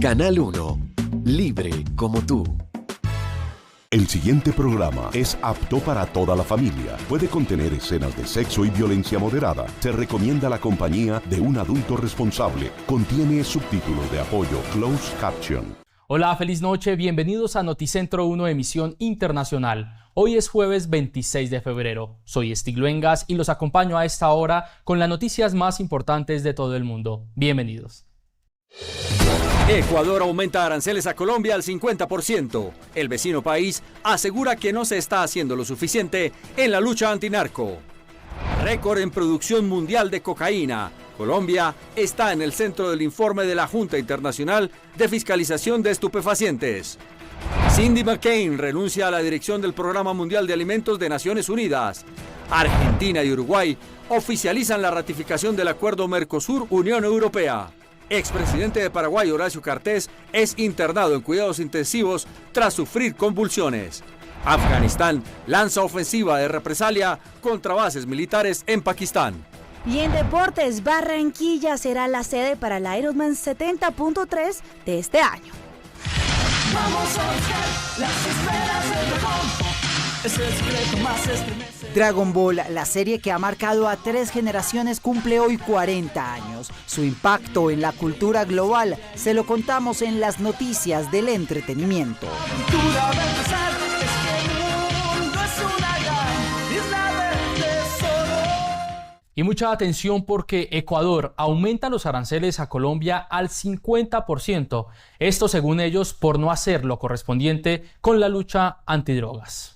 Canal 1, libre como tú. El siguiente programa es apto para toda la familia. Puede contener escenas de sexo y violencia moderada. Se recomienda la compañía de un adulto responsable. Contiene subtítulos de apoyo Closed Caption. Hola, feliz noche. Bienvenidos a Noticentro 1 emisión internacional. Hoy es jueves 26 de febrero. Soy Stig Luengas y los acompaño a esta hora con las noticias más importantes de todo el mundo. Bienvenidos. Ecuador aumenta aranceles a Colombia al 50%. El vecino país asegura que no se está haciendo lo suficiente en la lucha antinarco. Récord en producción mundial de cocaína. Colombia está en el centro del informe de la Junta Internacional de Fiscalización de Estupefacientes. Cindy McCain renuncia a la dirección del Programa Mundial de Alimentos de Naciones Unidas. Argentina y Uruguay oficializan la ratificación del acuerdo Mercosur-Unión Europea. Expresidente de Paraguay, Horacio Cartés, es internado en cuidados intensivos tras sufrir convulsiones. Afganistán lanza ofensiva de represalia contra bases militares en Pakistán. Y en deportes, Barranquilla será la sede para el Ironman 70.3 de este año. Vamos a buscar las esferas del dragón. Es el secreto más estremecedor. Dragon Ball, la serie que ha marcado a 3 generaciones, cumple hoy 40 años. Su impacto en la cultura global se lo contamos en las noticias del entretenimiento. Y mucha atención porque Ecuador aumenta los aranceles a Colombia al 50%. Esto según ellos por no hacer lo correspondiente con la lucha antidrogas.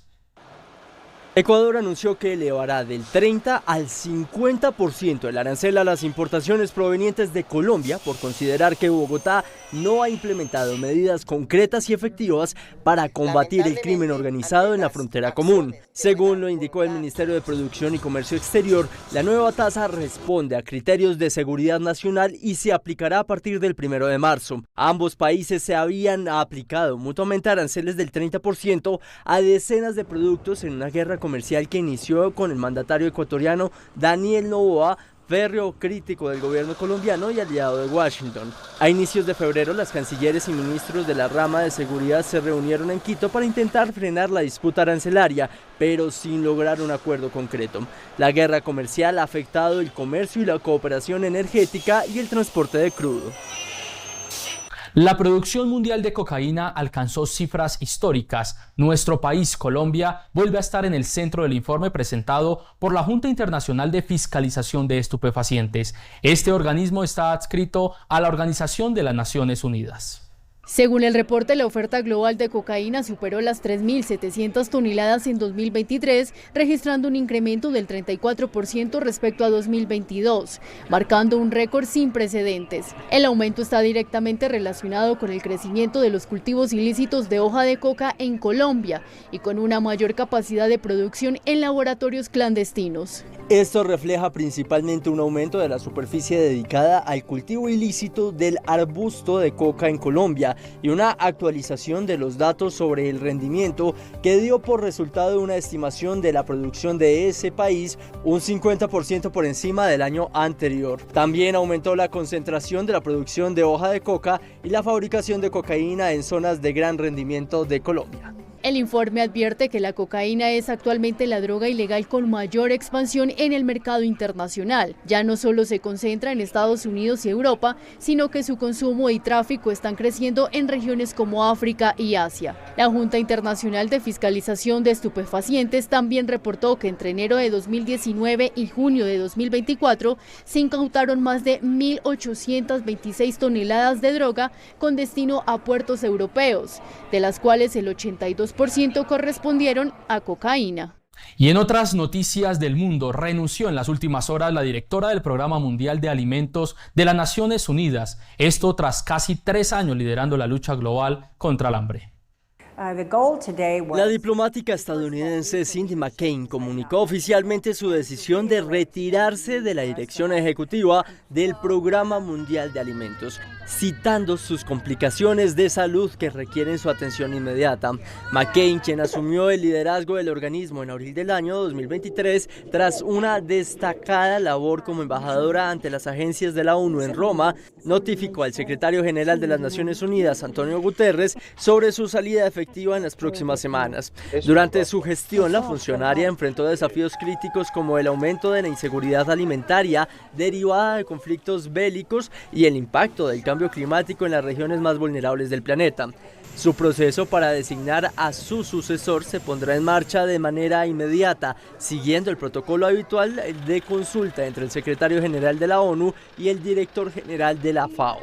Ecuador anunció que elevará del 30 al 50% el arancel a las importaciones provenientes de Colombia por considerar que Bogotá no ha implementado medidas concretas y efectivas para combatir el crimen organizado en la frontera común. Según lo indicó el Ministerio de Producción y Comercio Exterior, la nueva tasa responde a criterios de seguridad nacional y se aplicará a partir del 1 de marzo. Ambos países se habían aplicado mutuamente aranceles del 30% a decenas de productos en una guerra comercial que inició con el mandatario ecuatoriano Daniel Noboa, férreo crítico del gobierno colombiano y aliado de Washington. A inicios de febrero, las cancilleres y ministros de la rama de seguridad se reunieron en Quito para intentar frenar la disputa arancelaria, pero sin lograr un acuerdo concreto. La guerra comercial ha afectado el comercio y la cooperación energética y el transporte de crudo. La producción mundial de cocaína alcanzó cifras históricas. Nuestro país, Colombia, vuelve a estar en el centro del informe presentado por la Junta Internacional de Fiscalización de Estupefacientes. Este organismo está adscrito a la Organización de las Naciones Unidas. Según el reporte, la oferta global de cocaína superó las 3.700 toneladas en 2023, registrando un incremento del 34% respecto a 2022, marcando un récord sin precedentes. El aumento está directamente relacionado con el crecimiento de los cultivos ilícitos de hoja de coca en Colombia y con una mayor capacidad de producción en laboratorios clandestinos. Esto refleja principalmente un aumento de la superficie dedicada al cultivo ilícito del arbusto de coca en Colombia y una actualización de los datos sobre el rendimiento que dio por resultado una estimación de la producción de ese país un 50% por encima del año anterior. También aumentó la concentración de la producción de hoja de coca y la fabricación de cocaína en zonas de gran rendimiento de Colombia. El informe advierte que la cocaína es actualmente la droga ilegal con mayor expansión en el mercado internacional. Ya no solo se concentra en Estados Unidos y Europa, sino que su consumo y tráfico están creciendo en regiones como África y Asia. La Junta Internacional de Fiscalización de Estupefacientes también reportó que entre enero de 2019 y junio de 2024 se incautaron más de 1.826 toneladas de droga con destino a puertos europeos, de las cuales el 82% correspondieron a cocaína. Y en otras noticias del mundo, renunció en las últimas horas la directora del Programa Mundial de Alimentos de las Naciones Unidas, esto tras casi 3 años liderando la lucha global contra el hambre. La diplomática estadounidense Cindy McCain comunicó oficialmente su decisión de retirarse de la dirección ejecutiva del Programa Mundial de Alimentos, citando sus complicaciones de salud que requieren su atención inmediata. McCain, quien asumió el liderazgo del organismo en abril del año 2023, tras una destacada labor como embajadora ante las agencias de la ONU en Roma, notificó al secretario general de las Naciones Unidas, Antonio Guterres, sobre su salida efectiva en las próximas semanas. Durante su gestión, la funcionaria enfrentó desafíos críticos como el aumento de la inseguridad alimentaria derivada de conflictos bélicos y el impacto del cambio climático en las regiones más vulnerables del planeta. Su proceso para designar a su sucesor se pondrá en marcha de manera inmediata, siguiendo el protocolo habitual de consulta entre el secretario general de la ONU y el director general de la FAO.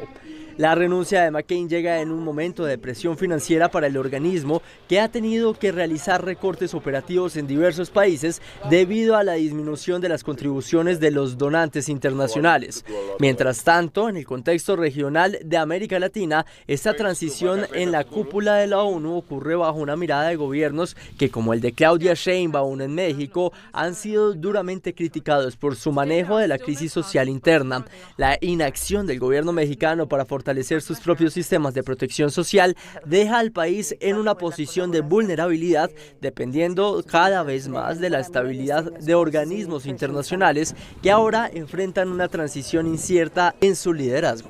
La renuncia de McCain llega en un momento de presión financiera para el organismo, que ha tenido que realizar recortes operativos en diversos países debido a la disminución de las contribuciones de los donantes internacionales. Mientras tanto, en el contexto regional de América Latina, esta transición en la cúpula de la ONU ocurre bajo una mirada de gobiernos que, como el de Claudia Sheinbaum en México, han sido duramente criticados por su manejo de la crisis social interna. La inacción del gobierno mexicano para fortalecer sus propios sistemas de protección social deja al país en una posición de vulnerabilidad, dependiendo cada vez más de la estabilidad de organismos internacionales que ahora enfrentan una transición incierta en su liderazgo.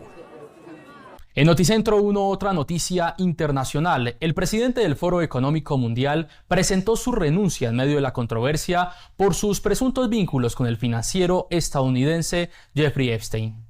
En Noticentro 1, otra noticia internacional. El presidente del Foro Económico Mundial presentó su renuncia en medio de la controversia por sus presuntos vínculos con el financiero estadounidense Jeffrey Epstein.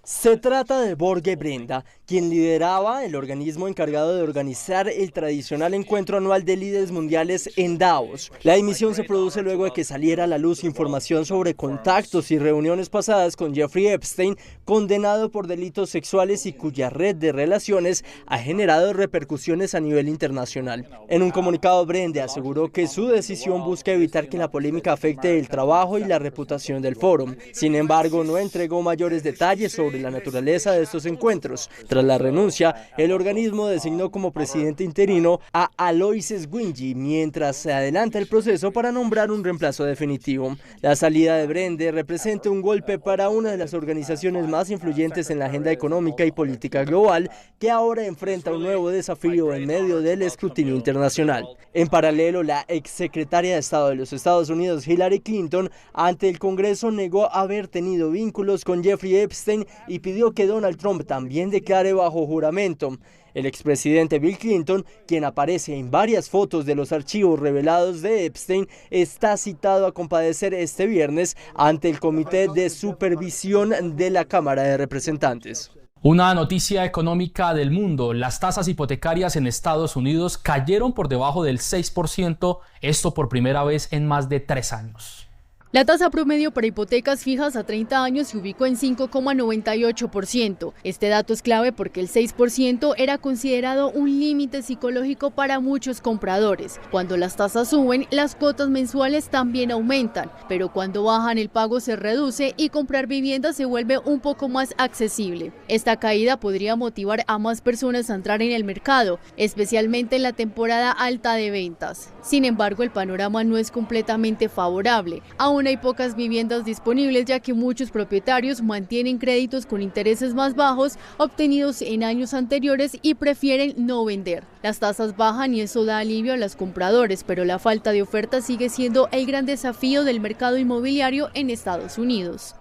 Se trata de Borge Brenda, quien lideraba el organismo encargado de organizar el tradicional encuentro anual de líderes mundiales en Davos. La dimisión se produce luego de que saliera a la luz información sobre contactos y reuniones pasadas con Jeffrey Epstein, condenado por delitos sexuales y cuya red de relaciones ha generado repercusiones a nivel internacional. En un comunicado, Brenda aseguró que su decisión busca evitar que la polémica afecte el trabajo y la reputación del foro. Sin embargo, no entregó mayores detalles sobre la naturaleza de estos encuentros. Tras la renuncia, el organismo designó como presidente interino a Aloysius Wingy, mientras se adelanta el proceso para nombrar un reemplazo definitivo. La salida de Brende representa un golpe para una de las organizaciones más influyentes en la agenda económica y política global, que ahora enfrenta un nuevo desafío en medio del escrutinio internacional. En paralelo, la exsecretaria de Estado de los Estados Unidos, Hillary Clinton, ante el Congreso negó haber tenido vínculos con Jeffrey Epstein y pidió que Donald Trump también declare bajo juramento. El expresidente Bill Clinton, quien aparece en varias fotos de los archivos revelados de Epstein, está citado a comparecer este viernes ante el Comité de Supervisión de la Cámara de Representantes. Una noticia económica del mundo. Las tasas hipotecarias en Estados Unidos cayeron por debajo del 6%, esto por primera vez en más de 3 años. La tasa promedio para hipotecas fijas a 30 años se ubicó en 5,98%. Este dato es clave porque el 6% era considerado un límite psicológico para muchos compradores. Cuando las tasas suben, las cuotas mensuales también aumentan, pero cuando bajan el pago se reduce y comprar vivienda se vuelve un poco más accesible. Esta caída podría motivar a más personas a entrar en el mercado, especialmente en la temporada alta de ventas. Sin embargo, el panorama no es completamente favorable. Aún hay pocas viviendas disponibles, ya que muchos propietarios mantienen créditos con intereses más bajos obtenidos en años anteriores y prefieren no vender. Las tasas bajan y eso da alivio a los compradores, pero la falta de oferta sigue siendo el gran desafío del mercado inmobiliario en Estados Unidos.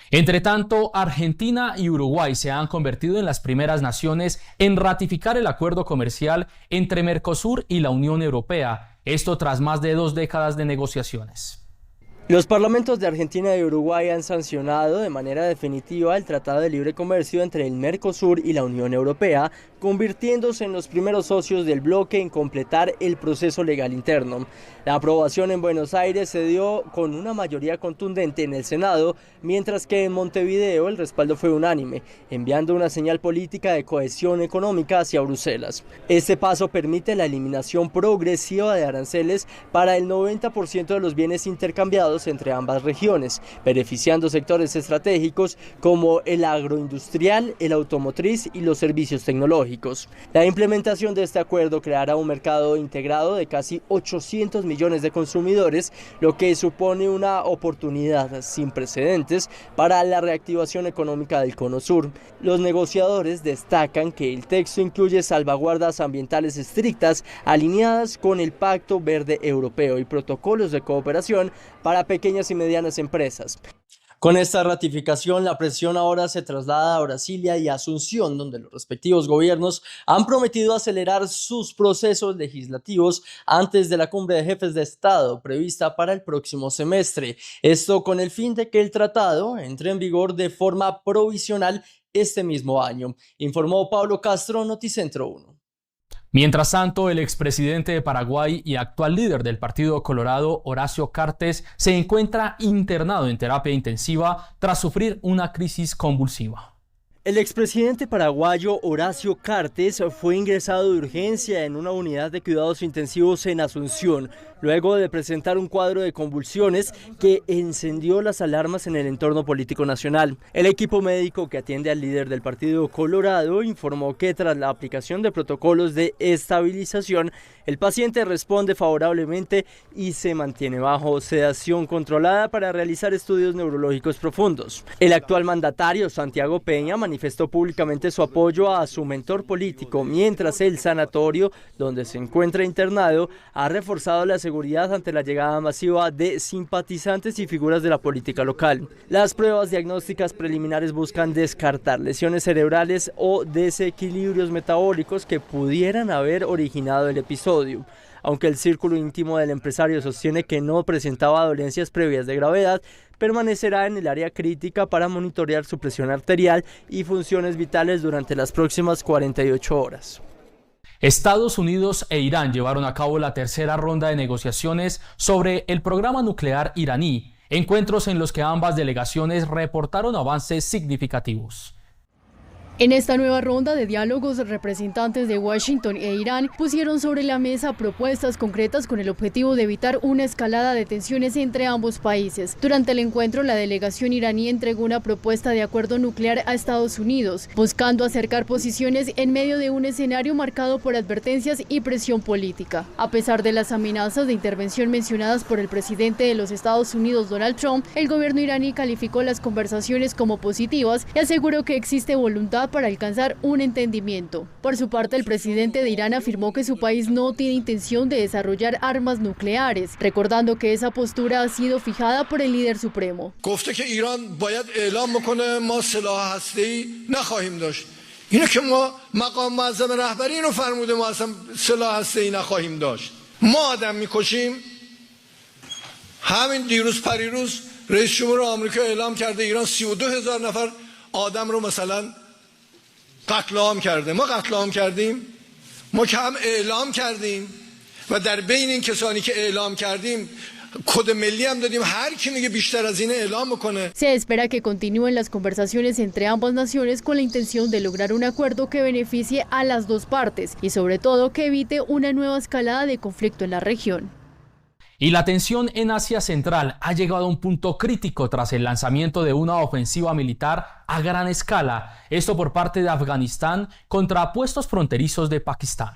Entre tanto, Argentina y Uruguay se han convertido en las primeras naciones en ratificar el acuerdo comercial entre Mercosur y la Unión Europea, esto tras más de 2 décadas de negociaciones. Los parlamentos de Argentina y Uruguay han sancionado de manera definitiva el Tratado de Libre Comercio entre el Mercosur y la Unión Europea, convirtiéndose en los primeros socios del bloque en completar el proceso legal interno. La aprobación en Buenos Aires se dio con una mayoría contundente en el Senado, mientras que en Montevideo el respaldo fue unánime, enviando una señal política de cohesión económica hacia Bruselas. Este paso permite la eliminación progresiva de aranceles para el 90% de los bienes intercambiados tratados entre ambas regiones, beneficiando sectores estratégicos como el agroindustrial, el automotriz y los servicios tecnológicos. La implementación de este acuerdo creará un mercado integrado de casi 800 millones de consumidores, lo que supone una oportunidad sin precedentes para la reactivación económica del Cono Sur. Los negociadores destacan que el texto incluye salvaguardas ambientales estrictas alineadas con el Pacto Verde Europeo y protocolos de cooperación para pequeñas y medianas empresas. Con esta ratificación, la presión ahora se traslada a Brasilia y Asunción, donde los respectivos gobiernos han prometido acelerar sus procesos legislativos antes de la cumbre de jefes de Estado prevista para el próximo semestre. Esto con el fin de que el tratado entre en vigor de forma provisional este mismo año, informó Pablo Castro, Noticentro 1. Mientras tanto, el expresidente de Paraguay y actual líder del Partido Colorado, Horacio Cartes, se encuentra internado en terapia intensiva tras sufrir una crisis convulsiva. El expresidente paraguayo Horacio Cartes fue ingresado de urgencia en una unidad de cuidados intensivos en Asunción, luego de presentar un cuadro de convulsiones que encendió las alarmas en el entorno político nacional. El equipo médico que atiende al líder del Partido Colorado informó que tras la aplicación de protocolos de estabilización, el paciente responde favorablemente y se mantiene bajo sedación controlada para realizar estudios neurológicos profundos. El actual mandatario, Santiago Peña, manifestó públicamente su apoyo a su mentor político, mientras el sanatorio donde se encuentra internado ha reforzado la seguridad ante la llegada masiva de simpatizantes y figuras de la política local. Las pruebas diagnósticas preliminares buscan descartar lesiones cerebrales o desequilibrios metabólicos que pudieran haber originado el episodio. Aunque el círculo íntimo del empresario sostiene que no presentaba dolencias previas de gravedad, permanecerá en el área crítica para monitorear su presión arterial y funciones vitales durante las próximas 48 horas. Estados Unidos e Irán llevaron a cabo la tercera ronda de negociaciones sobre el programa nuclear iraní, encuentros en los que ambas delegaciones reportaron avances significativos. En esta nueva ronda de diálogos, representantes de Washington e Irán pusieron sobre la mesa propuestas concretas con el objetivo de evitar una escalada de tensiones entre ambos países. Durante el encuentro, la delegación iraní entregó una propuesta de acuerdo nuclear a Estados Unidos, buscando acercar posiciones en medio de un escenario marcado por advertencias y presión política. A pesar de las amenazas de intervención mencionadas por el presidente de los Estados Unidos, Donald Trump, el gobierno iraní calificó las conversaciones como positivas y aseguró que existe voluntad para alcanzar un entendimiento. Por su parte, el presidente de Irán afirmó que su país no tiene intención de desarrollar armas nucleares, recordando que esa postura ha sido fijada por el líder supremo. قتل عام کرده ما قتل عام کردیم ما که هم اعلام کردیم و در بین این کسانی که اعلام کردیم کد ملی هم دادیم هر کی میگه بیشتر از این اعلام میکنه. Se espera que continúen las conversaciones entre ambas naciones con la intención de lograr un acuerdo que beneficie a las dos partes y sobre todo que evite una nueva escalada de conflicto en la región. Y la tensión en Asia Central ha llegado a un punto crítico tras el lanzamiento de una ofensiva militar a gran escala, esto por parte de Afganistán contra puestos fronterizos de Pakistán.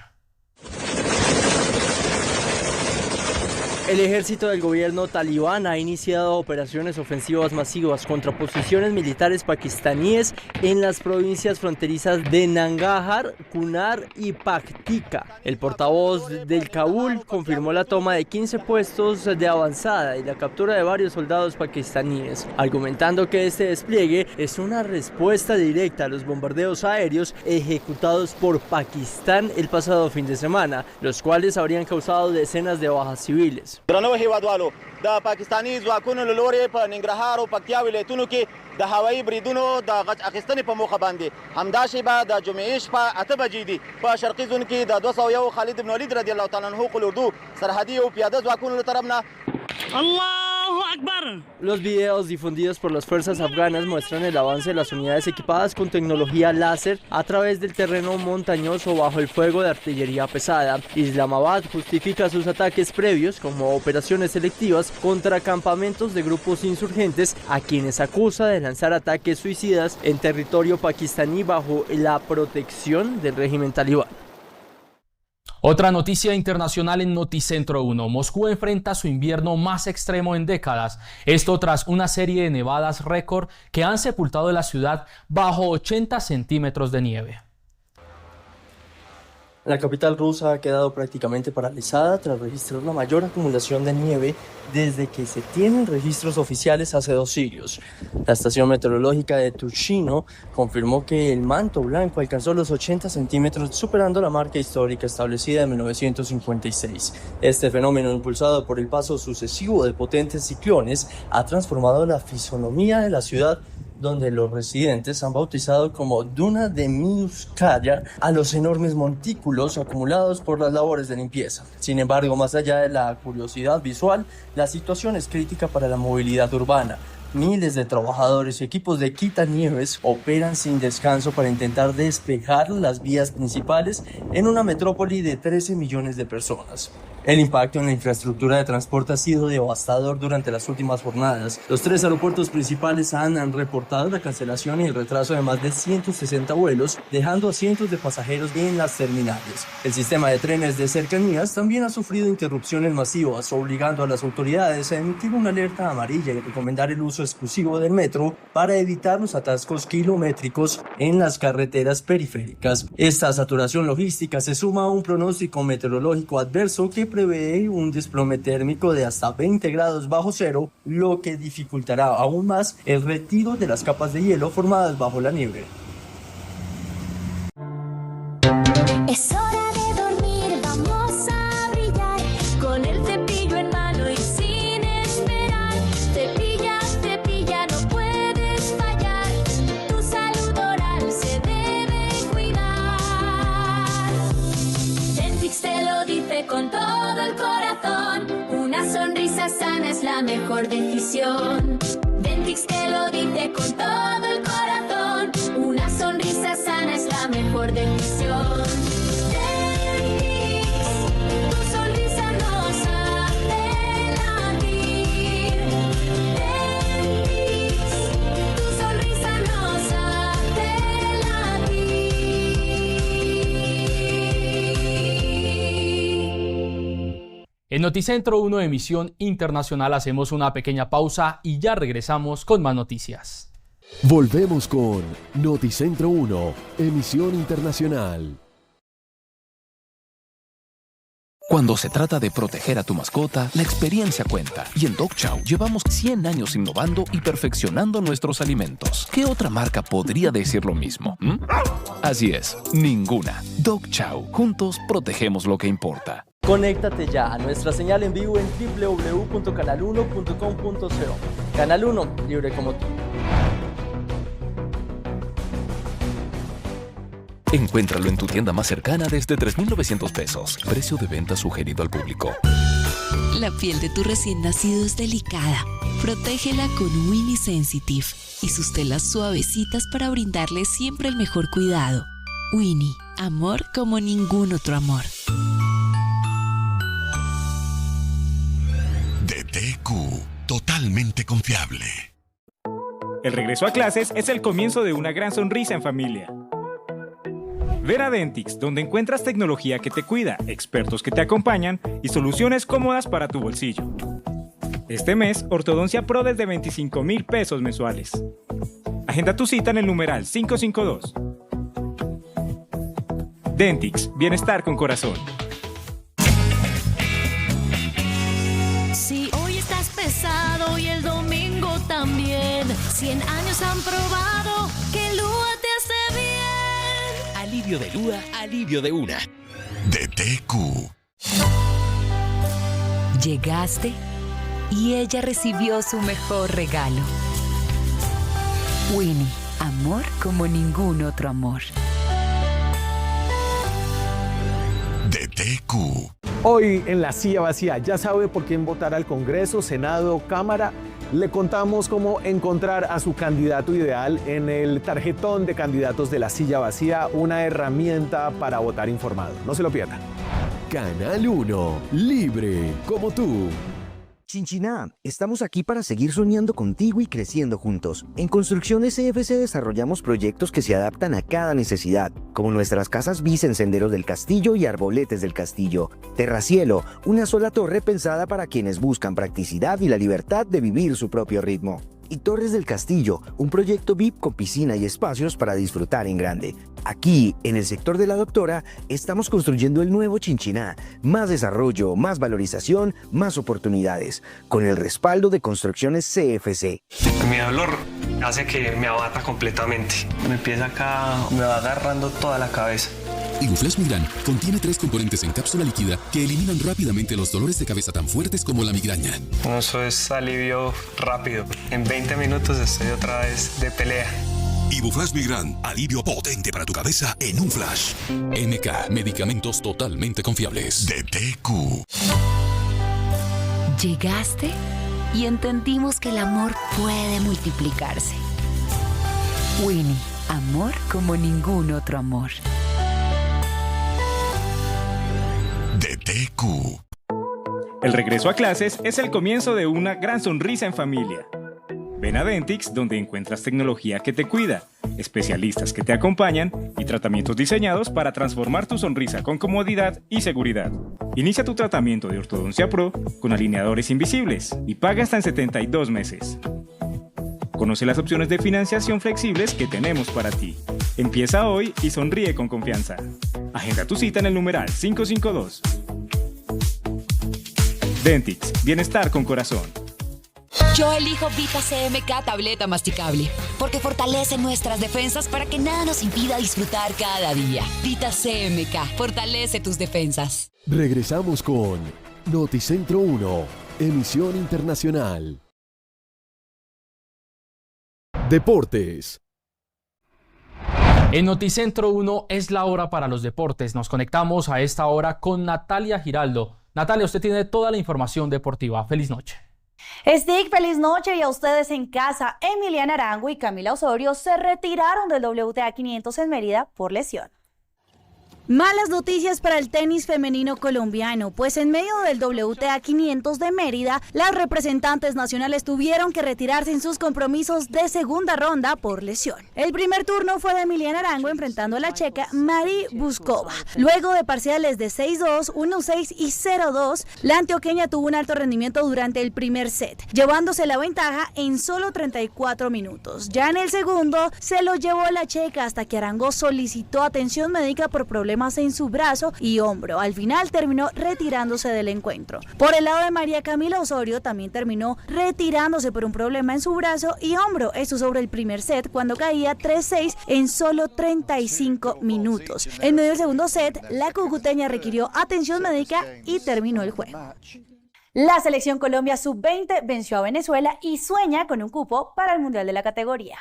El ejército del gobierno talibán ha iniciado operaciones ofensivas masivas contra posiciones militares pakistaníes en las provincias fronterizas de Nangarhar, Kunar y Paktika. El portavoz del Kabul confirmó la toma de 15 puestos de avanzada y la captura de varios soldados pakistaníes, argumentando que este despliegue es una respuesta directa a los bombardeos aéreos ejecutados por Pakistán el pasado fin de semana, los cuales habrían causado decenas de bajas civiles. درنو هیوادوالو د پاکستاني ځواکونو له لوري په ننګرهار او پکتیا ولایتونو کې د هوایي بریدونو د غچ اخیستنې په موخه باندې همدا شیبه د جمعې شپه 8 بجې دي په شرقي زون کې د 201 خالد بن ولید رضی الله تعالی عنه قل اردو سرحدي او پیاده ځواکونو له طرف نه الله Los videos difundidos por las fuerzas afganas muestran el avance de las unidades equipadas con tecnología láser a través del terreno montañoso bajo el fuego de artillería pesada. Islamabad justifica sus ataques previos como operaciones selectivas contra campamentos de grupos insurgentes, a quienes acusa de lanzar ataques suicidas en territorio pakistaní bajo la protección del régimen talibán. Otra noticia internacional en Noticentro 1. Moscú enfrenta su invierno más extremo en décadas. Esto tras una serie de nevadas récord que han sepultado la ciudad bajo 80 centímetros de nieve. La capital rusa ha quedado prácticamente paralizada tras registrar la mayor acumulación de nieve desde que se tienen registros oficiales hace 2 siglos. La estación meteorológica de Tushino confirmó que el manto blanco alcanzó los 80 centímetros, superando la marca histórica establecida en 1956. Este fenómeno, impulsado por el paso sucesivo de potentes ciclones, ha transformado la fisonomía de la ciudad, donde los residentes han bautizado como Duna de Minskaya a los enormes montículos acumulados por las labores de limpieza. Sin embargo, más allá de la curiosidad visual, la situación es crítica para la movilidad urbana. Miles de trabajadores y equipos de quitanieves operan sin descanso para intentar despejar las vías principales en una metrópoli de 13 millones de personas. El impacto en la infraestructura de transporte ha sido devastador durante las últimas jornadas. Los 3 aeropuertos principales han reportado la cancelación y el retraso de más de 160 vuelos, dejando a cientos de pasajeros en las terminales. El sistema de trenes de cercanías también ha sufrido interrupciones masivas, obligando a las autoridades a emitir una alerta amarilla y recomendar el uso exclusivo del metro para evitar los atascos kilométricos en las carreteras periféricas. Esta saturación logística se suma a un pronóstico meteorológico adverso que prevé un desplome térmico de hasta 20 grados bajo cero, lo que dificultará aún más el retiro de las capas de hielo formadas bajo la nieve. Es hora de dormir, vamos a brillar, con el cepillo en mano y sin esperar. Cepilla, cepilla, no puedes fallar, tu salud oral se debe cuidar. Dentix te lo dice con todo el corazón, una sonrisa sana es la mejor decisión. Dentix te lo dice con todo el corazón, una sonrisa sana es la mejor decisión. Dentix, tu sonrisa nos hace latir. Dentix, tu sonrisa nos hace latir. En Noticentro 1, emisión internacional, hacemos una pequeña pausa y ya regresamos con más noticias. Volvemos con Noticentro 1, emisión internacional. Cuando se trata de proteger a tu mascota, la experiencia cuenta. Y en Dog Chow llevamos 100 años innovando y perfeccionando nuestros alimentos. ¿Qué otra marca podría decir lo mismo? Así es, ninguna. Dog Chow. Juntos protegemos lo que importa. Conéctate ya a nuestra señal en vivo en www.canal1.com.co. Canal 1, libre como tú. Encuéntralo en tu tienda más cercana desde 3,900 pesos. Precio de venta sugerido al público. La piel de tu recién nacido es delicada. Protégela con Winnie Sensitive y sus telas suavecitas para brindarle siempre el mejor cuidado. Winnie, amor como ningún otro amor. DTQ, totalmente confiable. El regreso a clases es el comienzo de una gran sonrisa en familia. Ven a Dentix, donde encuentras tecnología que te cuida, expertos que te acompañan y soluciones cómodas para tu bolsillo. Este mes, ortodoncia pro desde 25,000 pesos mensuales. Agenda tu cita en el numeral 552. Dentix, bienestar con corazón. Si hoy estás pesado y el domingo también, 100 años han probado que Lua te hace bien. Alivio de Lua, alivio de una. DTQ. Llegaste y ella recibió su mejor regalo. Winnie, amor como ningún otro amor. DTQ. Hoy en La Silla Vacía, ¿ya sabe por quién votar al Congreso, Senado, Cámara? Le contamos cómo encontrar a su candidato ideal en el tarjetón de candidatos de La Silla Vacía, una herramienta para votar informado. No se lo pierda. Canal 1, libre como tú. Chinchiná, estamos aquí para seguir soñando contigo y creciendo juntos. En Construcciones CFC desarrollamos proyectos que se adaptan a cada necesidad, como nuestras casas bis en Senderos del Castillo y Arboletes del Castillo. Terracielo, una sola torre pensada para quienes buscan practicidad y la libertad de vivir su propio ritmo. Y Torres del Castillo, un proyecto VIP con piscina y espacios para disfrutar en grande. Aquí, en el sector de la Doctora, estamos construyendo el nuevo Chinchiná. Más desarrollo, más valorización, más oportunidades. Con el respaldo de Construcciones CFC. Mi dolor hace que me abata completamente. Me empieza acá, me va agarrando toda la cabeza. Ibuflash Migrán contiene 3 componentes en cápsula líquida que eliminan rápidamente los dolores de cabeza tan fuertes como la migraña. Eso es alivio rápido. En 20 minutos estoy otra vez de pelea. Ibuflash Migrán, alivio potente para tu cabeza en un flash. MK, medicamentos totalmente confiables. De TQ. Llegaste y entendimos que el amor puede multiplicarse. Winnie, amor como ningún otro amor. De TQ. El regreso a clases es el comienzo de una gran sonrisa en familia. Ven a Dentix, donde encuentras tecnología que te cuida, especialistas que te acompañan y tratamientos diseñados para transformar tu sonrisa con comodidad y seguridad. Inicia tu tratamiento de Ortodoncia Pro con alineadores invisibles y paga hasta en 72 meses. Conoce las opciones de financiación flexibles que tenemos para ti. Empieza hoy y sonríe con confianza. Agenda tu cita en el numeral 552. Dentix, bienestar con corazón. Yo elijo Vita CMK tableta masticable, porque fortalece nuestras defensas para que nada nos impida disfrutar cada día. Vita CMK, fortalece tus defensas. Regresamos con Noticentro 1, emisión internacional. Deportes. En Noticentro 1 es la hora para los deportes. Nos conectamos a esta hora con Natalia Giraldo. Natalia, usted tiene toda la información deportiva. Feliz noche. Stick, feliz noche, y a ustedes en casa. Emiliana Arango y Camila Osorio se retiraron del WTA 500 en Mérida por lesión. Malas noticias para el tenis femenino colombiano, pues en medio del WTA 500 de Mérida, las representantes nacionales tuvieron que retirarse en sus compromisos de segunda ronda por lesión. El primer turno fue de Emiliana Arango enfrentando a la checa Marie Buskova. Luego de parciales de 6-2, 1-6 y 0-2, la antioqueña tuvo un alto rendimiento durante el primer set, llevándose la ventaja en solo 34 minutos. Ya en el segundo, se lo llevó la checa hasta que Arango solicitó atención médica por problemas en su brazo y hombro. Al final terminó retirándose del encuentro. Por el lado de María Camila Osorio, también terminó retirándose por un problema en su brazo y hombro. Esto sobre el primer set, cuando caía 3-6 en solo 35 minutos. En medio del segundo set, la cucuteña requirió atención médica y terminó el juego. La selección Colombia sub-20 venció a Venezuela y sueña con un cupo para el Mundial de la categoría.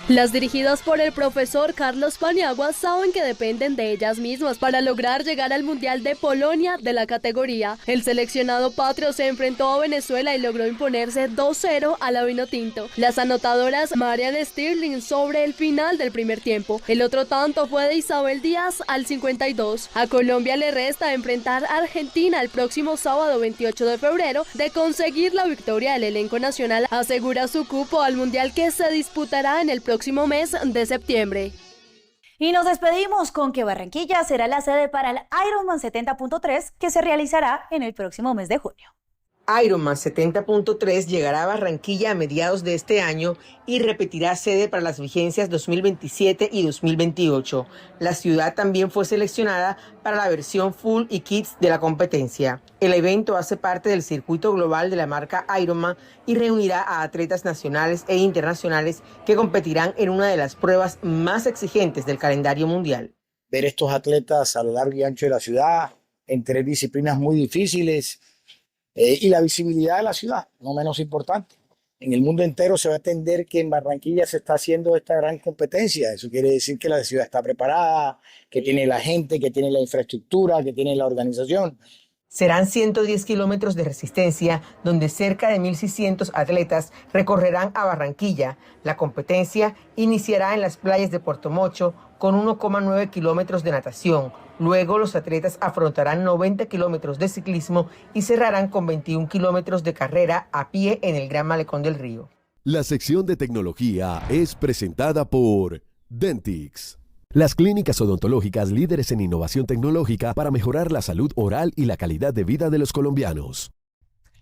Las dirigidas por el profesor Carlos Paniagua saben que dependen de ellas mismas para lograr llegar al Mundial de Polonia de la categoría. El seleccionado patrio se enfrentó a Venezuela y logró imponerse 2-0 a la Vinotinto. Las anotadoras Marian Stirling sobre el final del primer tiempo. El otro tanto fue de Isabel Díaz al 52. A Colombia le resta enfrentar a Argentina el próximo sábado 28 de febrero. De conseguir la victoria, el elenco nacional asegura su cupo al Mundial que se disputará en el próximo mes de septiembre. Y nos despedimos con que Barranquilla será la sede para el Ironman 70.3 que se realizará en el próximo mes de junio. Ironman 70.3 llegará a Barranquilla a mediados de este año y repetirá sede para las vigencias 2027 y 2028. La ciudad también fue seleccionada para la versión Full y Kids de la competencia. El evento hace parte del circuito global de la marca Ironman y reunirá a atletas nacionales e internacionales que competirán en una de las pruebas más exigentes del calendario mundial. Ver estos atletas a lo largo y ancho de la ciudad, en 3 disciplinas muy difíciles, y la visibilidad de la ciudad, no menos importante. En el mundo entero se va a entender que en Barranquilla se está haciendo esta gran competencia. Eso quiere decir que la ciudad está preparada, que tiene la gente, que tiene la infraestructura, que tiene la organización. Serán 110 kilómetros de resistencia, donde cerca de 1.600 atletas recorrerán a Barranquilla. La competencia iniciará en las playas de Puerto Mocho con 1,9 kilómetros de natación. Luego los atletas afrontarán 90 kilómetros de ciclismo y cerrarán con 21 kilómetros de carrera a pie en el Gran Malecón del Río. La sección de tecnología es presentada por Dentix. Las clínicas odontológicas líderes en innovación tecnológica para mejorar la salud oral y la calidad de vida de los colombianos.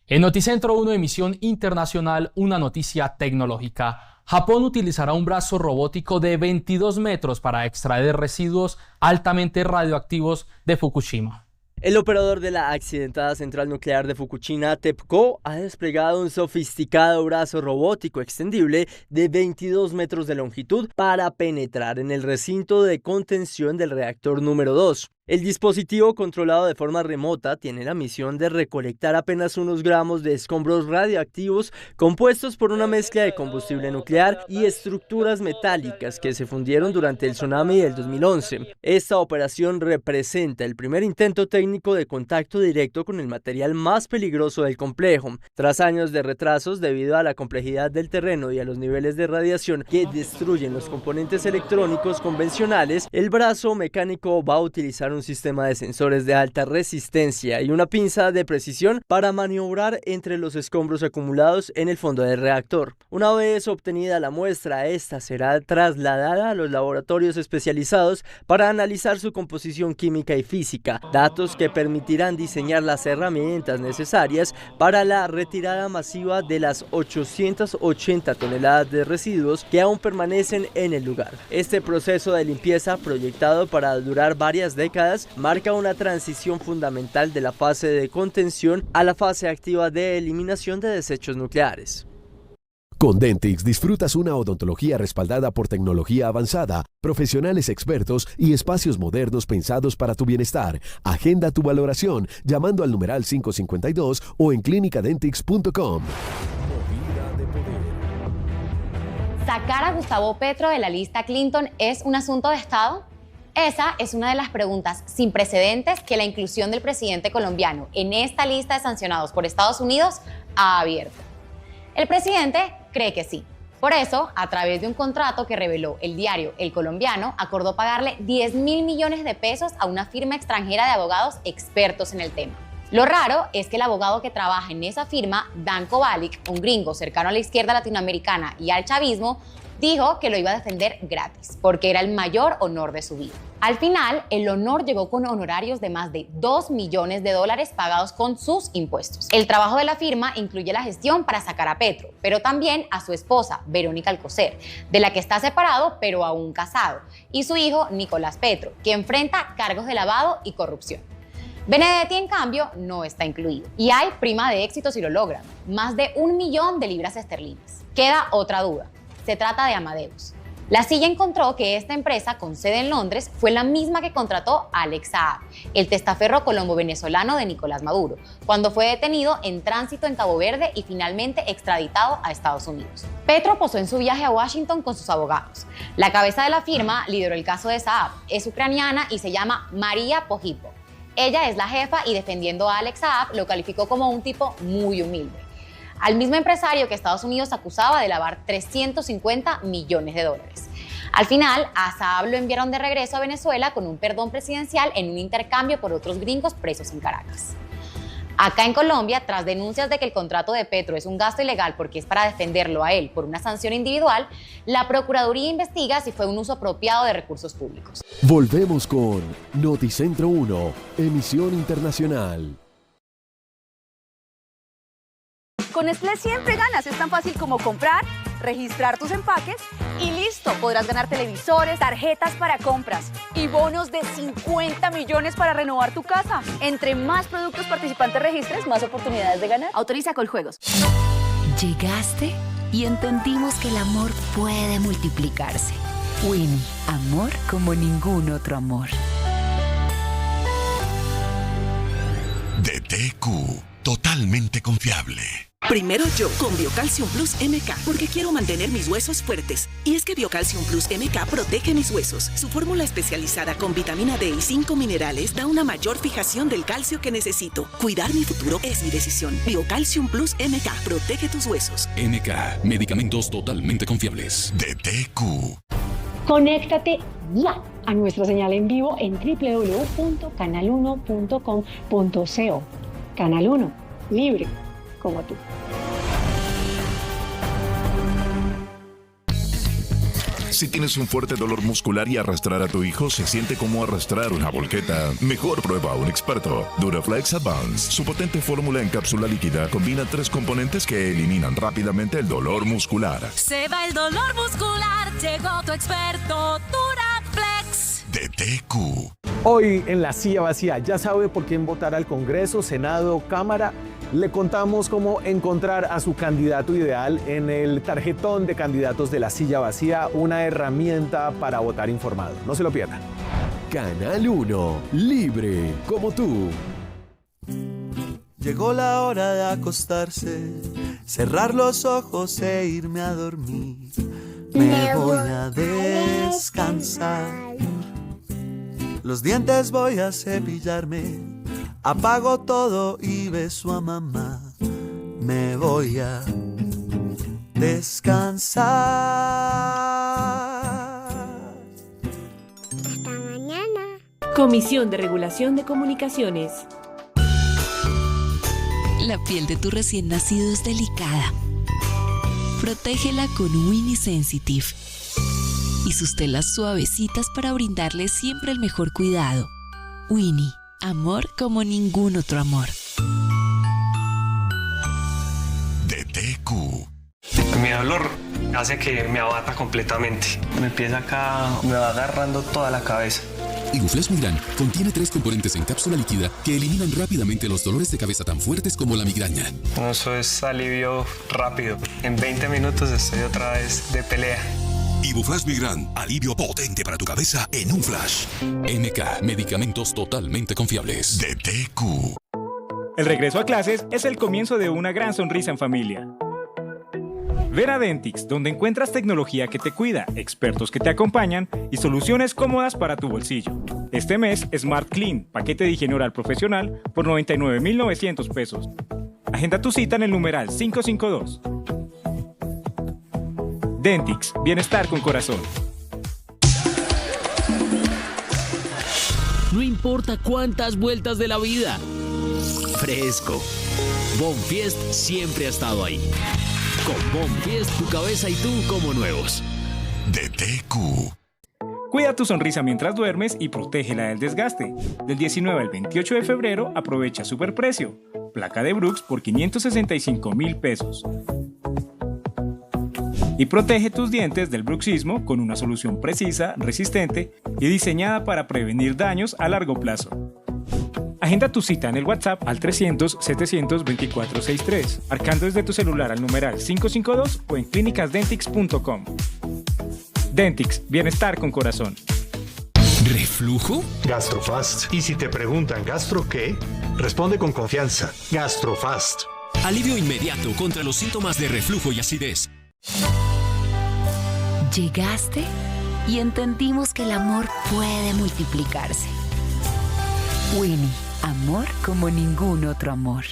En Noticentro 1, emisión internacional, una noticia tecnológica. Japón utilizará un brazo robótico de 22 metros para extraer residuos altamente radioactivos de Fukushima. El operador de la accidentada central nuclear de Fukushima, TEPCO, ha desplegado un sofisticado brazo robótico extendible de 22 metros de longitud para penetrar en el recinto de contención del reactor número 2. El dispositivo, controlado de forma remota, tiene la misión de recolectar apenas unos gramos de escombros radioactivos compuestos por una mezcla de combustible nuclear y estructuras metálicas que se fundieron durante el tsunami del 2011. Esta operación representa el primer intento técnico de contacto directo con el material más peligroso del complejo. Tras años de retrasos debido a la complejidad del terreno y a los niveles de radiación que destruyen los componentes electrónicos convencionales, el brazo mecánico va a utilizar un sistema de sensores de alta resistencia y una pinza de precisión para maniobrar entre los escombros acumulados en el fondo del reactor. Una vez obtenida la muestra, esta será trasladada a los laboratorios especializados para analizar su composición química y física, datos que permitirán diseñar las herramientas necesarias para la retirada masiva de las 880 toneladas de residuos que aún permanecen en el lugar. Este proceso de limpieza, proyectado para durar varias décadas, marca una transición fundamental de la fase de contención a la fase activa de eliminación de desechos nucleares. Con Dentix disfrutas una odontología respaldada por tecnología avanzada, profesionales expertos y espacios modernos pensados para tu bienestar. Agenda tu valoración llamando al numeral 552 o en clinicadentix.com. ¿Sacar a Gustavo Petro de la lista Clinton es un asunto de Estado? Esa es una de las preguntas sin precedentes que la inclusión del presidente colombiano en esta lista de sancionados por Estados Unidos ha abierto. El presidente cree que sí. Por eso, a través de un contrato que reveló el diario El Colombiano, acordó pagarle 10.000 millones de pesos a una firma extranjera de abogados expertos en el tema. Lo raro es que el abogado que trabaja en esa firma, Dan Kovalik, un gringo cercano a la izquierda latinoamericana y al chavismo, dijo que lo iba a defender gratis, porque era el mayor honor de su vida. Al final, el honor llegó con honorarios de más de $2 millones pagados con sus impuestos. El trabajo de la firma incluye la gestión para sacar a Petro, pero también a su esposa, Verónica Alcocer, de la que está separado pero aún casado, y su hijo, Nicolás Petro, que enfrenta cargos de lavado y corrupción. Benedetti, en cambio, no está incluido. Y hay prima de éxito si lo logran, más de 1 millón de libras esterlinas. Queda otra duda. Se trata de Amadeus. La Silla encontró que esta empresa, con sede en Londres, fue la misma que contrató a Alex Saab, el testaferro colombo-venezolano de Nicolás Maduro, cuando fue detenido en tránsito en Cabo Verde y finalmente extraditado a Estados Unidos. Petro posó en su viaje a Washington con sus abogados. La cabeza de la firma lideró el caso de Saab, es ucraniana y se llama María Pojipo. Ella es la jefa y, defendiendo a Alex Saab, lo calificó como un tipo muy humilde. Al mismo empresario que Estados Unidos acusaba de lavar 350 millones de dólares. Al final, a Saab lo enviaron de regreso a Venezuela con un perdón presidencial en un intercambio por otros gringos presos en Caracas. Acá en Colombia, tras denuncias de que el contrato de Petro es un gasto ilegal porque es para defenderlo a él por una sanción individual, la Procuraduría investiga si fue un uso apropiado de recursos públicos. Volvemos con Noticentro 1, emisión internacional. Con Nestlé siempre ganas, es tan fácil como comprar, registrar tus empaques y listo, podrás ganar televisores, tarjetas para compras y bonos de 50 millones para renovar tu casa. Entre más productos participantes registres, más oportunidades de ganar. Autoriza Coljuegos. Llegaste y entendimos que el amor puede multiplicarse. Winnie, amor como ningún otro amor. DTQ, totalmente confiable. Primero yo, con Biocalcium Plus MK, porque quiero mantener mis huesos fuertes. Y es que Biocalcium Plus MK protege mis huesos. Su fórmula especializada con vitamina D y 5 minerales da una mayor fijación del calcio que necesito. Cuidar mi futuro es mi decisión. Biocalcium Plus MK, protege tus huesos. MK, medicamentos totalmente confiables. DTQ. Conéctate ya a nuestra señal en vivo en www.canal1.com.co. Canal 1, libre como tú. Si tienes un fuerte dolor muscular y arrastrar a tu hijo se siente como arrastrar una volqueta, mejor prueba a un experto. Duraflex Advance. Su potente fórmula en cápsula líquida combina 3 componentes que eliminan rápidamente el dolor muscular. Se va el dolor muscular, llegó tu experto Duraflex. DTQ. Hoy en La Silla Vacía, ¿ya sabe por quién votar al Congreso, Senado, Cámara? Le contamos cómo encontrar a su candidato ideal en el tarjetón de candidatos de La Silla Vacía, una herramienta para votar informado. No se lo pierdan. Canal 1, libre como tú. Llegó la hora de acostarse, cerrar los ojos e irme a dormir. Me voy a descansar. Los dientes voy a cepillarme. Apago todo y beso a mamá. Me voy a descansar. Hasta mañana. Comisión de Regulación de Comunicaciones. La piel de tu recién nacido es delicada. Protégela con Winnie Sensitive y sus telas suavecitas para brindarle siempre el mejor cuidado. Winnie, amor como ningún otro amor. DTQ. Mi dolor hace que me abata completamente. Me empieza acá, me va agarrando toda la cabeza. Ibuflash Migran contiene 3 componentes en cápsula líquida que eliminan rápidamente los dolores de cabeza tan fuertes como la migraña. Eso es alivio rápido. En 20 minutos estoy otra vez de pelea. Ibuflash Migran, alivio potente para tu cabeza en un flash. MK, medicamentos totalmente confiables. DTQ. El regreso a clases es el comienzo de una gran sonrisa en familia. Vera Dentix, donde encuentras tecnología que te cuida, expertos que te acompañan y soluciones cómodas para tu bolsillo. Este mes, Smart Clean, paquete de higiene oral profesional por 99,900 pesos. Agenda tu cita en el numeral 552. Dentix, bienestar con corazón. No importa cuántas vueltas de la vida. Fresco. Bonfiest siempre ha estado ahí. Con Bonfiest, tu cabeza y tú como nuevos. DTQ. Cuida tu sonrisa mientras duermes y protégela del desgaste. Del 19 al 28 de febrero aprovecha superprecio. Placa de Brooks por 565,000 pesos. Y protege tus dientes del bruxismo con una solución precisa, resistente y diseñada para prevenir daños a largo plazo. Agenda tu cita en el WhatsApp al 300-700-2463, marcando desde tu celular al numeral 552 o en clínicasdentix.com. Dentix, bienestar con corazón. ¿Reflujo? Gastrofast. Y si te preguntan ¿gastro qué? Responde con confianza. Gastrofast. Alivio inmediato contra los síntomas de reflujo y acidez. Llegaste y entendimos que el amor puede multiplicarse. Winnie, amor como ningún otro amor.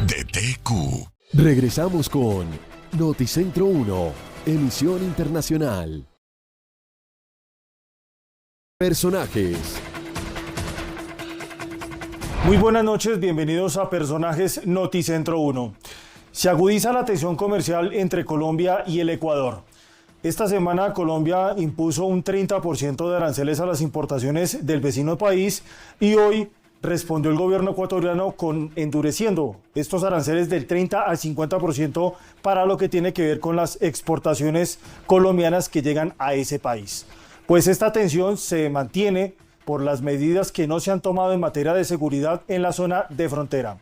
DTQ. Regresamos con Noticentro 1, emisión internacional. Personajes. Muy buenas noches, bienvenidos a Personajes Noticentro 1. Se agudiza la tensión comercial entre Colombia y el Ecuador. Esta semana Colombia impuso un 30% de aranceles a las importaciones del vecino país y hoy respondió el gobierno ecuatoriano con endureciendo estos aranceles del 30 al 50% para lo que tiene que ver con las exportaciones colombianas que llegan a ese país. Pues esta tensión se mantiene por las medidas que no se han tomado en materia de seguridad en la zona de frontera.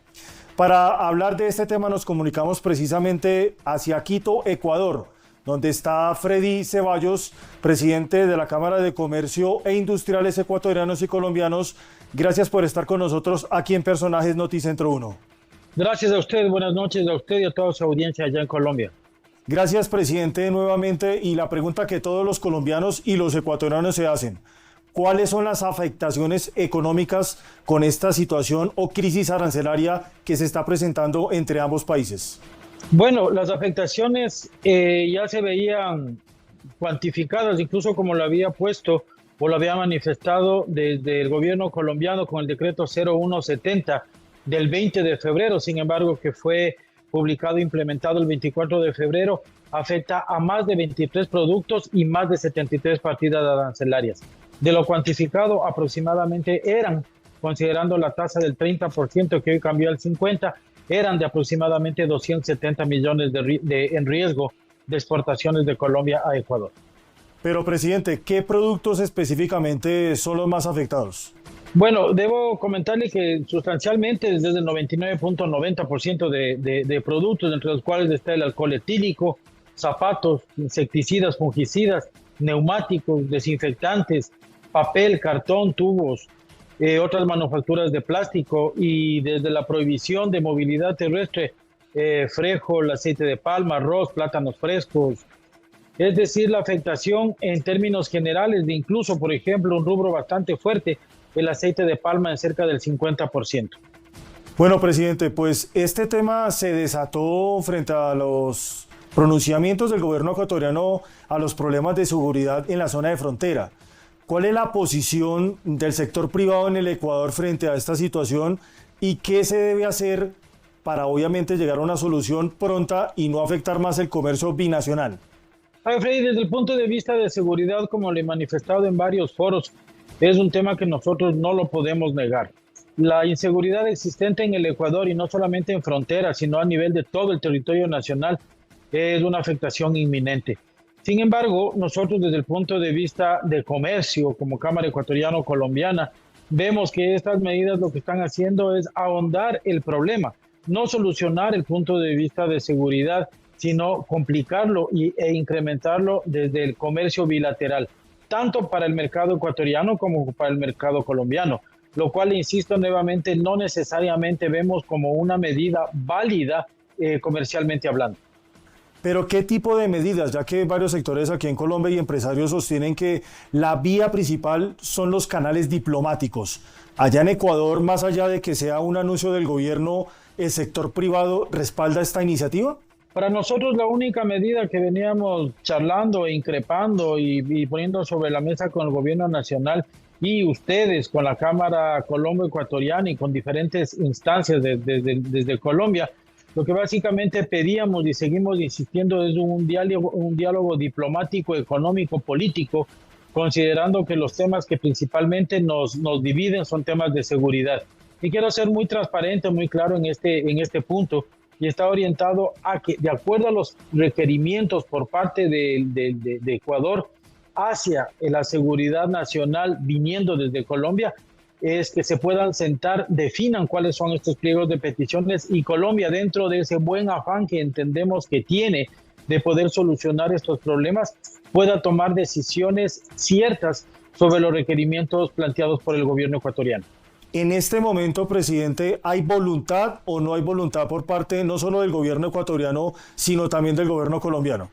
Para hablar de este tema nos comunicamos precisamente hacia Quito, Ecuador, donde está Freddy Ceballos, presidente de la Cámara de Comercio e Industriales Ecuatorianos y Colombianos. Gracias por estar con nosotros aquí en Personajes Noticentro 1. Gracias a usted, buenas noches a usted y a toda su audiencia allá en Colombia. Gracias, presidente, nuevamente. Y la pregunta que todos los colombianos y los ecuatorianos se hacen: ¿cuáles son las afectaciones económicas con esta situación o crisis arancelaria que se está presentando entre ambos países? Bueno, las afectaciones ya se veían cuantificadas, incluso como lo había puesto o lo había manifestado desde el gobierno colombiano con el decreto 0170 del 20 de febrero. Sin embargo, que fue publicado e implementado el 24 de febrero, afecta a más de 23 productos y más de 73 partidas arancelarias. De lo cuantificado, aproximadamente eran, considerando la tasa del 30% que hoy cambió al 50%, eran de aproximadamente 270 millones en riesgo de exportaciones de Colombia a Ecuador. Pero, presidente, ¿qué productos específicamente son los más afectados? Bueno, debo comentarle que sustancialmente desde el 99.90% de productos, entre los cuales está el alcohol etílico, zapatos, insecticidas, fungicidas, neumáticos, desinfectantes, papel, cartón, tubos, otras manufacturas de plástico, y desde la prohibición de movilidad terrestre, frijol, aceite de palma, arroz, plátanos frescos. Es decir, la afectación en términos generales de incluso, por ejemplo, un rubro bastante fuerte, el aceite de palma en cerca del 50%. Bueno, presidente, pues este tema se desató frente a los pronunciamientos del gobierno ecuatoriano a los problemas de seguridad en la zona de frontera. ¿Cuál es la posición del sector privado en el Ecuador frente a esta situación y qué se debe hacer para obviamente llegar a una solución pronta y no afectar más el comercio binacional? Freddy, desde el punto de vista de seguridad, como le he manifestado en varios foros, es un tema que nosotros no lo podemos negar. La inseguridad existente en el Ecuador, y no solamente en frontera, sino a nivel de todo el territorio nacional, es una afectación inminente. Sin embargo, nosotros desde el punto de vista de comercio, como Cámara Ecuatoriano-Colombiana, vemos que estas medidas lo que están haciendo es ahondar el problema, no solucionar el punto de vista de seguridad, sino complicarlo e incrementarlo desde el comercio bilateral, tanto para el mercado ecuatoriano como para el mercado colombiano, lo cual, insisto nuevamente, no necesariamente vemos como una medida válida comercialmente hablando. Pero ¿qué tipo de medidas? Ya que varios sectores aquí en Colombia y empresarios sostienen que la vía principal son los canales diplomáticos. Allá en Ecuador, más allá de que sea un anuncio del gobierno, ¿el sector privado respalda esta iniciativa? Para nosotros la única medida que veníamos charlando, increpando y poniendo sobre la mesa con el gobierno nacional y ustedes con la Cámara Colombo-Ecuatoriana y con diferentes instancias desde Colombia, lo que básicamente pedíamos y seguimos insistiendo es un diálogo diplomático, económico, político, considerando que los temas que principalmente nos dividen son temas de seguridad. Y quiero ser muy transparente, muy claro en este punto, y está orientado a que, de acuerdo a los requerimientos por parte de Ecuador hacia la seguridad nacional viniendo desde Colombia, es que se puedan sentar, definan cuáles son estos pliegos de peticiones, y Colombia, dentro de ese buen afán que entendemos que tiene de poder solucionar estos problemas, pueda tomar decisiones ciertas sobre los requerimientos planteados por el gobierno ecuatoriano. En este momento, presidente, ¿hay voluntad o no hay voluntad por parte no solo del gobierno ecuatoriano, sino también del gobierno colombiano?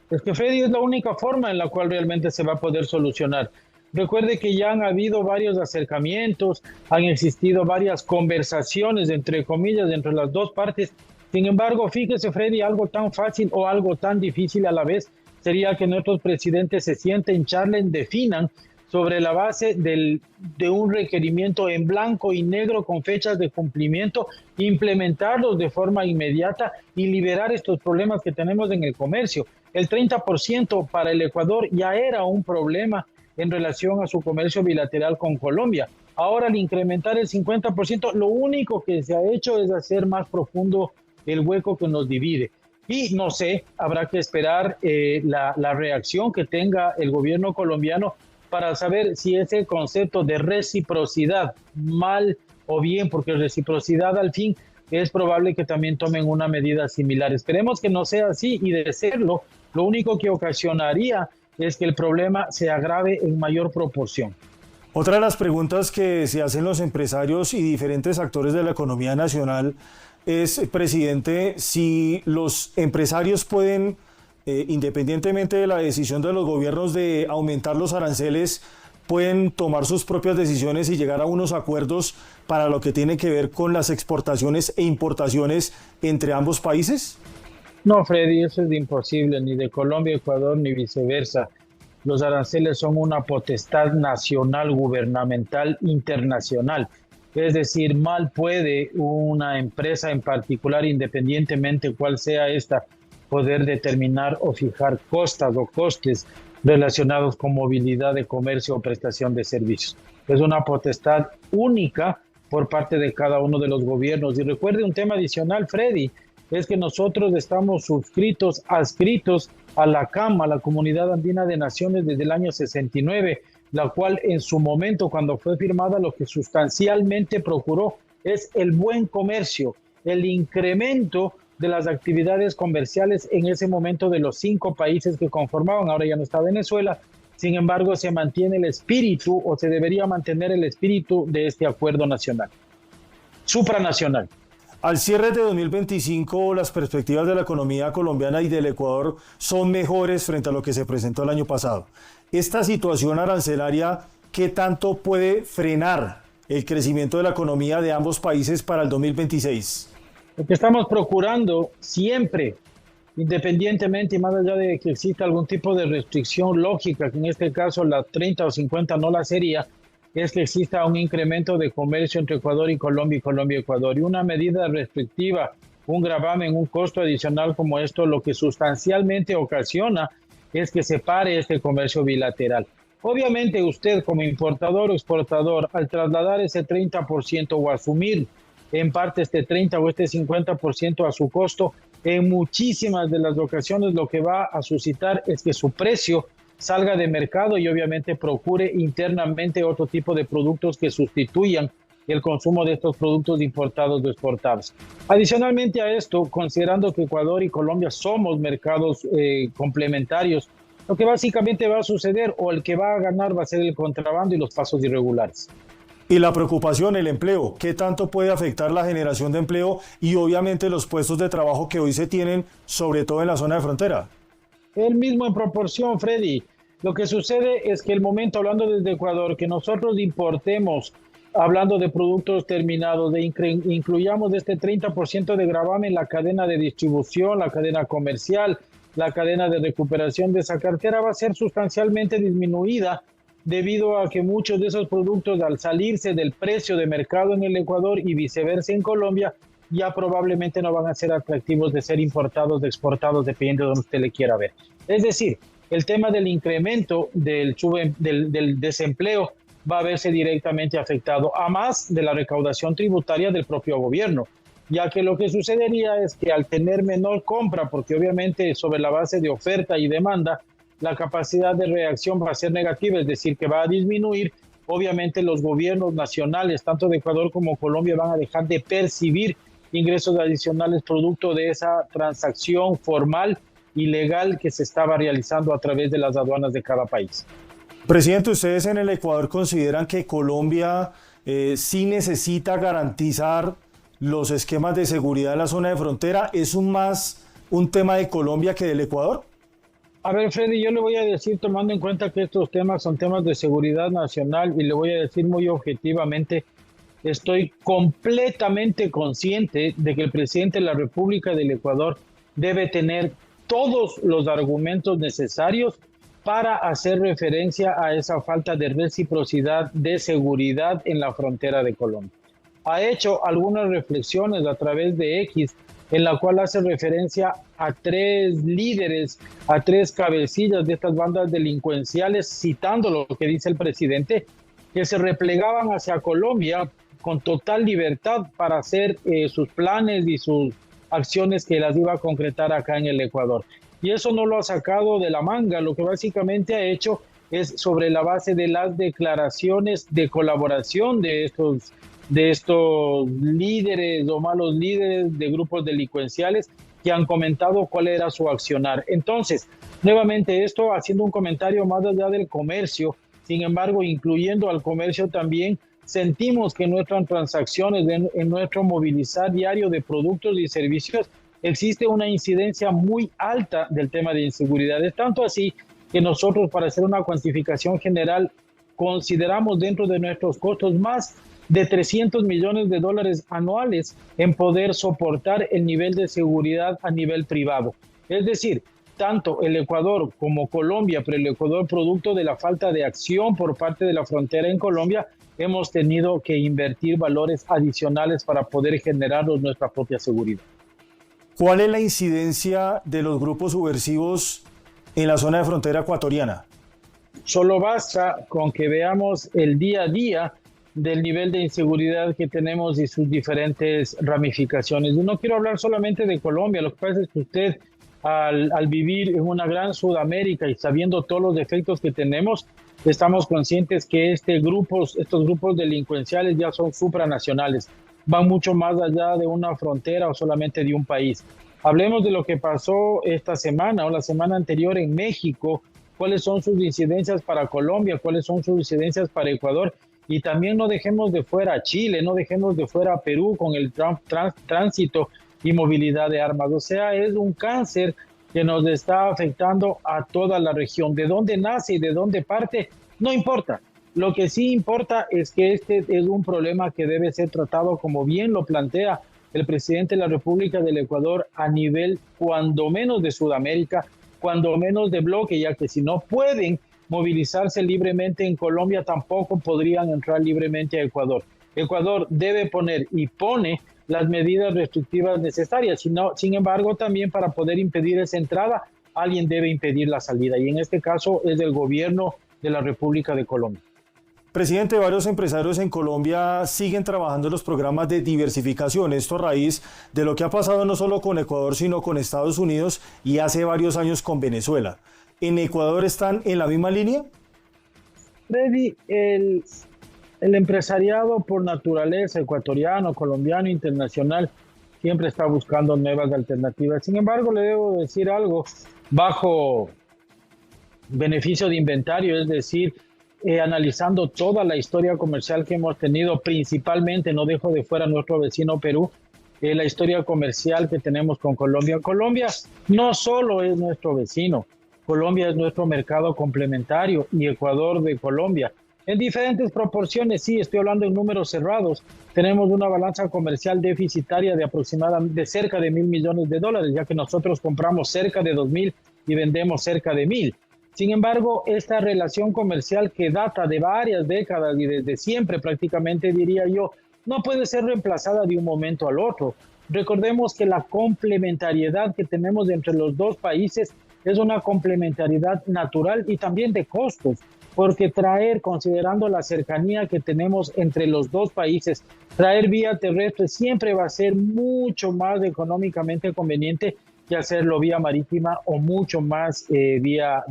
Es que, Freddy, es la única forma en la cual realmente se va a poder solucionar. Recuerde que ya han habido varios acercamientos, han existido varias conversaciones, entre comillas, entre las dos partes. Sin embargo, fíjese, Freddy, algo tan fácil o algo tan difícil a la vez sería que nuestros presidentes se sienten, charlen, definan sobre la base de un requerimiento en blanco y negro con fechas de cumplimiento, implementarlos de forma inmediata y liberar estos problemas que tenemos en el comercio. El 30% para el Ecuador ya era un problema en relación a su comercio bilateral con Colombia. Ahora, al incrementar el 50%, lo único que se ha hecho es hacer más profundo el hueco que nos divide. Y no sé, habrá que esperar la reacción que tenga el gobierno colombiano para saber si ese concepto de reciprocidad, mal o bien, porque reciprocidad al fin es probable que también tomen una medida similar. Esperemos que no sea así, y de serlo, lo único que ocasionaría es que el problema se agrave en mayor proporción. Otra de las preguntas que se hacen los empresarios y diferentes actores de la economía nacional es, presidente, si los empresarios pueden, independientemente de la decisión de los gobiernos de aumentar los aranceles, pueden tomar sus propias decisiones y llegar a unos acuerdos para lo que tiene que ver con las exportaciones e importaciones entre ambos países. No, Freddy, eso es imposible, ni de Colombia a Ecuador, ni viceversa. Los aranceles son una potestad nacional, gubernamental, internacional. Es decir, mal puede una empresa en particular, independientemente cuál sea esta, poder determinar o fijar costas o costes relacionados con movilidad de comercio o prestación de servicios. Es una potestad única por parte de cada uno de los gobiernos. Y recuerde un tema adicional, Freddy, es que nosotros estamos adscritos a la CAM, a la Comunidad Andina de Naciones, desde el año 69, la cual en su momento, cuando fue firmada, lo que sustancialmente procuró es el buen comercio, el incremento de las actividades comerciales en ese momento de los 5 países que conformaban. Ahora ya no está Venezuela. Sin embargo, se mantiene el espíritu, o se debería mantener el espíritu de este acuerdo nacional, supranacional. Al cierre de 2025, las perspectivas de la economía colombiana y del Ecuador son mejores frente a lo que se presentó el año pasado. Esta situación arancelaria, ¿qué tanto puede frenar el crecimiento de la economía de ambos países para el 2026? Lo que estamos procurando siempre, independientemente y más allá de que exista algún tipo de restricción lógica, que en este caso la 30 o 50 no la sería, es que exista un incremento de comercio entre Ecuador y Colombia y Ecuador. Y una medida restrictiva, un gravamen, un costo adicional como esto, lo que sustancialmente ocasiona es que se pare este comercio bilateral. Obviamente usted como importador o exportador, al trasladar ese 30% o asumir en parte este 30 o este 50% a su costo, en muchísimas de las ocasiones lo que va a suscitar es que su precio salga de mercado y obviamente procure internamente otro tipo de productos que sustituyan el consumo de estos productos importados o exportados. Adicionalmente a esto, considerando que Ecuador y Colombia somos mercados complementarios, lo que básicamente va a suceder, o el que va a ganar va a ser el contrabando y los pasos irregulares. Y la preocupación, el empleo, ¿qué tanto puede afectar la generación de empleo y obviamente los puestos de trabajo que hoy se tienen, sobre todo en la zona de frontera? El mismo en proporción, Freddy. Lo que sucede es que el momento, hablando desde Ecuador, que nosotros importemos, hablando de productos terminados, incluyamos de este 30% de gravamen la cadena de distribución, la cadena comercial, la cadena de recuperación de esa cartera va a ser sustancialmente disminuida, debido a que muchos de esos productos, al salirse del precio de mercado en el Ecuador y viceversa en Colombia, ya probablemente no van a ser atractivos de ser importados, de exportados, dependiendo de donde usted le quiera ver. Es decir, el tema del incremento del desempleo va a verse directamente afectado, a más de la recaudación tributaria del propio gobierno, ya que lo que sucedería es que al tener menor compra, porque obviamente sobre la base de oferta y demanda, la capacidad de reacción va a ser negativa, es decir, que va a disminuir. Obviamente los gobiernos nacionales, tanto de Ecuador como Colombia, van a dejar de percibir ingresos adicionales producto de esa transacción formal y legal que se estaba realizando a través de las aduanas de cada país. Presidente, ¿ustedes en el Ecuador consideran que Colombia sí necesita garantizar los esquemas de seguridad en la zona de frontera? ¿Es más un tema de Colombia que del Ecuador? A ver, Freddy, yo le voy a decir, tomando en cuenta que estos temas son temas de seguridad nacional, y le voy a decir muy objetivamente, estoy completamente consciente de que el presidente de la República del Ecuador debe tener todos los argumentos necesarios para hacer referencia a esa falta de reciprocidad de seguridad en la frontera de Colombia. Ha hecho algunas reflexiones a través de X, en la cual hace referencia a 3 líderes, a 3 cabecillas de estas bandas delincuenciales, citando lo que dice el presidente, que se replegaban hacia Colombia con total libertad para hacer sus planes y sus acciones que las iba a concretar acá en el Ecuador. Y eso no lo ha sacado de la manga, lo que básicamente ha hecho es sobre la base de las declaraciones de colaboración de estos de estos líderes o malos líderes de grupos delincuenciales que han comentado cuál era su accionar. Entonces, nuevamente esto haciendo un comentario más allá del comercio, sin embargo, incluyendo al comercio también, sentimos que en nuestras transacciones, en nuestro movilizar diario de productos y servicios, existe una incidencia muy alta del tema de inseguridad. Es tanto así que nosotros, para hacer una cuantificación general, consideramos dentro de nuestros costos más de $300 millones anuales en poder soportar el nivel de seguridad a nivel privado. Es decir, tanto el Ecuador como Colombia, pero el Ecuador producto de la falta de acción por parte de la frontera en Colombia, hemos tenido que invertir valores adicionales para poder generarnos nuestra propia seguridad. ¿Cuál es la incidencia de los grupos subversivos en la zona de frontera ecuatoriana? Solo basta con que veamos el día a día del nivel de inseguridad que tenemos y sus diferentes ramificaciones. Yo no quiero hablar solamente de Colombia, lo que pasa es que usted al vivir en una gran Sudamérica y sabiendo todos los defectos que tenemos, estamos conscientes que estos grupos delincuenciales ya son supranacionales, van mucho más allá de una frontera o solamente de un país. Hablemos de lo que pasó esta semana o la semana anterior en México, cuáles son sus incidencias para Colombia, cuáles son sus incidencias para Ecuador, y también no dejemos de fuera a Chile, no dejemos de fuera a Perú con el tránsito y movilidad de armas. O sea, es un cáncer que nos está afectando a toda la región. De dónde nace y de dónde parte, no importa. Lo que sí importa es que este es un problema que debe ser tratado, como bien lo plantea el presidente de la República del Ecuador, a nivel cuando menos de Sudamérica, cuando menos de bloque, ya que si no pueden movilizarse libremente en Colombia, tampoco podrían entrar libremente a Ecuador. Ecuador debe poner y pone las medidas restrictivas necesarias. Sin embargo, también para poder impedir esa entrada, alguien debe impedir la salida. Y en este caso es el gobierno de la República de Colombia. Presidente, varios empresarios en Colombia siguen trabajando en los programas de diversificación. Esto a raíz de lo que ha pasado no solo con Ecuador, sino con Estados Unidos y hace varios años con Venezuela. ¿En Ecuador están en la misma línea? Freddy, el empresariado por naturaleza, ecuatoriano, colombiano, internacional, siempre está buscando nuevas alternativas. Sin embargo, le debo decir algo, bajo beneficio de inventario, es decir, analizando toda la historia comercial que hemos tenido, principalmente, no dejo de fuera nuestro vecino Perú, la historia comercial que tenemos con Colombia. Colombia no solo es nuestro vecino, Colombia es nuestro mercado complementario y Ecuador de Colombia. En diferentes proporciones, sí, estoy hablando en números cerrados. Tenemos una balanza comercial deficitaria de aproximadamente cerca de $1.000 millones, ya que nosotros compramos cerca de 2.000 y vendemos cerca de 1.000. Sin embargo, esta relación comercial que data de varias décadas y desde siempre prácticamente, diría yo, no puede ser reemplazada de un momento al otro. Recordemos que la complementariedad que tenemos entre los dos países es una complementariedad natural y también de costos, porque considerando la cercanía que tenemos entre los dos países, traer vía terrestre siempre va a ser mucho más económicamente conveniente que hacerlo vía marítima o mucho más vía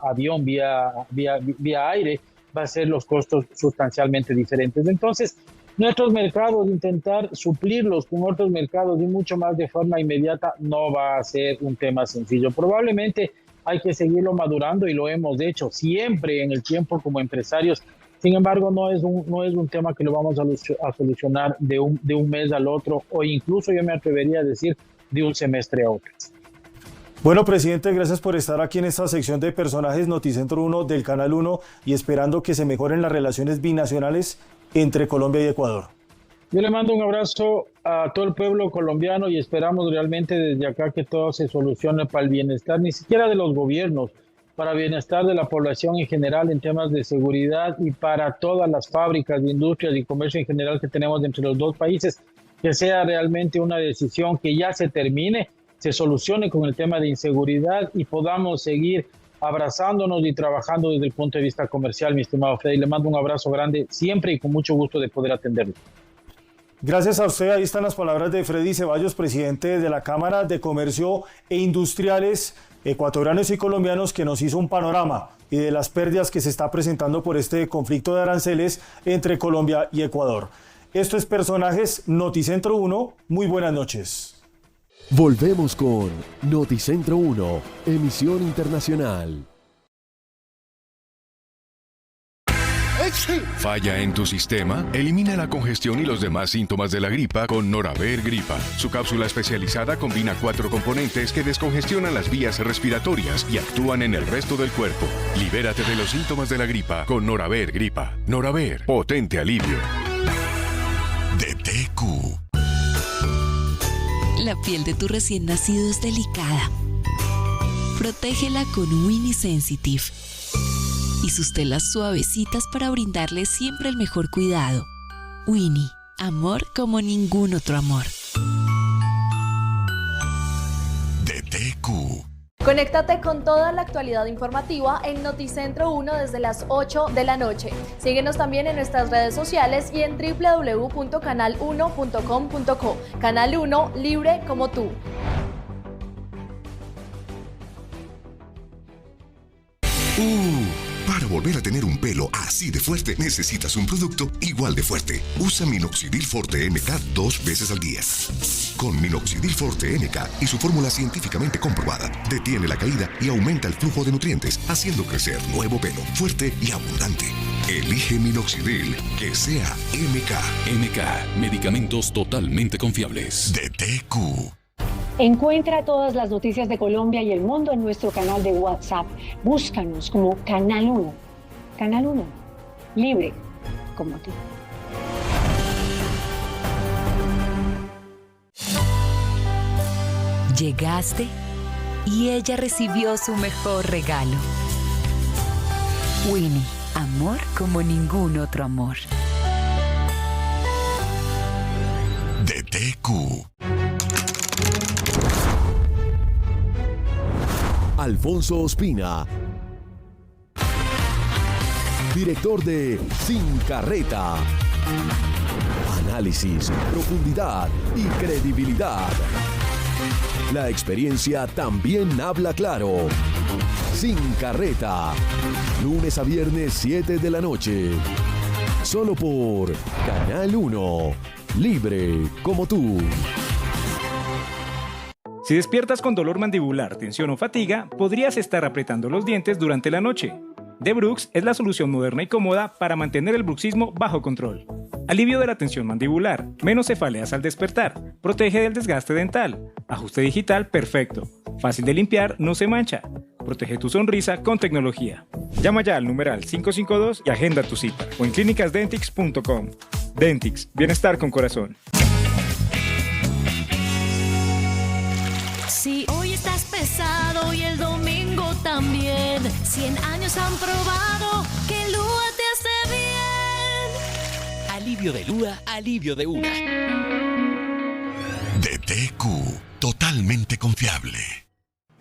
avión, vía aire, va a ser los costos sustancialmente diferentes. Entonces, nuestros mercados, intentar suplirlos con otros mercados y mucho más de forma inmediata, no va a ser un tema sencillo. Probablemente hay que seguirlo madurando y lo hemos hecho siempre en el tiempo como empresarios. Sin embargo, no es un tema que lo vamos a solucionar de un mes al otro, o incluso yo me atrevería a decir de un semestre a otro. Bueno, presidente, gracias por estar aquí en esta sección de Personajes Noticentro 1 del Canal 1 y esperando que se mejoren las relaciones binacionales entre Colombia y Ecuador. Yo le mando un abrazo a todo el pueblo colombiano y esperamos realmente desde acá que todo se solucione para el bienestar, ni siquiera de los gobiernos, para el bienestar de la población en general en temas de seguridad y para todas las fábricas, industrias y comercio en general que tenemos entre los dos países, que sea realmente una decisión que ya se termine, se solucione con el tema de inseguridad y podamos seguir abrazándonos y trabajando desde el punto de vista comercial, mi estimado Freddy. Le mando un abrazo grande siempre y con mucho gusto de poder atenderlo. Gracias a usted. Ahí están las palabras de Freddy Ceballos, presidente de la Cámara de Comercio e Industriales ecuatorianos y colombianos, que nos hizo un panorama y de las pérdidas que se está presentando por este conflicto de aranceles entre Colombia y Ecuador. Esto es Personajes Noticentro 1. Muy buenas noches. Volvemos con Noticentro 1, emisión internacional. ¿Falla en tu sistema? Elimina la congestión y los demás síntomas de la gripa con Noraver Gripa. Su cápsula especializada combina 4 componentes que descongestionan las vías respiratorias y actúan en el resto del cuerpo. Libérate de los síntomas de la gripa con Noraver Gripa. Noraver, potente alivio. DTQ. La piel de tu recién nacido es delicada. Protégela con Winnie Sensitive y sus telas suavecitas para brindarle siempre el mejor cuidado. Winnie, amor como ningún otro amor. DTQ. Conéctate con toda la actualidad informativa en Noticentro 1 desde las 8 de la noche. Síguenos también en nuestras redes sociales y en www.canal1.com.co. Canal 1, libre como tú. Para volver a tener un pelo así de fuerte, necesitas un producto igual de fuerte. Usa Minoxidil Forte MK 2 veces al día. Con Minoxidil Forte MK y su fórmula científicamente comprobada, detiene la caída y aumenta el flujo de nutrientes, haciendo crecer nuevo pelo, fuerte y abundante. Elige Minoxidil, que sea MK. MK, medicamentos totalmente confiables. DTQ. Encuentra todas las noticias de Colombia y el mundo en nuestro canal de WhatsApp. Búscanos como Canal 1. Canal 1, libre como tú. Llegaste y ella recibió su mejor regalo. Winnie, amor como ningún otro amor. DTQ. Alfonso Ospina, director de Sin Carreta. Análisis, profundidad y credibilidad. La experiencia también habla claro. Sin Carreta, lunes a viernes 7 de la noche. Solo por Canal 1, libre como tú. Si despiertas con dolor mandibular, tensión o fatiga, podrías estar apretando los dientes durante la noche. Debrux es la solución moderna y cómoda para mantener el bruxismo bajo control. Alivio de la tensión mandibular, menos cefaleas al despertar, protege del desgaste dental, ajuste digital perfecto, fácil de limpiar, no se mancha. Protege tu sonrisa con tecnología. Llama ya al numeral 552 y agenda tu cita o en clínicasdentix.com. Dentix, bienestar con corazón. Si hoy estás pesado y el domingo también, 100 años han probado que Lua te hace bien. Alivio de Lua, alivio de una. DTQ, totalmente confiable.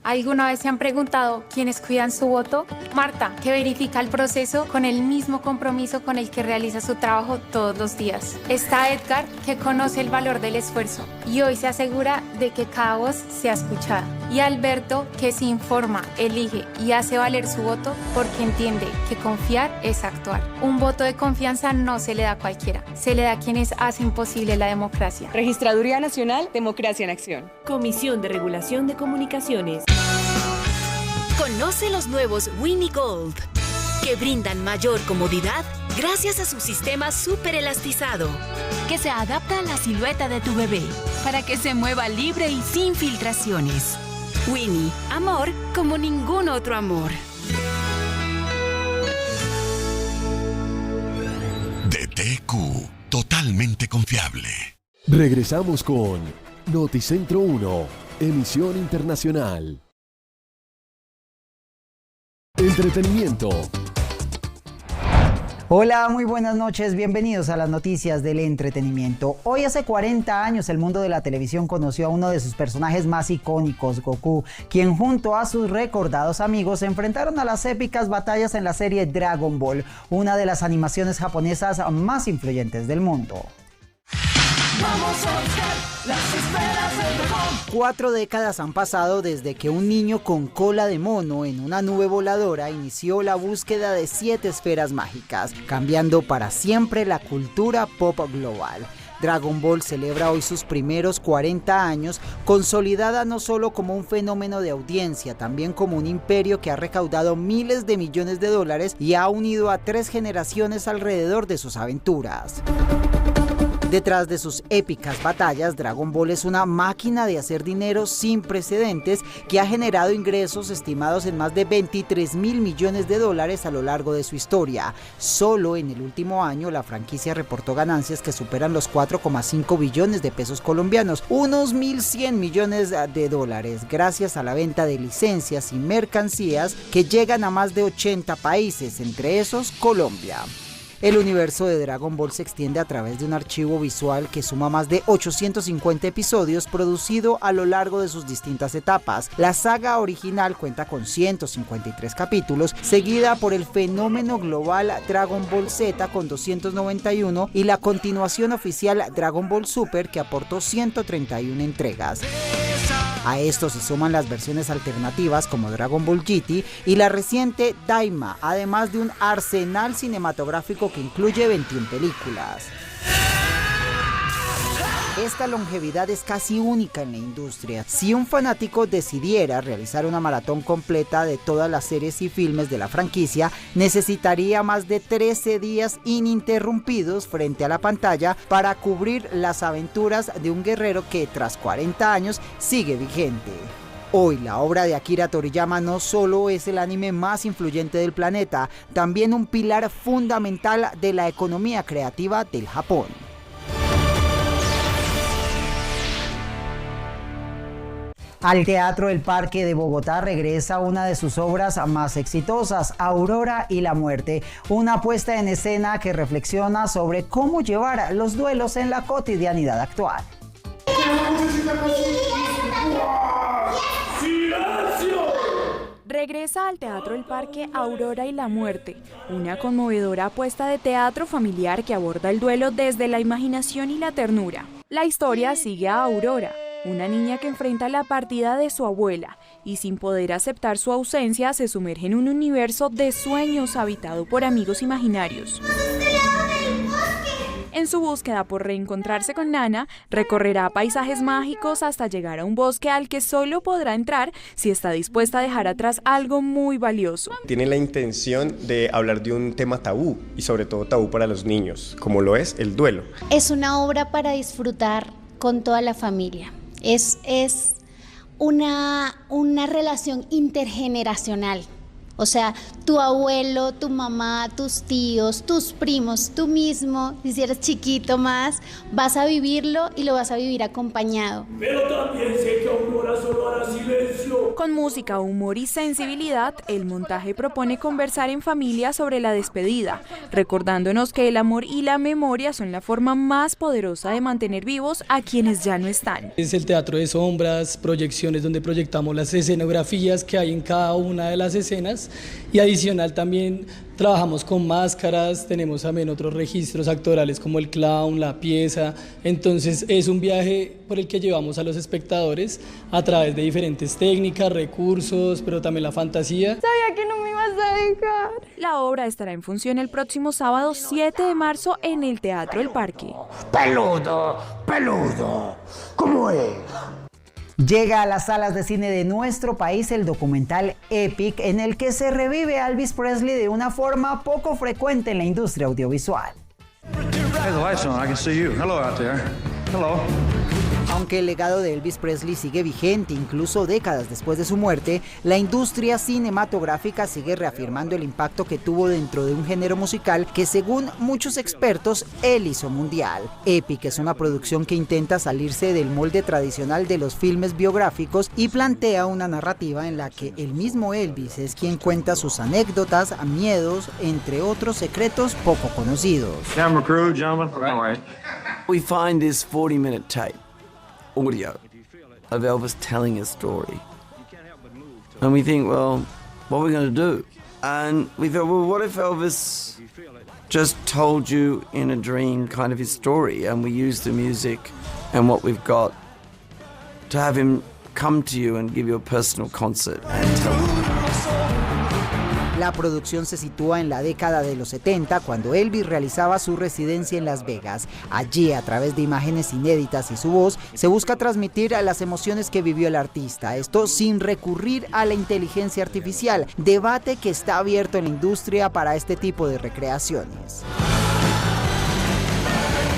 ¿Alguna vez se han preguntado quiénes cuidan su voto? Marta, que verifica el proceso con el mismo compromiso con el que realiza su trabajo todos los días. Está Edgar, que conoce el valor del esfuerzo y hoy se asegura de que cada voz sea escuchada. Y Alberto, que se informa, elige y hace valer su voto porque entiende que confiar es actuar. Un voto de confianza no se le da a cualquiera, se le da a quienes hacen posible la democracia. Registraduría Nacional, Democracia en Acción. Comisión de Regulación de Comunicaciones. Conoce los nuevos Winnie Gold, que brindan mayor comodidad gracias a su sistema súper elastizado, que se adapta a la silueta de tu bebé para que se mueva libre y sin filtraciones. Winnie, amor como ningún otro amor. DTQ, totalmente confiable. Regresamos con Noticentro 1, emisión internacional. Entretenimiento. Hola, muy buenas noches, bienvenidos a las noticias del entretenimiento. Hoy hace 40 años el mundo de la televisión conoció a uno de sus personajes más icónicos, Goku, quien junto a sus recordados amigos se enfrentaron a las épicas batallas en la serie Dragon Ball, una de las animaciones japonesas más influyentes del mundo. Vamos a buscar las esferas del dragón. 4 décadas han pasado desde que un niño con cola de mono en una nube voladora inició la búsqueda de 7 esferas mágicas, cambiando para siempre la cultura pop global. Dragon Ball celebra hoy sus primeros 40 años, consolidada no solo como un fenómeno de audiencia, también como un imperio que ha recaudado miles de millones de dólares y ha unido a 3 generaciones alrededor de sus aventuras. Detrás de sus épicas batallas, Dragon Ball es una máquina de hacer dinero sin precedentes que ha generado ingresos estimados en más de 23.000 millones de dólares a lo largo de su historia. Solo en el último año, la franquicia reportó ganancias que superan los 4,5 billones de pesos colombianos, unos 1.100 millones de dólares, gracias a la venta de licencias y mercancías que llegan a más de 80 países, entre esos Colombia. El universo de Dragon Ball se extiende a través de un archivo visual que suma más de 850 episodios producido a lo largo de sus distintas etapas. La saga original cuenta con 153 capítulos, seguida por el fenómeno global Dragon Ball Z con 291 y la continuación oficial Dragon Ball Super que aportó 131 entregas. A esto se suman las versiones alternativas como Dragon Ball GT y la reciente Daima, además de un arsenal cinematográfico que incluye 21 películas. Esta longevidad es casi única en la industria. Si un fanático decidiera realizar una maratón completa de todas las series y filmes de la franquicia, necesitaría más de 13 días ininterrumpidos frente a la pantalla para cubrir las aventuras de un guerrero que tras 40 años sigue vigente. Hoy la obra de Akira Toriyama no solo es el anime más influyente del planeta, también un pilar fundamental de la economía creativa del Japón. Al Teatro del Parque de Bogotá regresa una de sus obras más exitosas, Aurora y la muerte, una puesta en escena que reflexiona sobre cómo llevar los duelos en la cotidianidad actual. Regresa al Teatro del Parque Aurora y la muerte, una conmovedora apuesta de teatro familiar que aborda el duelo desde la imaginación y la ternura. La historia sigue a Aurora, una niña que enfrenta la partida de su abuela y sin poder aceptar su ausencia se sumerge en un universo de sueños habitado por amigos imaginarios. En su búsqueda por reencontrarse con Nana, recorrerá paisajes mágicos hasta llegar a un bosque al que solo podrá entrar si está dispuesta a dejar atrás algo muy valioso. Tiene la intención de hablar de un tema tabú y sobre todo tabú para los niños, como lo es el duelo. Es una obra para disfrutar con toda la familia. Es una relación intergeneracional. O sea, tu abuelo, tu mamá, tus tíos, tus primos, tú mismo, si eres chiquito más, vas a vivirlo y lo vas a vivir acompañado. Pero también sé que Aurora solo hará silencio. Con música, humor y sensibilidad, el montaje propone conversar en familia sobre la despedida, recordándonos que el amor y la memoria son la forma más poderosa de mantener vivos a quienes ya no están. Es el teatro de sombras, proyecciones donde proyectamos las escenografías que hay en cada una de las escenas. Y adicional también trabajamos con máscaras, tenemos también otros registros actorales como el clown, la pieza. Entonces es un viaje por el que llevamos a los espectadores a través de diferentes técnicas, recursos, pero también la fantasía. Sabía que no me ibas a dejar. La obra estará en función el próximo sábado 7 de marzo en el Teatro del Parque. Peludo, ¿cómo es? Llega a las salas de cine de nuestro país el documental Epic, en el que se revive a Elvis Presley de una forma poco frecuente en la industria audiovisual. Hey, the light's on. I can see you. Hello out there. Hello. Aunque el legado de Elvis Presley sigue vigente incluso décadas después de su muerte, la industria cinematográfica sigue reafirmando el impacto que tuvo dentro de un género musical que, según muchos expertos, él hizo mundial. Epic es una producción que intenta salirse del molde tradicional de los filmes biográficos y plantea una narrativa en la que el mismo Elvis es quien cuenta sus anécdotas, miedos, entre otros secretos poco conocidos. Camera crew, gentlemen. All right. We find this 40-minute tape, audio, of Elvis telling his story. And we think, well, what are we going to do? And we thought, well, what if Elvis just told you in a dream kind of his story, and we used the music and what we've got to have him come to you and give you a personal concert and tell you. La producción se sitúa en la década de los 70, cuando Elvis realizaba su residencia en Las Vegas. Allí, a través de imágenes inéditas y su voz, se busca transmitir las emociones que vivió el artista. Esto sin recurrir a la inteligencia artificial, debate que está abierto en la industria para este tipo de recreaciones.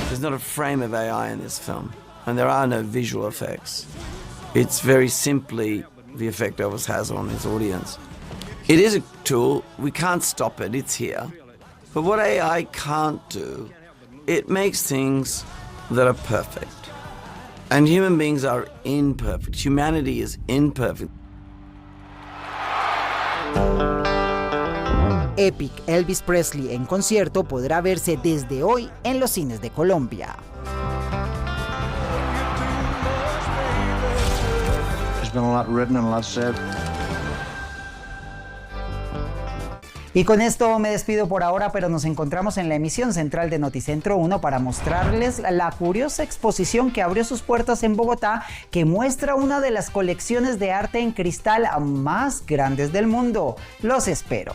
There's not a frame of AI in this film, and there are no visual effects. It's very simply the effect Elvis has on his audience. It is a tool, we can't stop it, it's here. But what AI can't do, it makes things that are perfect. And human beings are imperfect. Humanity is imperfect. Epic Elvis Presley en concierto podrá verse desde hoy en los cines de Colombia. There's been a lot written and a lot said. Y con esto me despido por ahora, pero nos encontramos en la emisión central de Noticentro 1 para mostrarles la curiosa exposición que abrió sus puertas en Bogotá, que muestra una de las colecciones de arte en cristal más grandes del mundo. Los espero.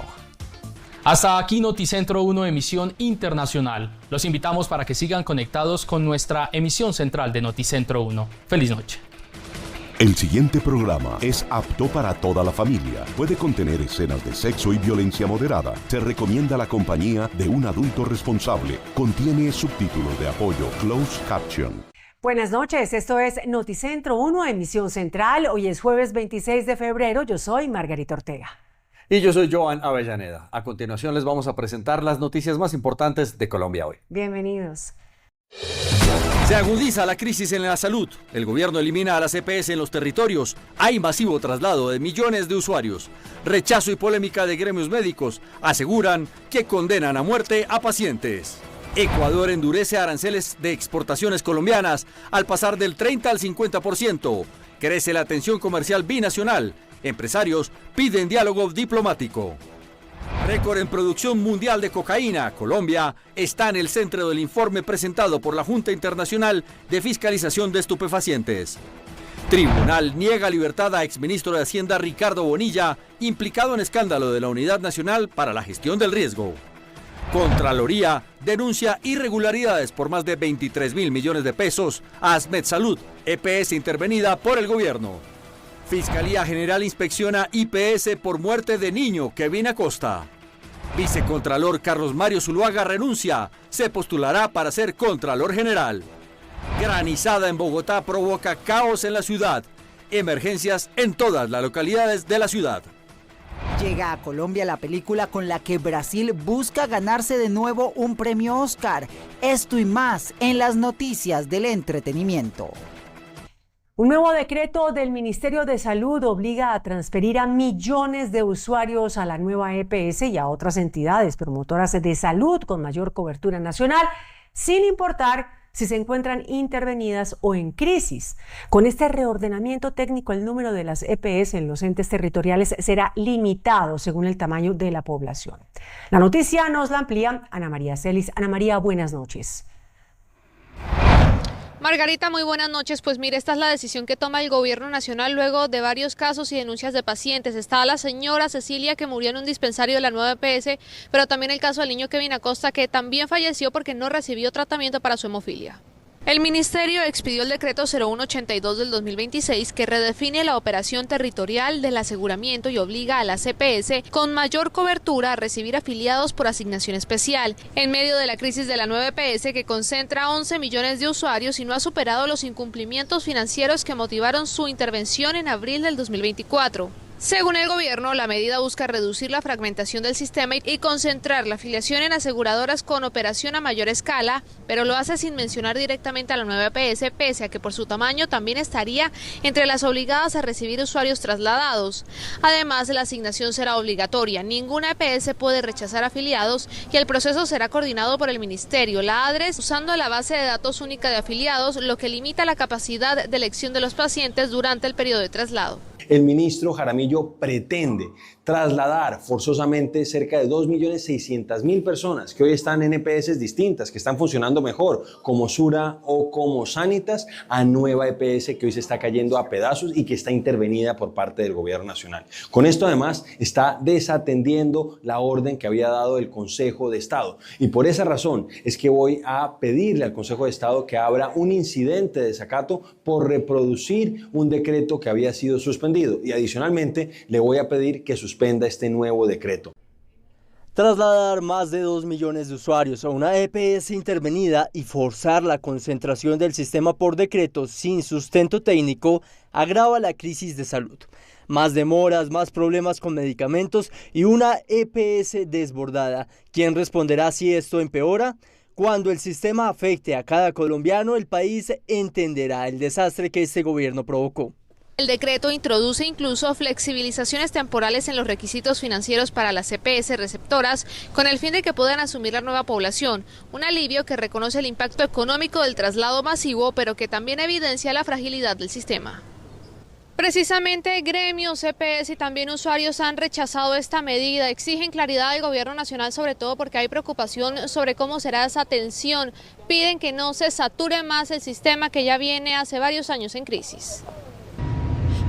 Hasta aquí Noticentro 1 emisión internacional. Los invitamos para que sigan conectados con nuestra emisión central de Noticentro 1. Feliz noche. El siguiente programa es apto para toda la familia. Puede contener escenas de sexo y violencia moderada. Se recomienda la compañía de un adulto responsable. Contiene subtítulos de apoyo Closed Caption. Buenas noches, esto es Noticentro 1, emisión central. Hoy es jueves 26 de febrero. Yo soy Margarita Ortega. Y yo soy Joan Avellaneda. A continuación les vamos a presentar las noticias más importantes de Colombia hoy. Bienvenidos. Se agudiza la crisis en la salud. El gobierno elimina a las EPS en los territorios. Hay masivo traslado de millones de usuarios. Rechazo y polémica de gremios médicos aseguran que condenan a muerte a pacientes. Ecuador endurece aranceles de exportaciones colombianas al pasar del 30 al 50%. Crece la tensión comercial binacional. Empresarios piden diálogo diplomático. Récord en producción mundial de cocaína. Colombia está en el centro del informe presentado por la Junta Internacional de Fiscalización de Estupefacientes. Tribunal niega libertad a exministro de Hacienda Ricardo Bonilla, implicado en escándalo de la Unidad Nacional para la Gestión del Riesgo. Contraloría denuncia irregularidades por más de 23.000 millones de pesos a Asmed Salud, EPS intervenida por el gobierno. Fiscalía General inspecciona IPS por muerte de niño Kevin Acosta. Vicecontralor Carlos Mario Zuluaga renuncia. Se postulará para ser Contralor General. Granizada en Bogotá provoca caos en la ciudad. Emergencias en todas las localidades de la ciudad. Llega a Colombia la película con la que Brasil busca ganarse de nuevo un premio Oscar. Esto y más en las noticias del entretenimiento. Un nuevo decreto del Ministerio de Salud obliga a transferir a millones de usuarios a la nueva EPS y a otras entidades promotoras de salud con mayor cobertura nacional, sin importar si se encuentran intervenidas o en crisis. Con este reordenamiento técnico, el número de las EPS en los entes territoriales será limitado según el tamaño de la población. La noticia nos la amplía Ana María Celis. Ana María, buenas noches. Margarita, muy buenas noches. Pues mire, esta es la decisión que toma el gobierno nacional luego de varios casos y denuncias de pacientes. Está la señora Cecilia, que murió en un dispensario de la nueva EPS, pero también el caso del niño Kevin Acosta, que también falleció porque no recibió tratamiento para su hemofilia. El ministerio expidió el decreto 0182 del 2026 que redefine la operación territorial del aseguramiento y obliga a la CPS con mayor cobertura a recibir afiliados por asignación especial, en medio de la crisis de la nueva EPS que concentra 11 millones de usuarios y no ha superado los incumplimientos financieros que motivaron su intervención en abril del 2024. Según el gobierno, la medida busca reducir la fragmentación del sistema y concentrar la afiliación en aseguradoras con operación a mayor escala, pero lo hace sin mencionar directamente a la nueva EPS, pese a que por su tamaño también estaría entre las obligadas a recibir usuarios trasladados. Además, la asignación será obligatoria, ninguna EPS puede rechazar afiliados y el proceso será coordinado por el ministerio, la ADRES, usando la base de datos única de afiliados, lo que limita la capacidad de elección de los pacientes durante el periodo de traslado. el ministro Jaramillo pretende trasladar forzosamente cerca de 2.600.000 personas que hoy están en EPS distintas, que están funcionando mejor, como Sura o como Sanitas, a nueva EPS que hoy se está cayendo a pedazos y que está intervenida por parte del gobierno nacional. Con esto además está desatendiendo la orden que había dado el Consejo de Estado, y por esa razón es que voy a pedirle al Consejo de Estado que abra un incidente de desacato por reproducir un decreto que había sido suspendido, y adicionalmente le voy a pedir que suspenda este nuevo decreto. Trasladar más de 2 millones de usuarios a una EPS intervenida y forzar la concentración del sistema por decreto sin sustento técnico agrava la crisis de salud. Más demoras, más problemas con medicamentos y una EPS desbordada. ¿Quién responderá si esto empeora? Cuando el sistema afecte a cada colombiano, el país entenderá el desastre que este gobierno provocó. El decreto introduce incluso flexibilizaciones temporales en los requisitos financieros para las EPS receptoras con el fin de que puedan asumir la nueva población, un alivio que reconoce el impacto económico del traslado masivo, pero que también evidencia la fragilidad del sistema. Precisamente gremios, EPS y también usuarios han rechazado esta medida, exigen claridad del gobierno nacional, sobre todo porque hay preocupación sobre cómo será esa atención, piden que no se sature más el sistema que ya viene hace varios años en crisis.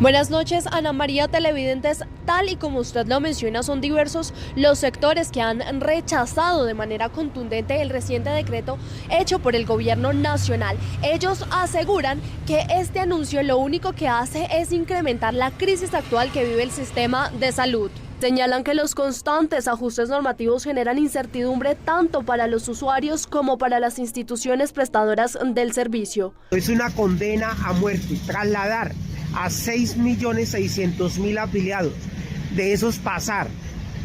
Buenas noches, Ana María, televidentes. Tal y como usted lo menciona, son diversos los sectores que han rechazado de manera contundente el reciente decreto hecho por el gobierno nacional. Ellos aseguran que este anuncio lo único que hace es incrementar la crisis actual que vive el sistema de salud. Señalan que los constantes ajustes normativos generan incertidumbre tanto para los usuarios como para las instituciones prestadoras del servicio. Es una condena a muerte, trasladar a 6.600.000 afiliados, de esos pasar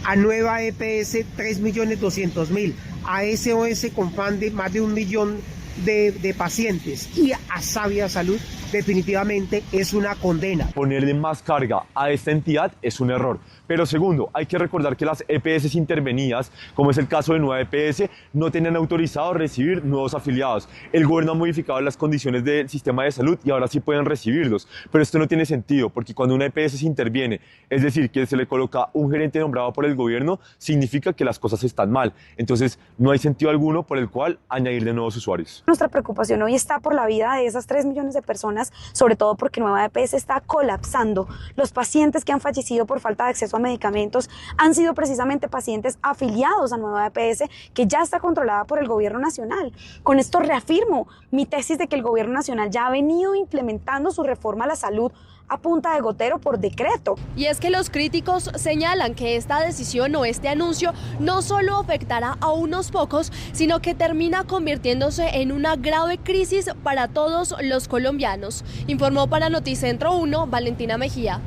a nueva EPS 3.200.000, a SOS con más de 1 millón de pacientes y a Sabia Salud, definitivamente es una condena. Ponerle más carga a esta entidad es un error. Pero segundo, hay que recordar que las EPS intervenidas, como es el caso de Nueva EPS, no tenían autorizado recibir nuevos afiliados. El gobierno ha modificado las condiciones del sistema de salud y ahora sí pueden recibirlos. Pero esto no tiene sentido, porque cuando una EPS se interviene, es decir, que se le coloca un gerente nombrado por el gobierno, significa que las cosas están mal. Entonces, no hay sentido alguno por el cual añadir de nuevos usuarios. Nuestra preocupación hoy está por la vida de esas 3 millones de personas, sobre todo porque Nueva EPS está colapsando. Los pacientes que han fallecido por falta de acceso a medicamentos han sido precisamente pacientes afiliados a Nueva EPS, que ya está controlada por el gobierno nacional. Con esto reafirmo mi tesis de que el gobierno nacional ya ha venido implementando su reforma a la salud a punta de gotero por decreto. Y es que los críticos señalan que esta decisión o este anuncio no solo afectará a unos pocos, sino que termina convirtiéndose en una grave crisis para todos los colombianos. Informó para Noticentro 1, Valentina Mejía.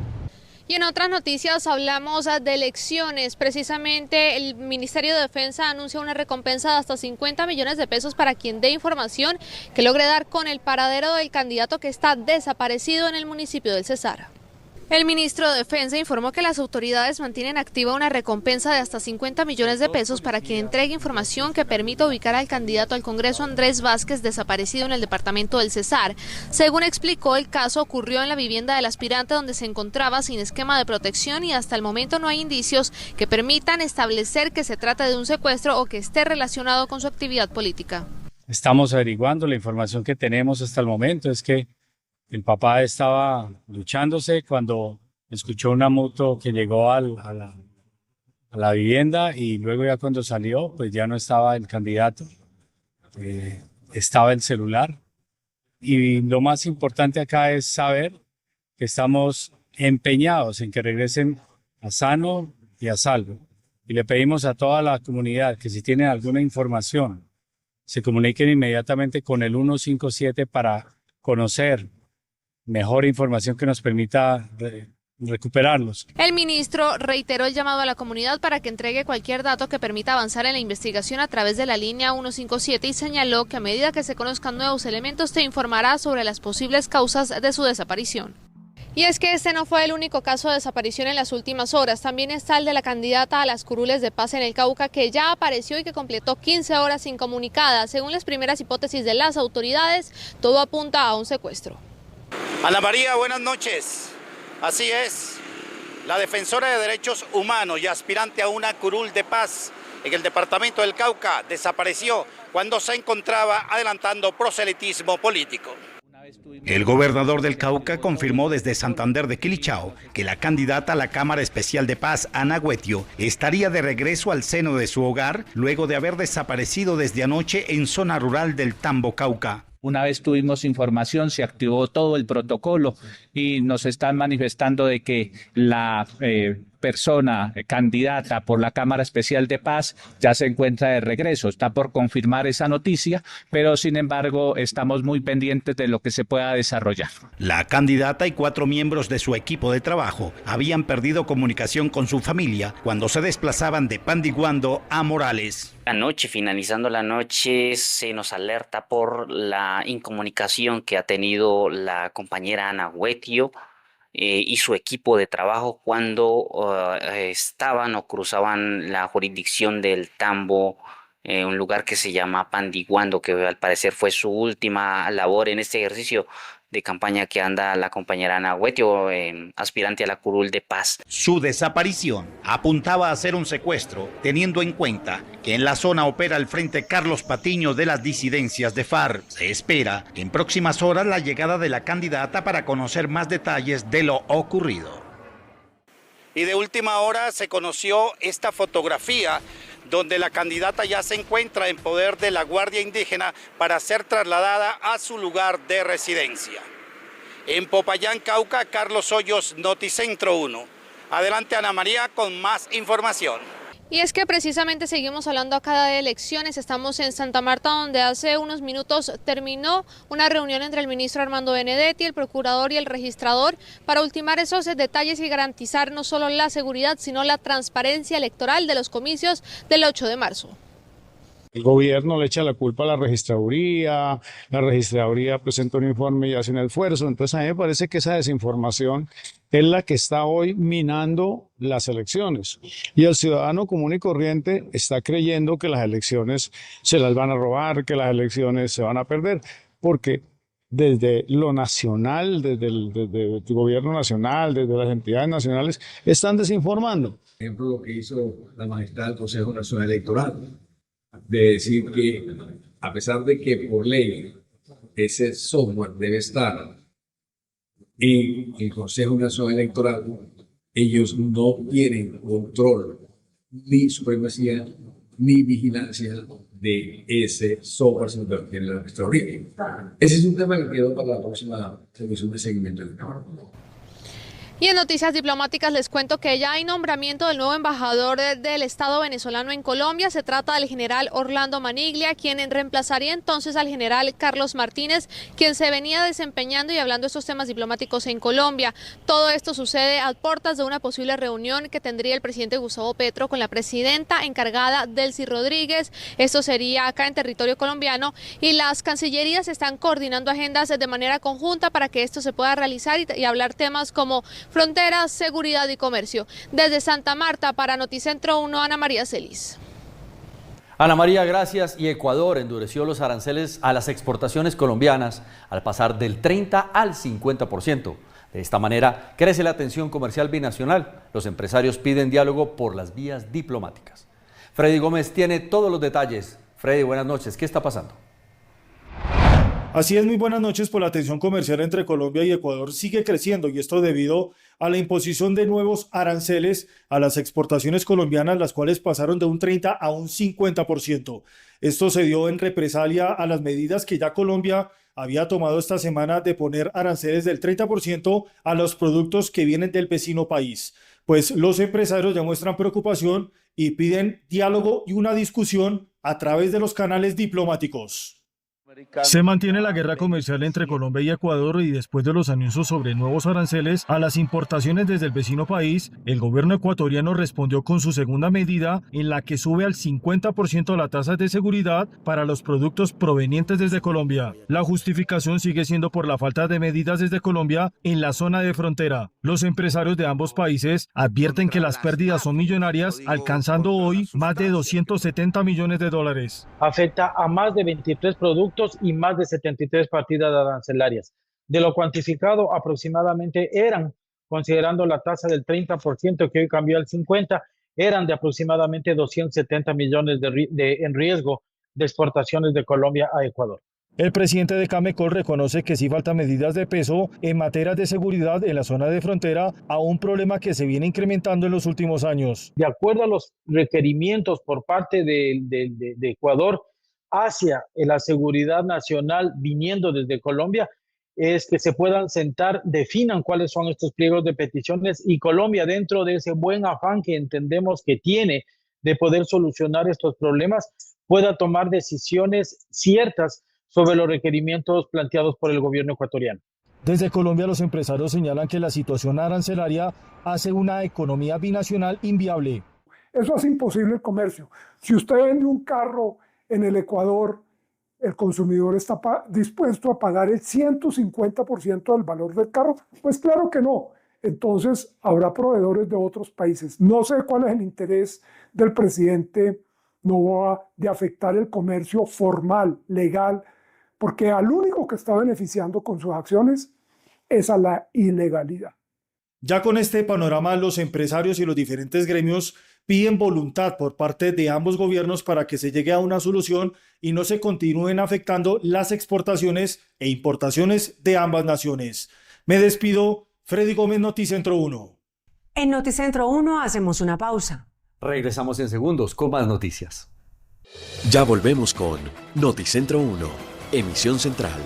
Y en otras noticias hablamos de elecciones. Precisamente el Ministerio de Defensa anuncia una recompensa de hasta 50 millones de pesos para quien dé información que logre dar con el paradero del candidato que está desaparecido en el municipio del Cesar. El ministro de Defensa informó que las autoridades mantienen activa una recompensa de hasta 50 millones de pesos para quien entregue información que permita ubicar al candidato al Congreso Andrés Vázquez, desaparecido en el departamento del Cesar. Según explicó, el caso ocurrió en la vivienda del aspirante, donde se encontraba sin esquema de protección, y hasta el momento no hay indicios que permitan establecer que se trata de un secuestro o que esté relacionado con su actividad política. Estamos averiguando. La información que tenemos hasta el momento es que el papá estaba duchándose cuando escuchó una moto que llegó a la vivienda, y luego ya cuando salió, pues ya no estaba el candidato, estaba el celular. Y lo más importante acá es saber que estamos empeñados en que regresen a sano y a salvo. Y le pedimos a toda la comunidad que si tienen alguna información, se comuniquen inmediatamente con el 157 para conocer mejor información que nos permita recuperarlos. El ministro reiteró el llamado a la comunidad para que entregue cualquier dato que permita avanzar en la investigación a través de la línea 157 y señaló que a medida que se conozcan nuevos elementos se informará sobre las posibles causas de su desaparición. Y es que este no fue el único caso de desaparición en las últimas horas. También está el de la candidata a las curules de paz en el Cauca, que ya apareció y que completó 15 horas incomunicada. Según las primeras hipótesis de las autoridades, todo apunta a un secuestro. Ana María, buenas noches. Así es, la defensora de derechos humanos y aspirante a una curul de paz en el departamento del Cauca desapareció cuando se encontraba adelantando proselitismo político. El gobernador del Cauca confirmó desde Santander de Quilichao que la candidata a la Cámara Especial de Paz, Ana Guetio, estaría de regreso al seno de su hogar luego de haber desaparecido desde anoche en zona rural del Tambo, Cauca. Una vez tuvimos información, se activó todo el protocolo y nos están manifestando de que la persona candidata por la Cámara Especial de Paz ya se encuentra de regreso. Está por confirmar esa noticia, pero sin embargo estamos muy pendientes de lo que se pueda desarrollar. La candidata y 4 miembros de su equipo de trabajo habían perdido comunicación con su familia cuando se desplazaban de Pandiguando a Morales. Anoche, finalizando la noche, se nos alerta por la incomunicación que ha tenido la compañera Ana Guetio y su equipo de trabajo cuando estaban o cruzaban la jurisdicción del Tambo, un lugar que se llama Pandiguando, que al parecer fue su última labor en este ejercicio de campaña que anda la compañera Ana Guetio, aspirante a la curul de paz. Su desaparición apuntaba a ser un secuestro, teniendo en cuenta que en la zona opera el Frente Carlos Patiño de las disidencias de FARC. Se espera en próximas horas la llegada de la candidata para conocer más detalles de lo ocurrido. Y de última hora se conoció esta fotografía donde la candidata ya se encuentra en poder de la Guardia Indígena para ser trasladada a su lugar de residencia. En Popayán, Cauca, Carlos Hoyos, Noticentro 1. Adelante, Ana María, con más información. Y es que precisamente seguimos hablando acá de elecciones. Estamos en Santa Marta, donde hace unos minutos terminó una reunión entre el ministro Armando Benedetti, el procurador y el registrador para ultimar esos detalles y garantizar no solo la seguridad, sino la transparencia electoral de los comicios del 8 de marzo. El gobierno le echa la culpa a la registraduría presenta un informe y hace un esfuerzo. Entonces a mí me parece que esa desinformación es la que está hoy minando las elecciones. Y el ciudadano común y corriente está creyendo que las elecciones se las van a robar, que las elecciones se van a perder, porque desde lo nacional, desde el gobierno nacional, desde las entidades nacionales, están desinformando. Por ejemplo, lo que hizo la magistrada del Consejo Nacional Electoral, de decir que a pesar de que por ley ese software debe estar en el Consejo Nacional Electoral, ellos no tienen control, ni supremacía, ni vigilancia de ese software, sino que tiene la registraduría. Ese es un tema que quedó para la próxima revisión de seguimiento electoral. Y en noticias diplomáticas les cuento que ya hay nombramiento del nuevo embajador del Estado venezolano en Colombia. Se trata del general Orlando Maniglia, quien reemplazaría entonces al general Carlos Martínez, quien se venía desempeñando y hablando de estos temas diplomáticos en Colombia. Todo esto sucede a puertas de una posible reunión que tendría el presidente Gustavo Petro con la presidenta encargada, Delcy Rodríguez. Esto sería acá en territorio colombiano y las cancillerías están coordinando agendas de manera conjunta para que esto se pueda realizar y hablar temas como fronteras, seguridad y comercio. Desde Santa Marta para Noticentro 1, Ana María Celis. Ana María, gracias. Y Ecuador endureció los aranceles a las exportaciones colombianas al pasar del 30 al 50%. De esta manera crece la tensión comercial binacional. Los empresarios piden diálogo por las vías diplomáticas. Freddy Gómez tiene todos los detalles. Freddy, buenas noches. ¿Qué está pasando? Así es, muy buenas noches. Pues la tensión comercial entre Colombia y Ecuador sigue creciendo y esto debido a la imposición de nuevos aranceles a las exportaciones colombianas, las cuales pasaron de un 30 a un 50%. Esto se dio en represalia a las medidas que ya Colombia había tomado esta semana de poner aranceles del 30% a los productos que vienen del vecino país. Pues los empresarios ya muestran preocupación y piden diálogo y una discusión a través de los canales diplomáticos. Se mantiene la guerra comercial entre Colombia y Ecuador y después de los anuncios sobre nuevos aranceles a las importaciones desde el vecino país, el gobierno ecuatoriano respondió con su segunda medida en la que sube al 50% la tasa de seguridad para los productos provenientes desde Colombia. La justificación sigue siendo por la falta de medidas desde Colombia en la zona de frontera. Los empresarios de ambos países advierten que las pérdidas son millonarias, alcanzando hoy más de 270 millones de dólares. Afecta a más de 23 productos y más de 73 partidas arancelarias. De lo cuantificado, aproximadamente eran considerando la tasa del 30% que hoy cambió al 50%, eran de aproximadamente 270 millones en riesgo de exportaciones de Colombia a Ecuador. El presidente de Camecol reconoce que sí faltan medidas de peso en materia de seguridad en la zona de frontera, a un problema que se viene incrementando en los últimos años. De acuerdo a los requerimientos por parte de Ecuador hacia la seguridad nacional viniendo desde Colombia, es que se puedan sentar, definan cuáles son estos pliegos de peticiones, y Colombia, dentro de ese buen afán que entendemos que tiene de poder solucionar estos problemas, pueda tomar decisiones ciertas sobre los requerimientos planteados por el gobierno ecuatoriano. Desde Colombia, los empresarios señalan que la situación arancelaria hace una economía binacional inviable. Eso hace imposible el comercio. Si usted vende un carro en el Ecuador, el consumidor está dispuesto a pagar el 150% del valor del carro. Pues claro que no. Entonces habrá proveedores de otros países. No sé cuál es el interés del presidente Noboa de afectar el comercio formal, legal, porque al único que está beneficiando con sus acciones es a la ilegalidad. Ya con este panorama, los empresarios y los diferentes gremios piden voluntad por parte de ambos gobiernos para que se llegue a una solución y no se continúen afectando las exportaciones e importaciones de ambas naciones. Me despido, Freddy Gómez, Noticentro 1. En Noticentro 1 hacemos una pausa. Regresamos en segundos con más noticias. Ya volvemos con Noticentro 1, emisión central.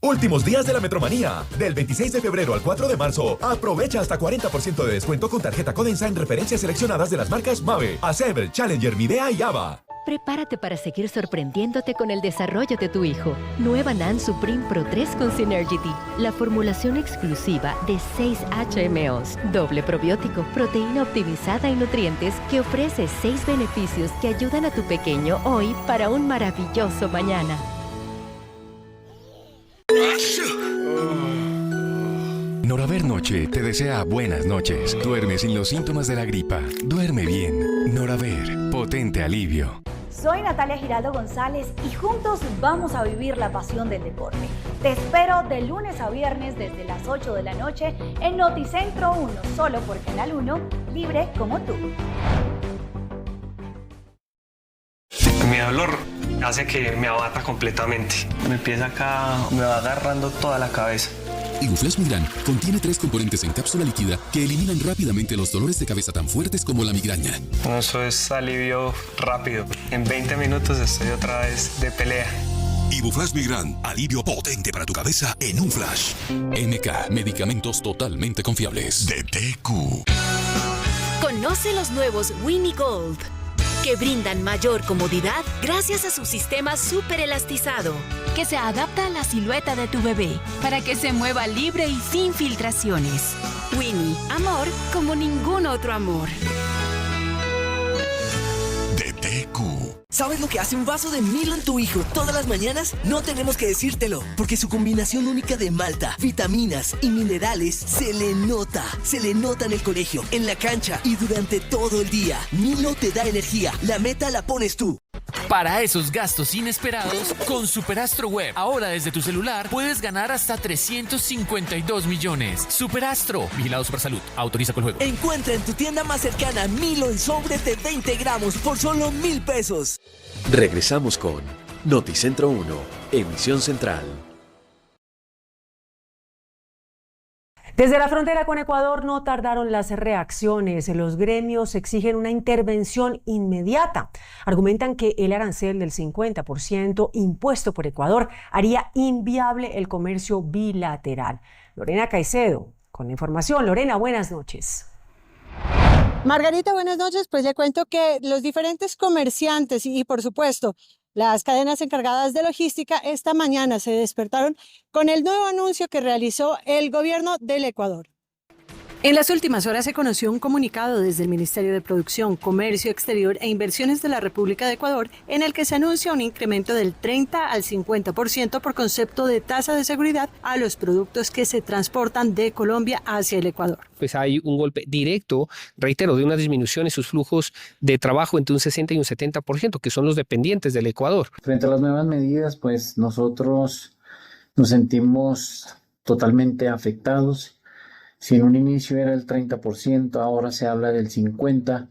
Últimos días de la Metromanía. Del 26 de febrero al 4 de marzo. Aprovecha hasta 40% de descuento con tarjeta Codensa en referencias seleccionadas de las marcas Mave, Acever, Challenger, Midea y Ava. Prepárate para seguir sorprendiéndote con el desarrollo de tu hijo. Nueva NAN Supreme Pro 3 con Synergity. La formulación exclusiva de 6 HMOs, doble probiótico, proteína optimizada y nutrientes que ofrece 6 beneficios que ayudan a tu pequeño hoy para un maravilloso mañana. Noraver Noche te desea buenas noches. Duerme sin los síntomas de la gripa. Duerme bien. Noraver, potente alivio. Soy Natalia Giraldo González y juntos vamos a vivir la pasión del deporte. Te espero de lunes a viernes desde las 8 de la noche en Noticentro 1, solo por Canal 1, libre como tú. Mi dolor hace que me abata completamente. Me empieza acá, me va agarrando toda la cabeza. Ibuflash Migran contiene 3 componentes en cápsula líquida que eliminan rápidamente los dolores de cabeza tan fuertes como la migraña. Eso es alivio rápido. En 20 minutos estoy otra vez de pelea. Ibuflash Migran, alivio potente para tu cabeza en un flash. MK, medicamentos totalmente confiables. De TQ. Conoce los nuevos Winnie Gold, que brindan mayor comodidad gracias a su sistema súper elastizado, que se adapta a la silueta de tu bebé para que se mueva libre y sin filtraciones. Winnie, amor como ningún otro amor. De TQ. ¿Sabes lo que hace un vaso de Milo en tu hijo todas las mañanas? No tenemos que decírtelo, porque su combinación única de malta, vitaminas y minerales se le nota en el colegio, en la cancha y durante todo el día. Milo te da energía, la meta la pones tú. Para esos gastos inesperados, con Superastro Web, ahora desde tu celular puedes ganar hasta 352 millones. Superastro, vigilado Supersalud, autoriza con juego. Encuentra en tu tienda más cercana Milo en sobre de 20 gramos por solo 1,000 pesos. Regresamos con Noticentro 1, emisión central. Desde la frontera con Ecuador no tardaron las reacciones. Los gremios exigen una intervención inmediata. Argumentan que el arancel del 50% impuesto por Ecuador haría inviable el comercio bilateral. Lorena Caicedo con la información. Lorena, buenas noches. Margarita, buenas noches. Pues le cuento que los diferentes comerciantes y por supuesto las cadenas encargadas de logística esta mañana se despertaron con el nuevo anuncio que realizó el gobierno del Ecuador. En las últimas horas se conoció un comunicado desde el Ministerio de Producción, Comercio Exterior e Inversiones de la República de Ecuador en el que se anuncia un incremento del 30 al 50% por concepto de tasa de seguridad a los productos que se transportan de Colombia hacia el Ecuador. Pues hay un golpe directo, reitero, de una disminución en sus flujos de trabajo entre un 60 y un 70%, que son los dependientes del Ecuador. Frente a las nuevas medidas, pues nosotros nos sentimos totalmente afectados. Si en un inicio era el 30%, ahora se habla del 50%.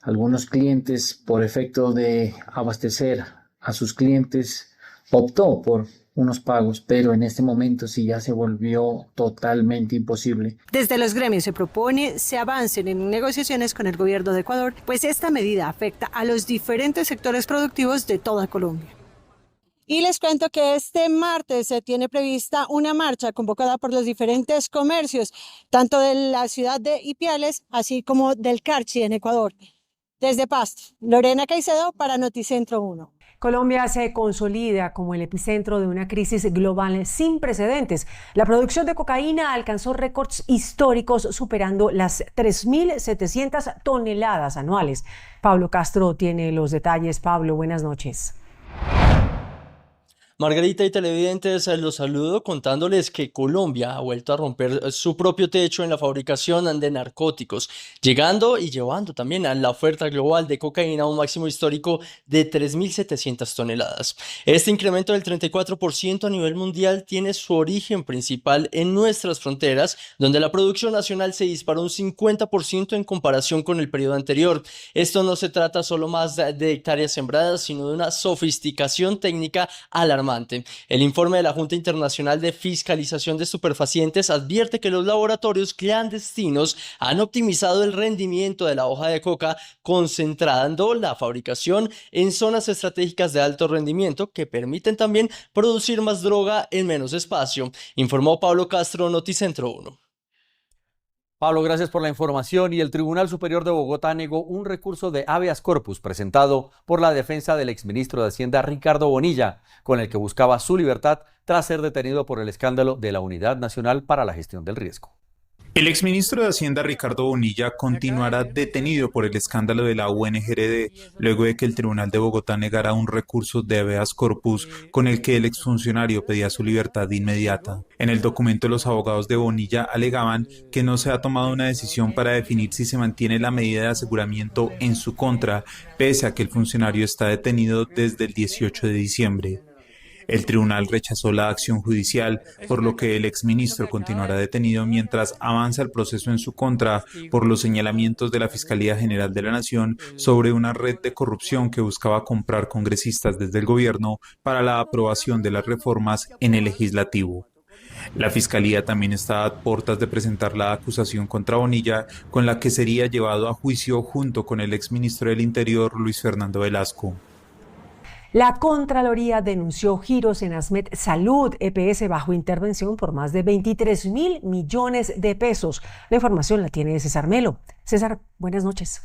Algunos clientes, por efecto de abastecer a sus clientes, optó por unos pagos, pero en este momento sí ya se volvió totalmente imposible. Desde los gremios se propone se avancen en negociaciones con el gobierno de Ecuador, pues esta medida afecta a los diferentes sectores productivos de toda Colombia. Y les cuento que este martes se tiene prevista una marcha convocada por los diferentes comercios, tanto de la ciudad de Ipiales, así como del Carchi en Ecuador. Desde Pasto, Lorena Caicedo para Noticentro 1. Colombia se consolida como el epicentro de una crisis global sin precedentes. La producción de cocaína alcanzó récords históricos, superando las 3.700 toneladas anuales. Pablo Castro tiene los detalles. Pablo, buenas noches. Margarita y televidentes, los saludo contándoles que Colombia ha vuelto a romper su propio techo en la fabricación de narcóticos, llegando y llevando también a la oferta global de cocaína a un máximo histórico de 3.700 toneladas. Este incremento del 34% a nivel mundial tiene su origen principal en nuestras fronteras, donde la producción nacional se disparó un 50% en comparación con el periodo anterior. Esto no se trata solo más de hectáreas sembradas, sino de una sofisticación técnica alarmante. El informe de la Junta Internacional de Fiscalización de Estupefacientes advierte que los laboratorios clandestinos han optimizado el rendimiento de la hoja de coca, concentrando la fabricación en zonas estratégicas de alto rendimiento que permiten también producir más droga en menos espacio, informó Pablo Castro, Noticentro 1. Pablo, gracias por la información. Y el Tribunal Superior de Bogotá negó un recurso de habeas corpus presentado por la defensa del exministro de Hacienda Ricardo Bonilla, con el que buscaba su libertad tras ser detenido por el escándalo de la Unidad Nacional para la Gestión del Riesgo. El exministro de Hacienda Ricardo Bonilla continuará detenido por el escándalo de la UNGRD, luego de que el Tribunal de Bogotá negara un recurso de habeas corpus con el que el exfuncionario pedía su libertad inmediata. En el documento, los abogados de Bonilla alegaban que no se ha tomado una decisión para definir si se mantiene la medida de aseguramiento en su contra, pese a que el funcionario está detenido desde el 18 de diciembre. El tribunal rechazó la acción judicial, por lo que el exministro continuará detenido mientras avanza el proceso en su contra por los señalamientos de la Fiscalía General de la Nación sobre una red de corrupción que buscaba comprar congresistas desde el gobierno para la aprobación de las reformas en el legislativo. La Fiscalía también está a puertas de presentar la acusación contra Bonilla, con la que sería llevado a juicio junto con el exministro del Interior, Luis Fernando Velasco. La Contraloría denunció giros en Asmed Salud EPS bajo intervención por más de 23.000 millones de pesos. La información la tiene César Melo. César, buenas noches.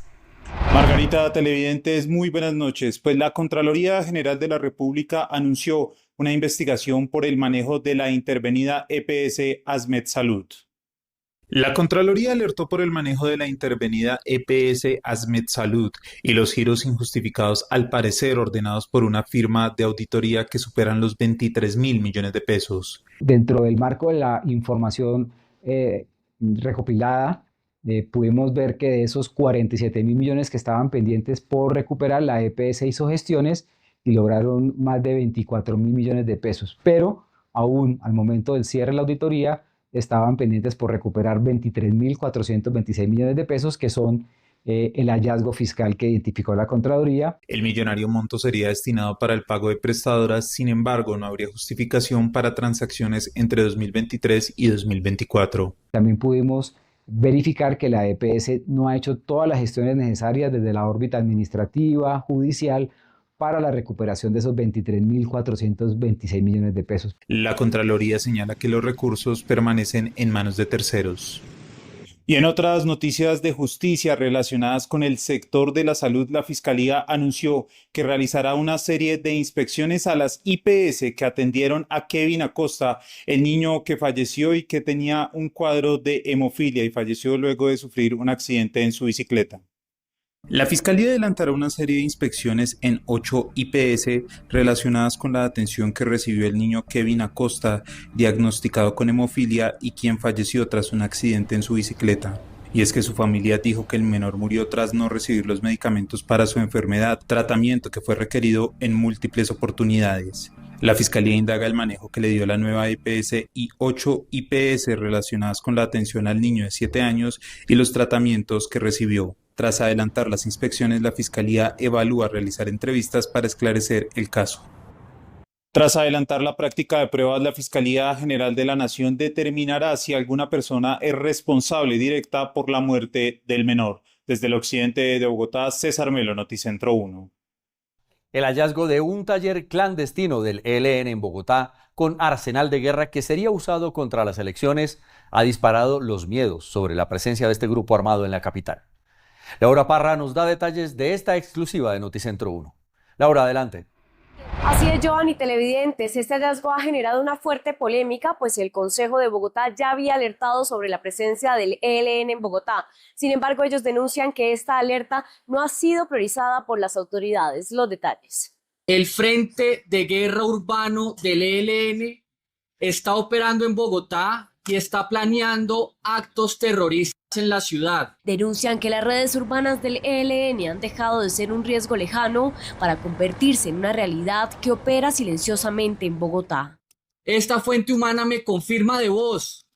Margarita, televidentes, muy buenas noches. Pues la Contraloría General de la República anunció una investigación por el manejo de la intervenida EPS Asmed Salud. La Contraloría alertó por el manejo de la intervenida EPS Asmed Salud y los giros injustificados, al parecer ordenados por una firma de auditoría, que superan los 23.000 millones de pesos. Dentro del marco de la información recopilada, pudimos ver que de esos 47.000 millones que estaban pendientes por recuperar, la EPS hizo gestiones y lograron más de 24.000 millones de pesos. Pero aún al momento del cierre de la auditoría, estaban pendientes por recuperar 23.426 millones de pesos, que son el hallazgo fiscal que identificó la Contraloría. El millonario monto sería destinado para el pago de prestadoras, sin embargo, no habría justificación para transacciones entre 2023 y 2024. También pudimos verificar que la EPS no ha hecho todas las gestiones necesarias desde la órbita administrativa, judicial, para la recuperación de esos 23.426 millones de pesos. La Contraloría señala que los recursos permanecen en manos de terceros. Y en otras noticias de justicia relacionadas con el sector de la salud, la Fiscalía anunció que realizará una serie de inspecciones a las IPS que atendieron a Kevin Acosta, el niño que falleció y que tenía un cuadro de hemofilia y falleció luego de sufrir un accidente en su bicicleta. La Fiscalía adelantará una serie de inspecciones en 8 IPS relacionadas con la atención que recibió el niño Kevin Acosta, diagnosticado con hemofilia y quien falleció tras un accidente en su bicicleta. Y es que su familia dijo que el menor murió tras no recibir los medicamentos para su enfermedad, tratamiento que fue requerido en múltiples oportunidades. La Fiscalía indaga el manejo que le dio la nueva EPS y 8 IPS relacionadas con la atención al niño de 7 años y los tratamientos que recibió. Tras adelantar las inspecciones, la Fiscalía evalúa realizar entrevistas para esclarecer el caso. Tras adelantar la práctica de pruebas, la Fiscalía General de la Nación determinará si alguna persona es responsable directa por la muerte del menor. Desde el occidente de Bogotá, César Melo, Noticentro 1. El hallazgo de un taller clandestino del ELN en Bogotá con arsenal de guerra que sería usado contra las elecciones ha disparado los miedos sobre la presencia de este grupo armado en la capital. Laura Parra nos da detalles de esta exclusiva de Noticentro 1. Laura, adelante. Así es, Joan y televidentes, este hallazgo ha generado una fuerte polémica, pues el Consejo de Bogotá ya había alertado sobre la presencia del ELN en Bogotá. Sin embargo, ellos denuncian que esta alerta no ha sido priorizada por las autoridades. Los detalles. El Frente de Guerra Urbano del ELN está operando en Bogotá y está planeando actos terroristas en la ciudad. Denuncian que las redes urbanas del ELN han dejado de ser un riesgo lejano para convertirse en una realidad que opera silenciosamente en Bogotá. Esta fuente humana me confirma de voz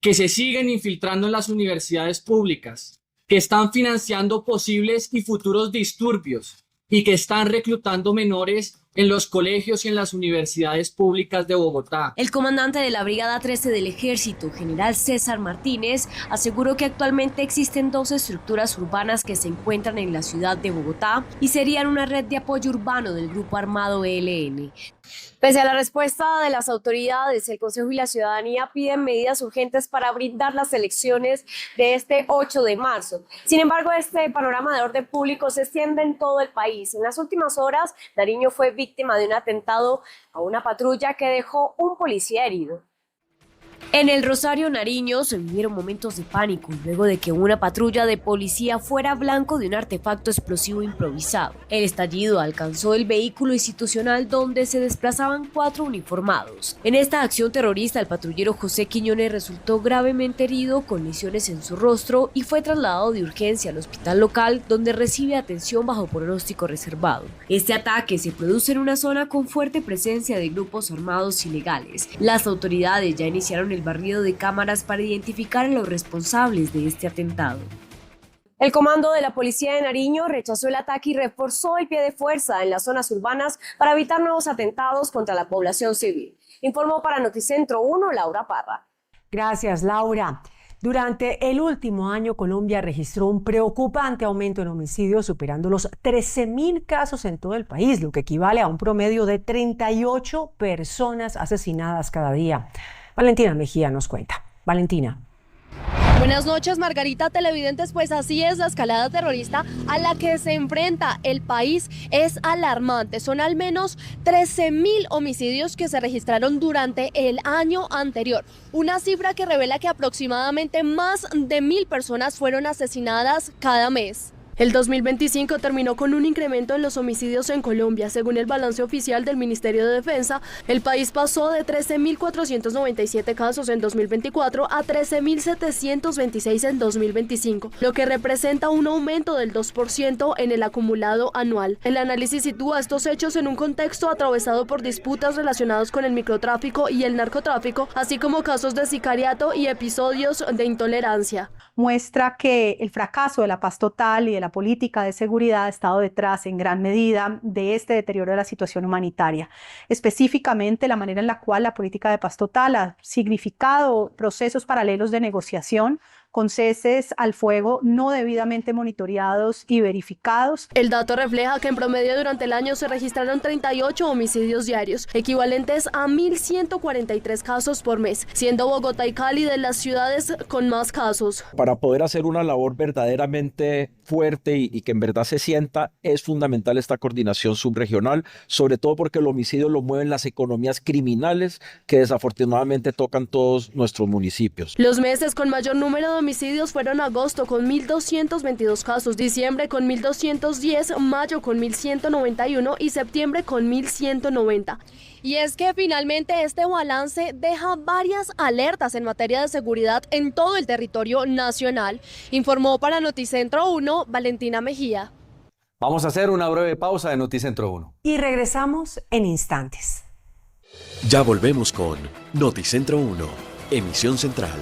que se siguen infiltrando en las universidades públicas, que están financiando posibles y futuros disturbios y que están reclutando menores en los colegios y en las universidades públicas de Bogotá. El comandante de la Brigada 13 del Ejército, general César Martínez, aseguró que actualmente existen 2 estructuras urbanas que se encuentran en la ciudad de Bogotá y serían una red de apoyo urbano del grupo armado ELN. Pese a la respuesta de las autoridades, el Consejo y la ciudadanía piden medidas urgentes para brindar las elecciones de este 8 de marzo. Sin embargo, este panorama de orden público se extiende en todo el país. En las últimas horas, Nariño fue víctima de un atentado a una patrulla que dejó un policía herido. En el Rosario, Nariño, se vivieron momentos de pánico luego de que una patrulla de policía fuera blanco de un artefacto explosivo improvisado. El estallido alcanzó el vehículo institucional donde se desplazaban 4 uniformados. En esta acción terrorista, el patrullero José Quiñones resultó gravemente herido con lesiones en su rostro y fue trasladado de urgencia al hospital local donde recibe atención bajo pronóstico reservado. Este ataque se produce en una zona con fuerte presencia de grupos armados ilegales. Las autoridades ya iniciaron el barrido de cámaras para identificar a los responsables de este atentado. El comando de la policía de Nariño rechazó el ataque y reforzó el pie de fuerza en las zonas urbanas para evitar nuevos atentados contra la población civil. Informó para Noticentro 1, Laura Parra. Gracias, Laura. Durante el último año, Colombia registró un preocupante aumento en homicidios, superando los 13.000 casos en todo el país, lo que equivale a un promedio de 38 personas asesinadas cada día. Valentina Mejía nos cuenta. Valentina. Buenas noches, Margarita, televidentes. Pues así es, la escalada terrorista a la que se enfrenta el país es alarmante. Son al menos 13.000 homicidios que se registraron durante el año anterior. Una cifra que revela que aproximadamente más de 1.000 personas fueron asesinadas cada mes. El 2025 terminó con un incremento en los homicidios en Colombia. Según el balance oficial del Ministerio de Defensa, el país pasó de 13.497 casos en 2024 a 13.726 en 2025, lo que representa un aumento del 2% en el acumulado anual. El análisis sitúa estos hechos en un contexto atravesado por disputas relacionadas con el microtráfico y el narcotráfico, así como casos de sicariato y episodios de intolerancia. Muestra que el fracaso de la paz total y de la política de seguridad ha estado detrás en gran medida de este deterioro de la situación humanitaria. Específicamente, la manera en la cual la política de paz total ha significado procesos paralelos de negociación con ceses al fuego no debidamente monitoreados y verificados. El dato refleja que en promedio durante el año se registraron 38 homicidios diarios, equivalentes a 1.143 casos por mes, siendo Bogotá y Cali de las ciudades con más casos. Para poder hacer una labor verdaderamente fuerte y que en verdad se sienta, es fundamental esta coordinación subregional, sobre todo porque el homicidio lo mueven las economías criminales que desafortunadamente tocan todos nuestros municipios. Los meses con mayor número de homicidios fueron agosto con 1.222 casos, diciembre con 1.210, mayo con 1.191 y septiembre con 1.190. Y es que finalmente este balance deja varias alertas en materia de seguridad en todo el territorio nacional. Informó para Noticentro 1, Valentina Mejía. Vamos a hacer una breve pausa de Noticentro 1. Y regresamos en instantes. Ya volvemos con Noticentro 1, emisión central.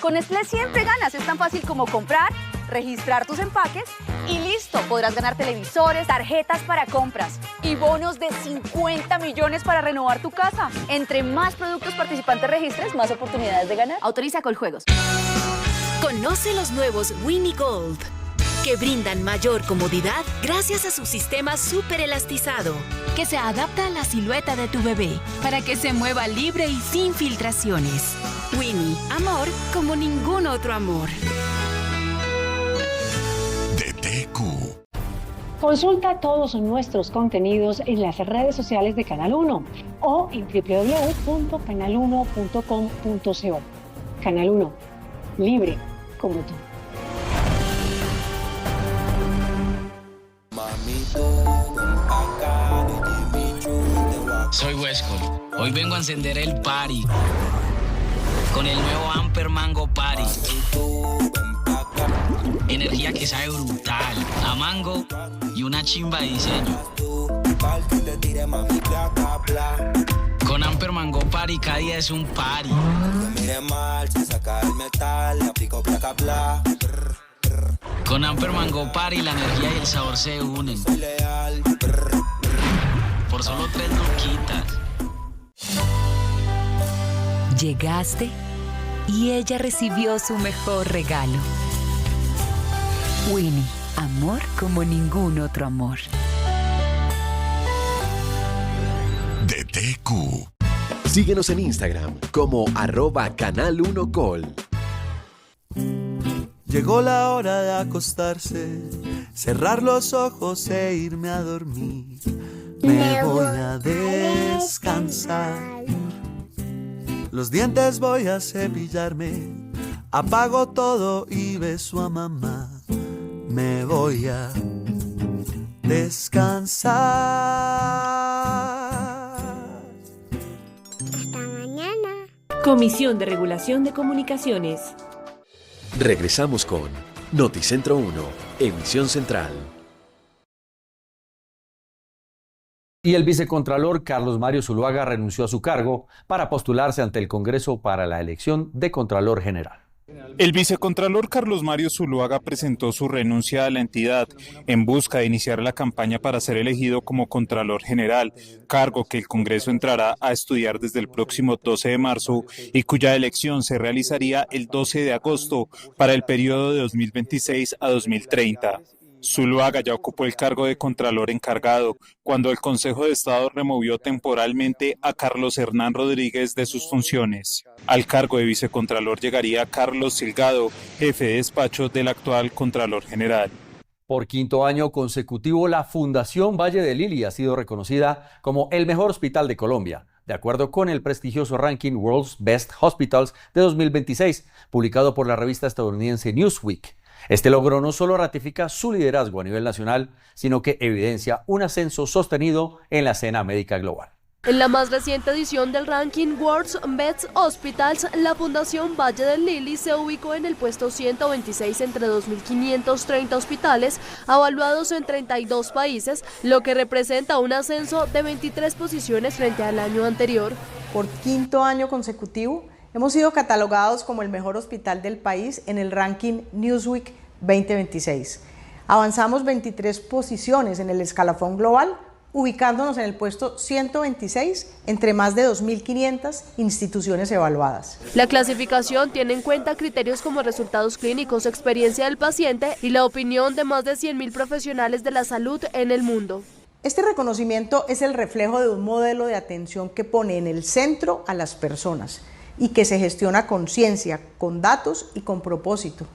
Con Nestlé siempre ganas, es tan fácil como comprar, registrar tus empaques y listo, podrás ganar televisores, tarjetas para compras y bonos de 50 millones para renovar tu casa. Entre más productos participantes registres, más oportunidades de ganar. Autoriza Coljuegos. Conoce los nuevos Winnie Gold, que brindan mayor comodidad gracias a su sistema súper elastizado, que se adapta a la silueta de tu bebé para que se mueva libre y sin filtraciones. Winnie, amor como ningún otro amor. DTQ. Consulta todos nuestros contenidos en las redes sociales de Canal 1 o en www.canal1.com.co. Canal 1, libre como tú. Soy Westcol. Hoy vengo a encender el party con el nuevo Amper Mango Party. Energía que sabe brutal, a mango y una chimba de diseño. Con Amper Mango Party cada día es un party. Con Amper Mango Party la energía y el sabor se unen. Por solo 3 luquitas. Llegaste y ella recibió su mejor regalo. Winnie, amor como ningún otro amor. DTQ. Síguenos en Instagram como @canal1col. Llegó la hora de acostarse, cerrar los ojos e irme a dormir. Me voy a descansar. Los dientes voy a cepillarme, apago todo y beso a mamá. Me voy a descansar. Hasta mañana. Comisión de Regulación de Comunicaciones. Regresamos con Noticentro 1, emisión central. Y el vicecontralor Carlos Mario Zuluaga renunció a su cargo para postularse ante el Congreso para la elección de Contralor General. El vicecontralor Carlos Mario Zuluaga presentó su renuncia a la entidad en busca de iniciar la campaña para ser elegido como Contralor General, cargo que el Congreso entrará a estudiar desde el próximo 12 de marzo y cuya elección se realizaría el 12 de agosto para el periodo de 2026 a 2030. Zuluaga ya ocupó el cargo de Contralor encargado cuando el Consejo de Estado removió temporalmente a Carlos Hernán Rodríguez de sus funciones. Al cargo de vicecontralor llegaría Carlos Silgado, jefe de despacho del actual Contralor General. Por quinto año consecutivo, la Fundación Valle de Lili ha sido reconocida como el mejor hospital de Colombia, de acuerdo con el prestigioso ranking World's Best Hospitals de 2026, publicado por la revista estadounidense Newsweek. Este logro no solo ratifica su liderazgo a nivel nacional, sino que evidencia un ascenso sostenido en la escena médica global. En la más reciente edición del ranking World's Best Hospitals, la Fundación Valle del Lili se ubicó en el puesto 126 entre 2.530 hospitales evaluados en 32 países, lo que representa un ascenso de 23 posiciones frente al año anterior. Por quinto año consecutivo, hemos sido catalogados como el mejor hospital del país en el ranking Newsweek 2026. Avanzamos 23 posiciones en el escalafón global, ubicándonos en el puesto 126 entre más de 2.500 instituciones evaluadas. La clasificación tiene en cuenta criterios como resultados clínicos, experiencia del paciente y la opinión de más de 100.000 profesionales de la salud en el mundo. Este reconocimiento es el reflejo de un modelo de atención que pone en el centro a las personas y que se gestiona con ciencia, con datos y con propósito.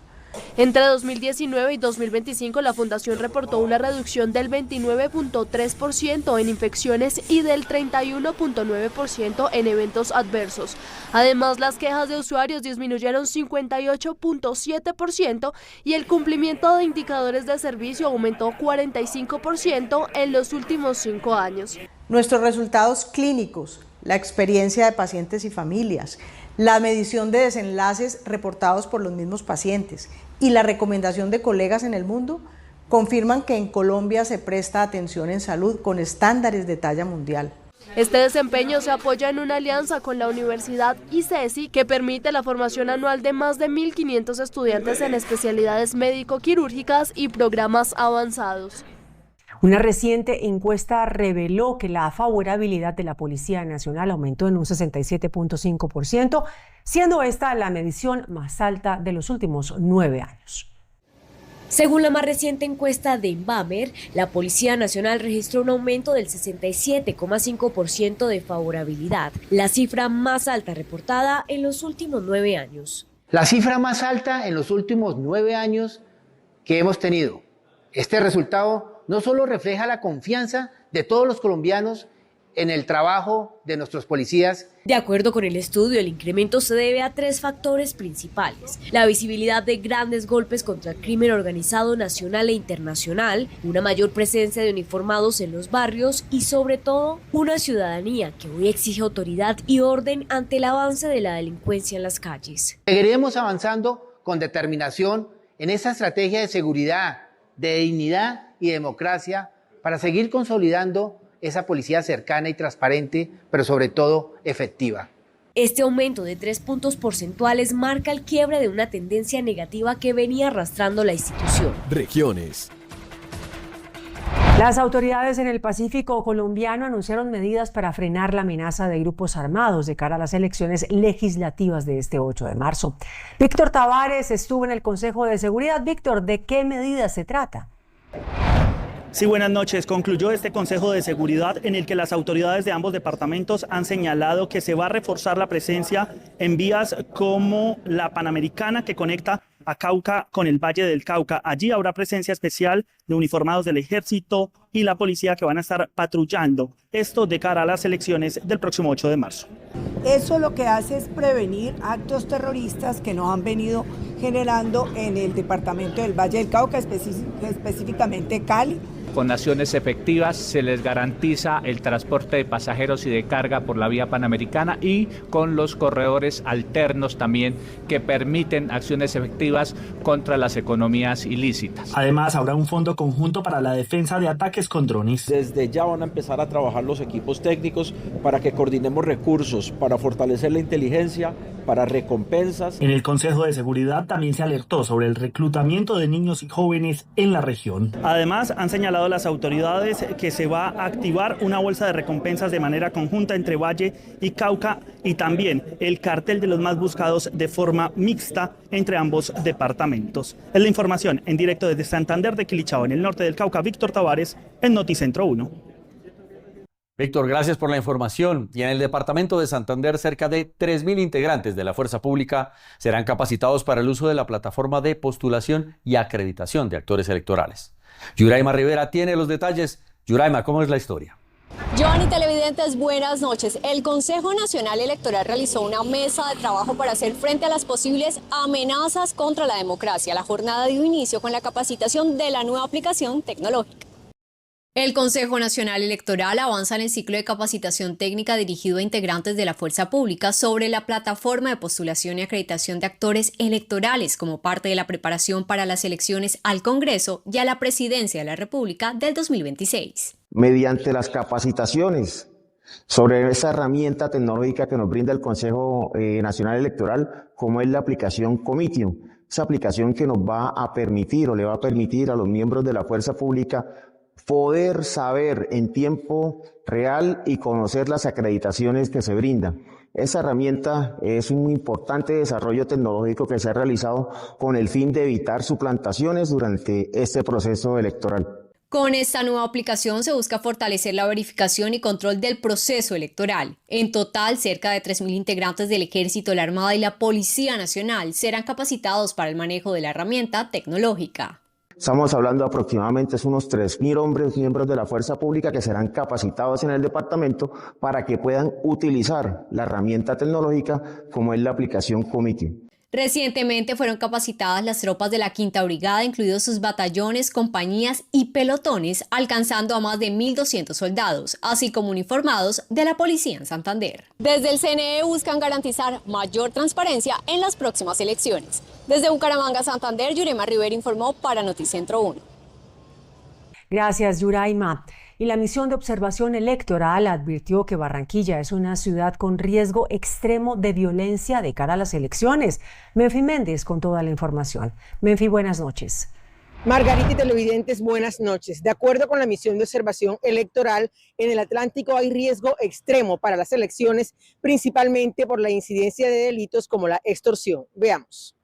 Entre 2019 y 2025, la Fundación reportó una reducción del 29.3% en infecciones y del 31.9% en eventos adversos. Además, las quejas de usuarios disminuyeron 58.7% y el cumplimiento de indicadores de servicio aumentó 45% en los últimos 5 años. Nuestros resultados clínicos, la experiencia de pacientes y familias, la medición de desenlaces reportados por los mismos pacientes y la recomendación de colegas en el mundo confirman que en Colombia se presta atención en salud con estándares de talla mundial. Este desempeño se apoya en una alianza con la Universidad ICESI que permite la formación anual de más de 1.500 estudiantes en especialidades médico-quirúrgicas y programas avanzados. Una reciente encuesta reveló que la favorabilidad de la Policía Nacional aumentó en un 67.5%, siendo esta la medición más alta de los últimos 9 años. Según la más reciente encuesta de Inbamer, la Policía Nacional registró un aumento del 67,5% de favorabilidad, la cifra más alta reportada en los últimos 9 años. La cifra más alta en los últimos 9 años que hemos tenido. Este resultado no solo refleja la confianza de todos los colombianos en el trabajo de nuestros policías. De acuerdo con el estudio, el incremento se debe a 3 factores principales: la visibilidad de grandes golpes contra el crimen organizado nacional e internacional, una mayor presencia de uniformados en los barrios y, sobre todo, una ciudadanía que hoy exige autoridad y orden ante el avance de la delincuencia en las calles. Seguiremos avanzando con determinación en esta estrategia de seguridad, de dignidad y democracia para seguir consolidando esa policía cercana y transparente, pero sobre todo efectiva. Este aumento de 3 puntos porcentuales marca el quiebre de una tendencia negativa que venía arrastrando la institución. Regiones. Las autoridades en el Pacífico colombiano anunciaron medidas para frenar la amenaza de grupos armados de cara a las elecciones legislativas de este 8 de marzo. Víctor Tavares estuvo en el Consejo de Seguridad. Víctor, ¿de qué medidas se trata? Sí, buenas noches. Concluyó este Consejo de Seguridad en el que las autoridades de ambos departamentos han señalado que se va a reforzar la presencia en vías como la Panamericana, que conecta a Cauca con el Valle del Cauca. Allí habrá presencia especial de uniformados del Ejército y la policía que van a estar patrullando. Esto de cara a las elecciones del próximo 8 de marzo. Eso lo que hace es prevenir actos terroristas que nos han venido generando en el departamento del Valle del Cauca, específicamente Cali. Con acciones efectivas se les garantiza el transporte de pasajeros y de carga por la vía panamericana y con los corredores alternos también que permiten acciones efectivas contra las economías ilícitas. Además, habrá un fondo conjunto para la defensa de ataques con drones. Desde ya van a empezar a trabajar los equipos técnicos para que coordinemos recursos, para fortalecer la inteligencia, para recompensas. En el Consejo de Seguridad también se alertó sobre el reclutamiento de niños y jóvenes en la región. Además, han señalado las autoridades que se va a activar una bolsa de recompensas de manera conjunta entre Valle y Cauca y también el cartel de los más buscados de forma mixta entre ambos departamentos. Es la información en directo desde Santander de Quilichao, en el norte del Cauca. Víctor Tavares, en Noticentro 1. Víctor, gracias por la información. Y en el departamento de Santander, cerca de 3.000 integrantes de la Fuerza Pública serán capacitados para el uso de la plataforma de postulación y acreditación de actores electorales. Yuraima Rivera tiene los detalles. Yuraima, ¿cómo es la historia? Giovanni, televidentes, buenas noches. El Consejo Nacional Electoral realizó una mesa de trabajo para hacer frente a las posibles amenazas contra la democracia. La jornada dio inicio con la capacitación de la nueva aplicación tecnológica. El Consejo Nacional Electoral avanza en el ciclo de capacitación técnica dirigido a integrantes de la Fuerza Pública sobre la plataforma de postulación y acreditación de actores electorales como parte de la preparación para las elecciones al Congreso y a la Presidencia de la República del 2026. Mediante las capacitaciones sobre esa herramienta tecnológica que nos brinda el Consejo Nacional Electoral, como es la aplicación Comitium, esa aplicación que nos va a permitir o le va a permitir a los miembros de la Fuerza Pública poder saber en tiempo real y conocer las acreditaciones que se brindan. Esa herramienta es un importante desarrollo tecnológico que se ha realizado con el fin de evitar suplantaciones durante este proceso electoral. Con esta nueva aplicación se busca fortalecer la verificación y control del proceso electoral. En total, cerca de 3.000 integrantes del Ejército, la Armada y la Policía Nacional serán capacitados para el manejo de la herramienta tecnológica. Estamos hablando aproximadamente de unos 3.000 hombres, miembros de la Fuerza Pública que serán capacitados en el departamento para que puedan utilizar la herramienta tecnológica como es la aplicación Comitium. Recientemente fueron capacitadas las tropas de la Quinta Brigada, incluidos sus batallones, compañías y pelotones, alcanzando a más de 1.200 soldados, así como uniformados de la policía en Santander. Desde el CNE buscan garantizar mayor transparencia en las próximas elecciones. Desde Bucaramanga, Santander, Yuraima Rivera informó para Noticentro 1. Gracias, Yuraima. Y la misión de observación electoral advirtió que Barranquilla es una ciudad con riesgo extremo de violencia de cara a las elecciones. Menfi Méndez con toda la información. Menfi, buenas noches. Margarita y televidentes, buenas noches. De acuerdo con la misión de observación electoral, en el Atlántico hay riesgo extremo para las elecciones, principalmente por la incidencia de delitos como la extorsión. Veamos.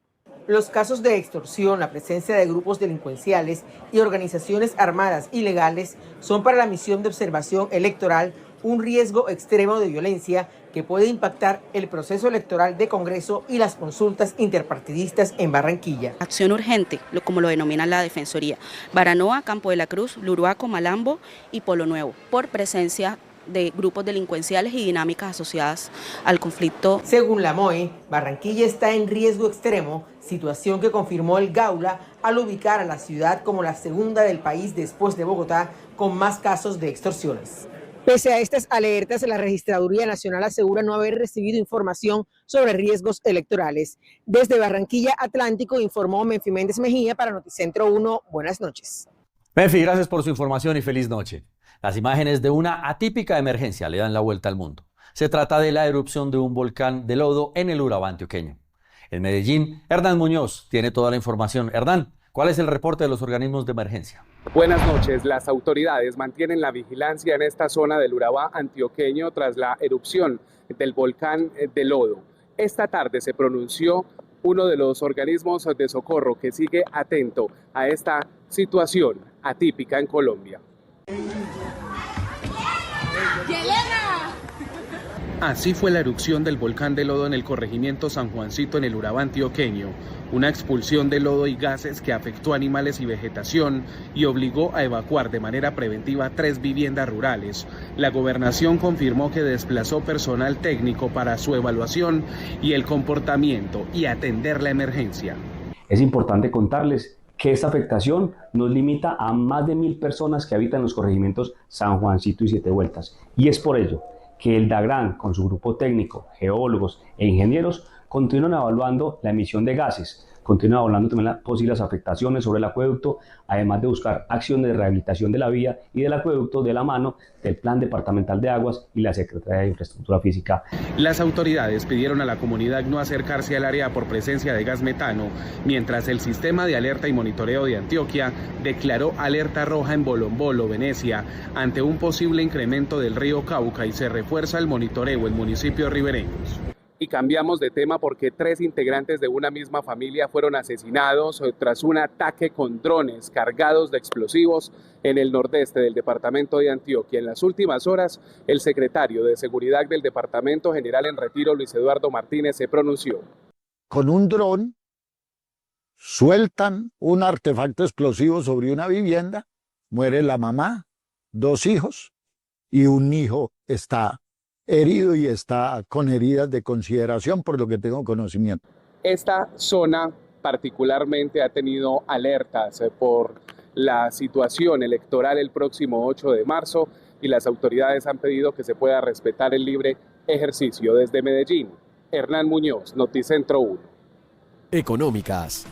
Los casos de extorsión, la presencia de grupos delincuenciales y organizaciones armadas ilegales son para la misión de observación electoral un riesgo extremo de violencia que puede impactar el proceso electoral de Congreso y las consultas interpartidistas en Barranquilla. Acción urgente, como lo denomina la Defensoría. Baranoa, Campo de la Cruz, Luruaco, Malambo y Polo Nuevo, por presencia de grupos delincuenciales y dinámicas asociadas al conflicto. Según la MOE, Barranquilla está en riesgo extremo, situación que confirmó el Gaula al ubicar a la ciudad como la segunda del país después de Bogotá con más casos de extorsiones. Pese a estas alertas, la Registraduría Nacional asegura no haber recibido información sobre riesgos electorales. Desde Barranquilla Atlántico informó Menfi Méndez Mejía para Noticentro 1. Buenas noches. Menfi, gracias por su información y feliz noche. Las imágenes de una atípica emergencia le dan la vuelta al mundo. Se trata de la erupción de un volcán de lodo en el Urabá antioqueño. En Medellín, Hernán Muñoz tiene toda la información. Hernán, ¿cuál es el reporte de los organismos de emergencia? Buenas noches. Las autoridades mantienen la vigilancia en esta zona del Urabá antioqueño tras la erupción del volcán de lodo. Esta tarde se pronunció uno de los organismos de socorro que sigue atento a esta situación atípica en Colombia. Así fue la erupción del volcán de lodo en el corregimiento San Juancito en el Urabá antioqueño, una expulsión de lodo y gases que afectó animales y vegetación y obligó a evacuar de manera preventiva 3 viviendas rurales. La gobernación confirmó que desplazó personal técnico para su evaluación y el comportamiento y atender la emergencia. Es importante contarles que esta afectación nos limita a más de 1.000 personas que habitan los corregimientos San Juancito y Siete Vueltas. Y es por ello que el DAGRAN, con su grupo técnico, geólogos e ingenieros, continúan evaluando la emisión de gases, continúan evaluando también las posibles afectaciones sobre el acueducto, además de buscar acciones de rehabilitación de la vía y del acueducto de la mano del Plan Departamental de Aguas y la Secretaría de Infraestructura Física. Las autoridades pidieron a la comunidad no acercarse al área por presencia de gas metano, mientras el Sistema de Alerta y Monitoreo de Antioquia declaró alerta roja en Bolombolo, Venecia, ante un posible incremento del río Cauca y se refuerza el monitoreo en municipios ribereños. Y cambiamos de tema porque 3 integrantes de una misma familia fueron asesinados tras un ataque con drones cargados de explosivos en el nordeste del departamento de Antioquia. En las últimas horas, el secretario de Seguridad del Departamento General en Retiro, Luis Eduardo Martínez, se pronunció. Con un dron sueltan un artefacto explosivo sobre una vivienda, muere la mamá, 2 hijos y un hijo está herido y está con heridas de consideración por lo que tengo conocimiento. Esta zona particularmente ha tenido alertas por la situación electoral el próximo 8 de marzo y las autoridades han pedido que se pueda respetar el libre ejercicio. Desde Medellín, Hernán Muñoz, Noticentro 1. Económicas.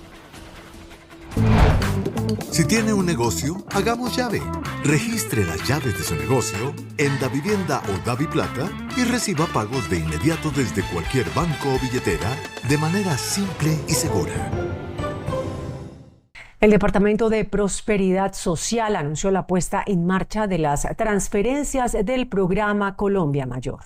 Si tiene un negocio, hagamos llave. Registre las llaves de su negocio en Davivienda o Daviplata y reciba pagos de inmediato desde cualquier banco o billetera de manera simple y segura. El Departamento de Prosperidad Social anunció la puesta en marcha de las transferencias del programa Colombia Mayor.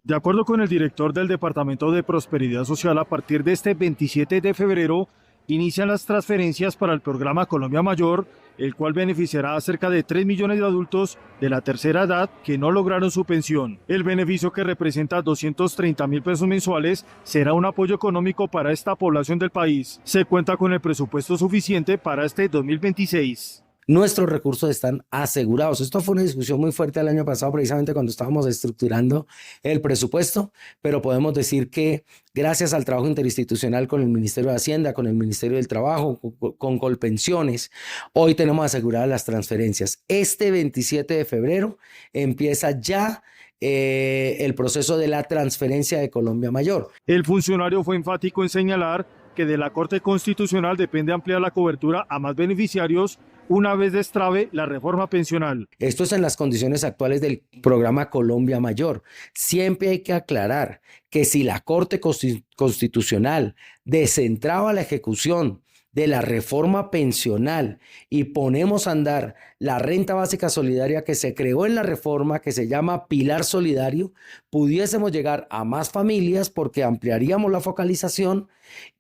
De acuerdo con el director del Departamento de Prosperidad Social, a partir de este 27 de febrero, inician las transferencias para el programa Colombia Mayor, el cual beneficiará a cerca de 3 millones de adultos de la tercera edad que no lograron su pensión. El beneficio, que representa 230.000 pesos mensuales, será un apoyo económico para esta población del país. Se cuenta con el presupuesto suficiente para este 2026. Nuestros recursos están asegurados. Esto fue una discusión muy fuerte el año pasado, precisamente cuando estábamos estructurando el presupuesto, pero podemos decir que gracias al trabajo interinstitucional con el Ministerio de Hacienda, con el Ministerio del Trabajo, con Colpensiones, hoy tenemos aseguradas las transferencias. Este 27 de febrero empieza ya el proceso de la transferencia de Colombia Mayor. El funcionario fue enfático en señalar que de la Corte Constitucional depende ampliar la cobertura a más beneficiarios una vez destrabe la reforma pensional. Esto es en las condiciones actuales del programa Colombia Mayor. Siempre hay que aclarar que si la Corte Constitucional descentraba la ejecución de la reforma pensional y ponemos a andar la renta básica solidaria que se creó en la reforma, que se llama Pilar Solidario, pudiésemos llegar a más familias porque ampliaríamos la focalización,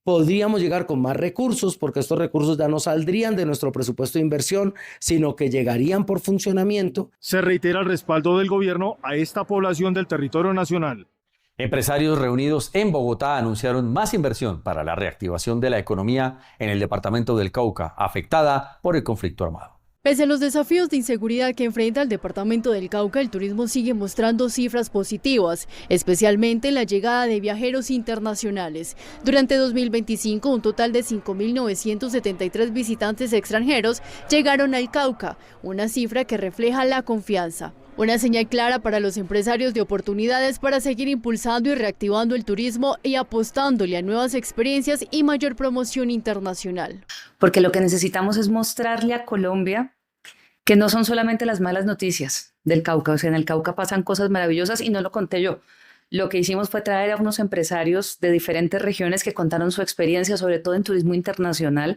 podríamos llegar con más recursos porque estos recursos ya no saldrían de nuestro presupuesto de inversión, sino que llegarían por funcionamiento. Se reitera el respaldo del gobierno a esta población del territorio nacional. Empresarios reunidos en Bogotá anunciaron más inversión para la reactivación de la economía en el departamento del Cauca, afectada por el conflicto armado. Pese a los desafíos de inseguridad que enfrenta el departamento del Cauca, el turismo sigue mostrando cifras positivas, especialmente la llegada de viajeros internacionales. Durante 2025, un total de 5.973 visitantes extranjeros llegaron al Cauca, una cifra que refleja la confianza. Una señal clara para los empresarios de oportunidades para seguir impulsando y reactivando el turismo y apostándole a nuevas experiencias y mayor promoción internacional. Porque lo que necesitamos es mostrarle a Colombia que no son solamente las malas noticias del Cauca, o sea, en el Cauca pasan cosas maravillosas y no lo conté yo. Lo que hicimos fue traer a unos empresarios de diferentes regiones que contaron su experiencia, sobre todo en turismo internacional,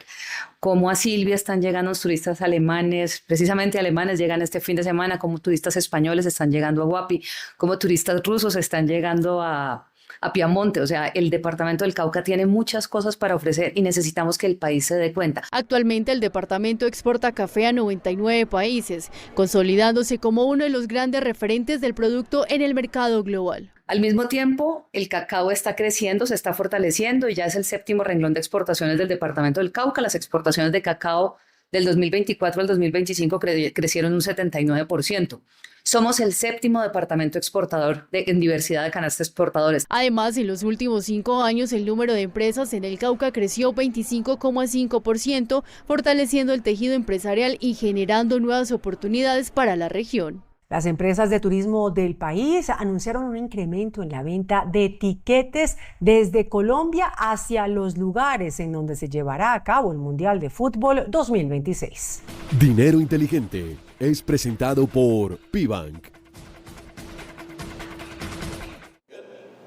como a Silvia están llegando los turistas alemanes, precisamente alemanes llegan este fin de semana, como turistas españoles están llegando a Huapi, como turistas rusos están llegando a Piamonte. O sea, el departamento del Cauca tiene muchas cosas para ofrecer y necesitamos que el país se dé cuenta. Actualmente el departamento exporta café a 99 países, consolidándose como uno de los grandes referentes del producto en el mercado global. Al mismo tiempo, el cacao está creciendo, se está fortaleciendo y ya es el 7º renglón de exportaciones del departamento del Cauca. Las exportaciones de cacao del 2024 al 2025 crecieron un 79%. Somos el 7º departamento exportador en diversidad de canastas exportadores. Además, en los últimos 5 años, el número de empresas en el Cauca creció 25,5%, fortaleciendo el tejido empresarial y generando nuevas oportunidades para la región. Las empresas de turismo del país anunciaron un incremento en la venta de tiquetes desde Colombia hacia los lugares en donde se llevará a cabo el Mundial de Fútbol 2026. Dinero Inteligente es presentado por Pibank.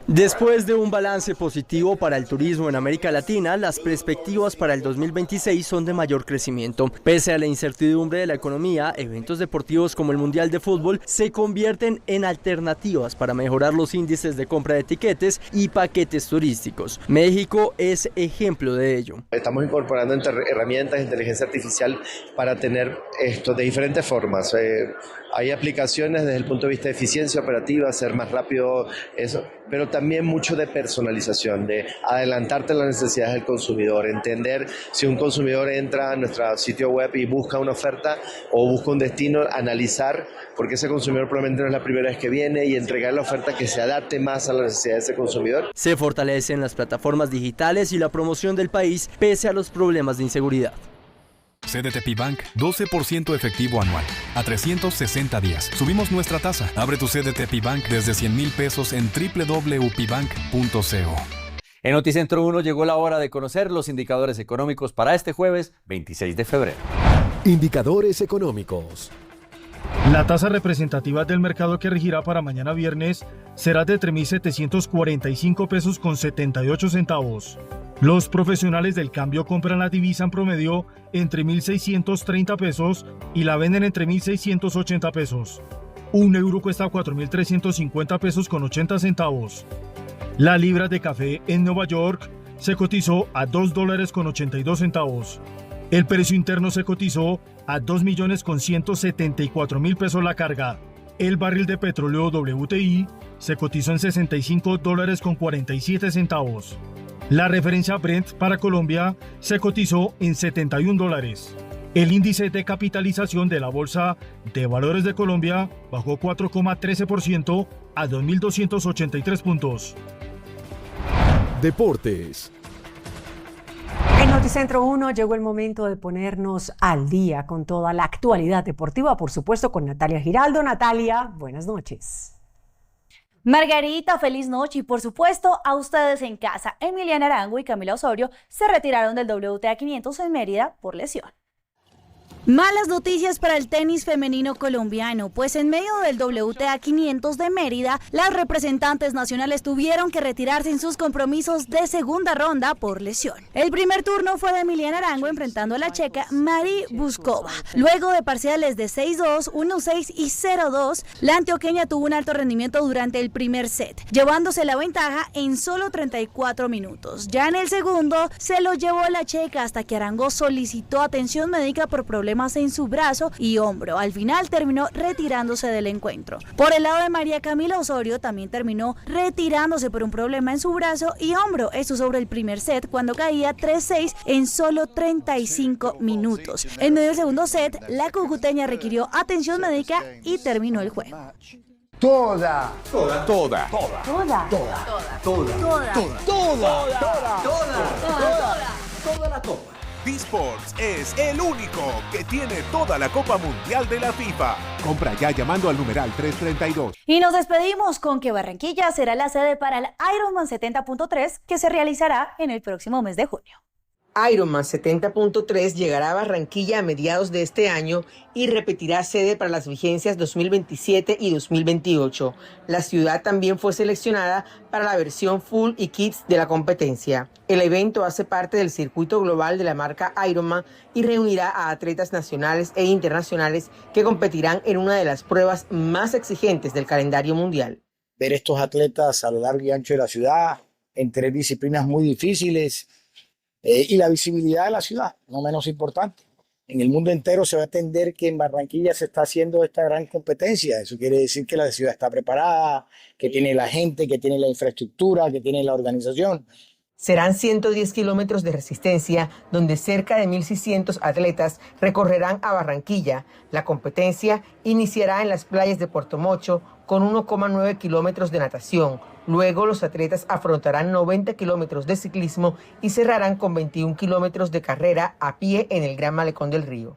Después de un balance positivo para el turismo en América Latina, las perspectivas para el 2026 son de mayor crecimiento. Pese a la incertidumbre de la economía, eventos deportivos como el Mundial de Fútbol se convierten en alternativas para mejorar los índices de compra de tiquetes y paquetes turísticos. México es ejemplo de ello. Estamos incorporando herramientas de inteligencia artificial para tener esto de diferentes formas. Hay aplicaciones desde el punto de vista de eficiencia operativa, ser más rápido, eso, pero también mucho de personalización, de adelantarte a las necesidades del consumidor, entender si un consumidor entra a nuestro sitio web y busca una oferta o busca un destino, analizar porque ese consumidor probablemente no es la primera vez que viene y entregar la oferta que se adapte más a las necesidades de ese consumidor. Se fortalecen las plataformas digitales y la promoción del país pese a los problemas de inseguridad. CDT Bank, 12% efectivo anual, a 360 días. Subimos nuestra tasa. Abre tu CDT Bank desde 100,000 pesos en www.pibank.co. En Noticentro 1 llegó la hora de conocer los indicadores económicos para este jueves 26 de febrero. Indicadores económicos. La tasa representativa del mercado que regirá para mañana viernes será de 3.745 pesos con 78 centavos. Los profesionales del cambio compran la divisa en promedio entre 1.630 pesos y la venden entre 1.680 pesos. Un euro cuesta 4.350 pesos con 80 centavos. La libra de café en Nueva York se cotizó a $2 con 82 centavos. El precio interno se cotizó a 2.174.000 pesos la carga. El barril de petróleo WTI se cotizó en $65 con 47 centavos. La referencia Brent para Colombia se cotizó en $71. El índice de capitalización de la Bolsa de Valores de Colombia bajó 4,13% a 2.283 puntos. Deportes. En Noticentro 1 llegó el momento de ponernos al día con toda la actualidad deportiva, por supuesto con Natalia Giraldo. Natalia, buenas noches. Margarita, feliz noche y por supuesto a ustedes en casa. Emiliana Arango y Camila Osorio se retiraron del WTA 500 en Mérida por lesión. Malas noticias para el tenis femenino colombiano, pues en medio del WTA 500 de Mérida, las representantes nacionales tuvieron que retirarse en sus compromisos de segunda ronda por lesión. El primer turno fue de Emiliana Arango enfrentando a la checa Mari Buskova. Luego de parciales de 6-2, 1-6 y 0-2, la antioqueña tuvo un alto rendimiento durante el primer set, llevándose la ventaja en solo 34 minutos. Ya en el segundo, se lo llevó la checa hasta que Arango solicitó atención médica por problemas en su brazo y hombro. Al final terminó retirándose del encuentro. Por el lado de María Camila Osorio, también terminó retirándose por un problema en su brazo y hombro. Esto sobre el primer set, cuando caía 3-6 en solo 35 minutos. En medio del segundo set, la cucuteña requirió atención médica y terminó el juego. Toda la copa. D-Sports es el único que tiene toda la Copa Mundial de la FIFA. Compra ya llamando al numeral 332. Y nos despedimos con que Barranquilla será la sede para el Ironman 70.3 que se realizará en el próximo mes de junio. Ironman 70.3 llegará a Barranquilla a mediados de este año y repetirá sede para las vigencias 2027 y 2028. La ciudad también fue seleccionada para la versión Full y Kids de la competencia. El evento hace parte del circuito global de la marca Ironman y reunirá a atletas nacionales e internacionales que competirán en una de las pruebas más exigentes del calendario mundial. Ver estos atletas a lo largo y ancho de la ciudad, en 3 disciplinas muy difíciles, y la visibilidad de la ciudad, no menos importante. En el mundo entero se va a entender que en Barranquilla se está haciendo esta gran competencia. Eso quiere decir que la ciudad está preparada, que tiene la gente, que tiene la infraestructura, que tiene la organización. Serán 110 kilómetros de resistencia, donde cerca de 1.600 atletas recorrerán a Barranquilla. La competencia iniciará en las playas de Puerto Mocho con 1,9 kilómetros de natación. Luego los atletas afrontarán 90 kilómetros de ciclismo y cerrarán con 21 kilómetros de carrera a pie en el Gran Malecón del Río.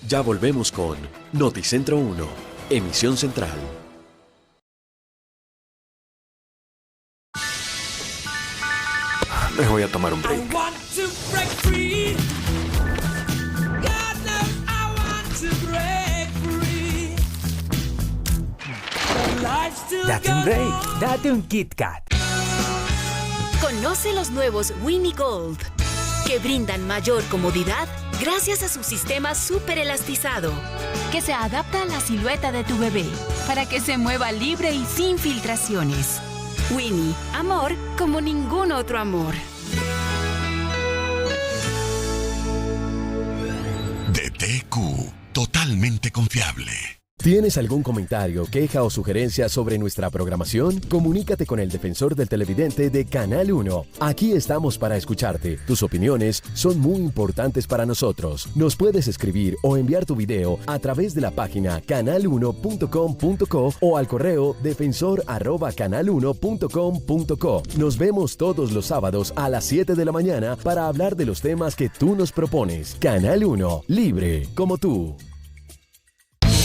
Ya volvemos con Noticentro 1, emisión central. Me voy a tomar un break. Date un break, date un Kit Kat. Conoce los nuevos Winnie Gold, que brindan mayor comodidad gracias a su sistema súper elastizado, que se adapta a la silueta de tu bebé para que se mueva libre y sin filtraciones. Winnie, amor como ningún otro amor. DTQ, totalmente confiable. ¿Tienes algún comentario, queja o sugerencia sobre nuestra programación? Comunícate con el defensor del televidente de Canal 1. Aquí estamos para escucharte. Tus opiniones son muy importantes para nosotros. Nos puedes escribir o enviar tu video a través de la página canal1.com.co o al correo defensor@canal1.com.co. Nos vemos todos los sábados a las 7 de la mañana para hablar de los temas que tú nos propones. Canal 1, libre como tú.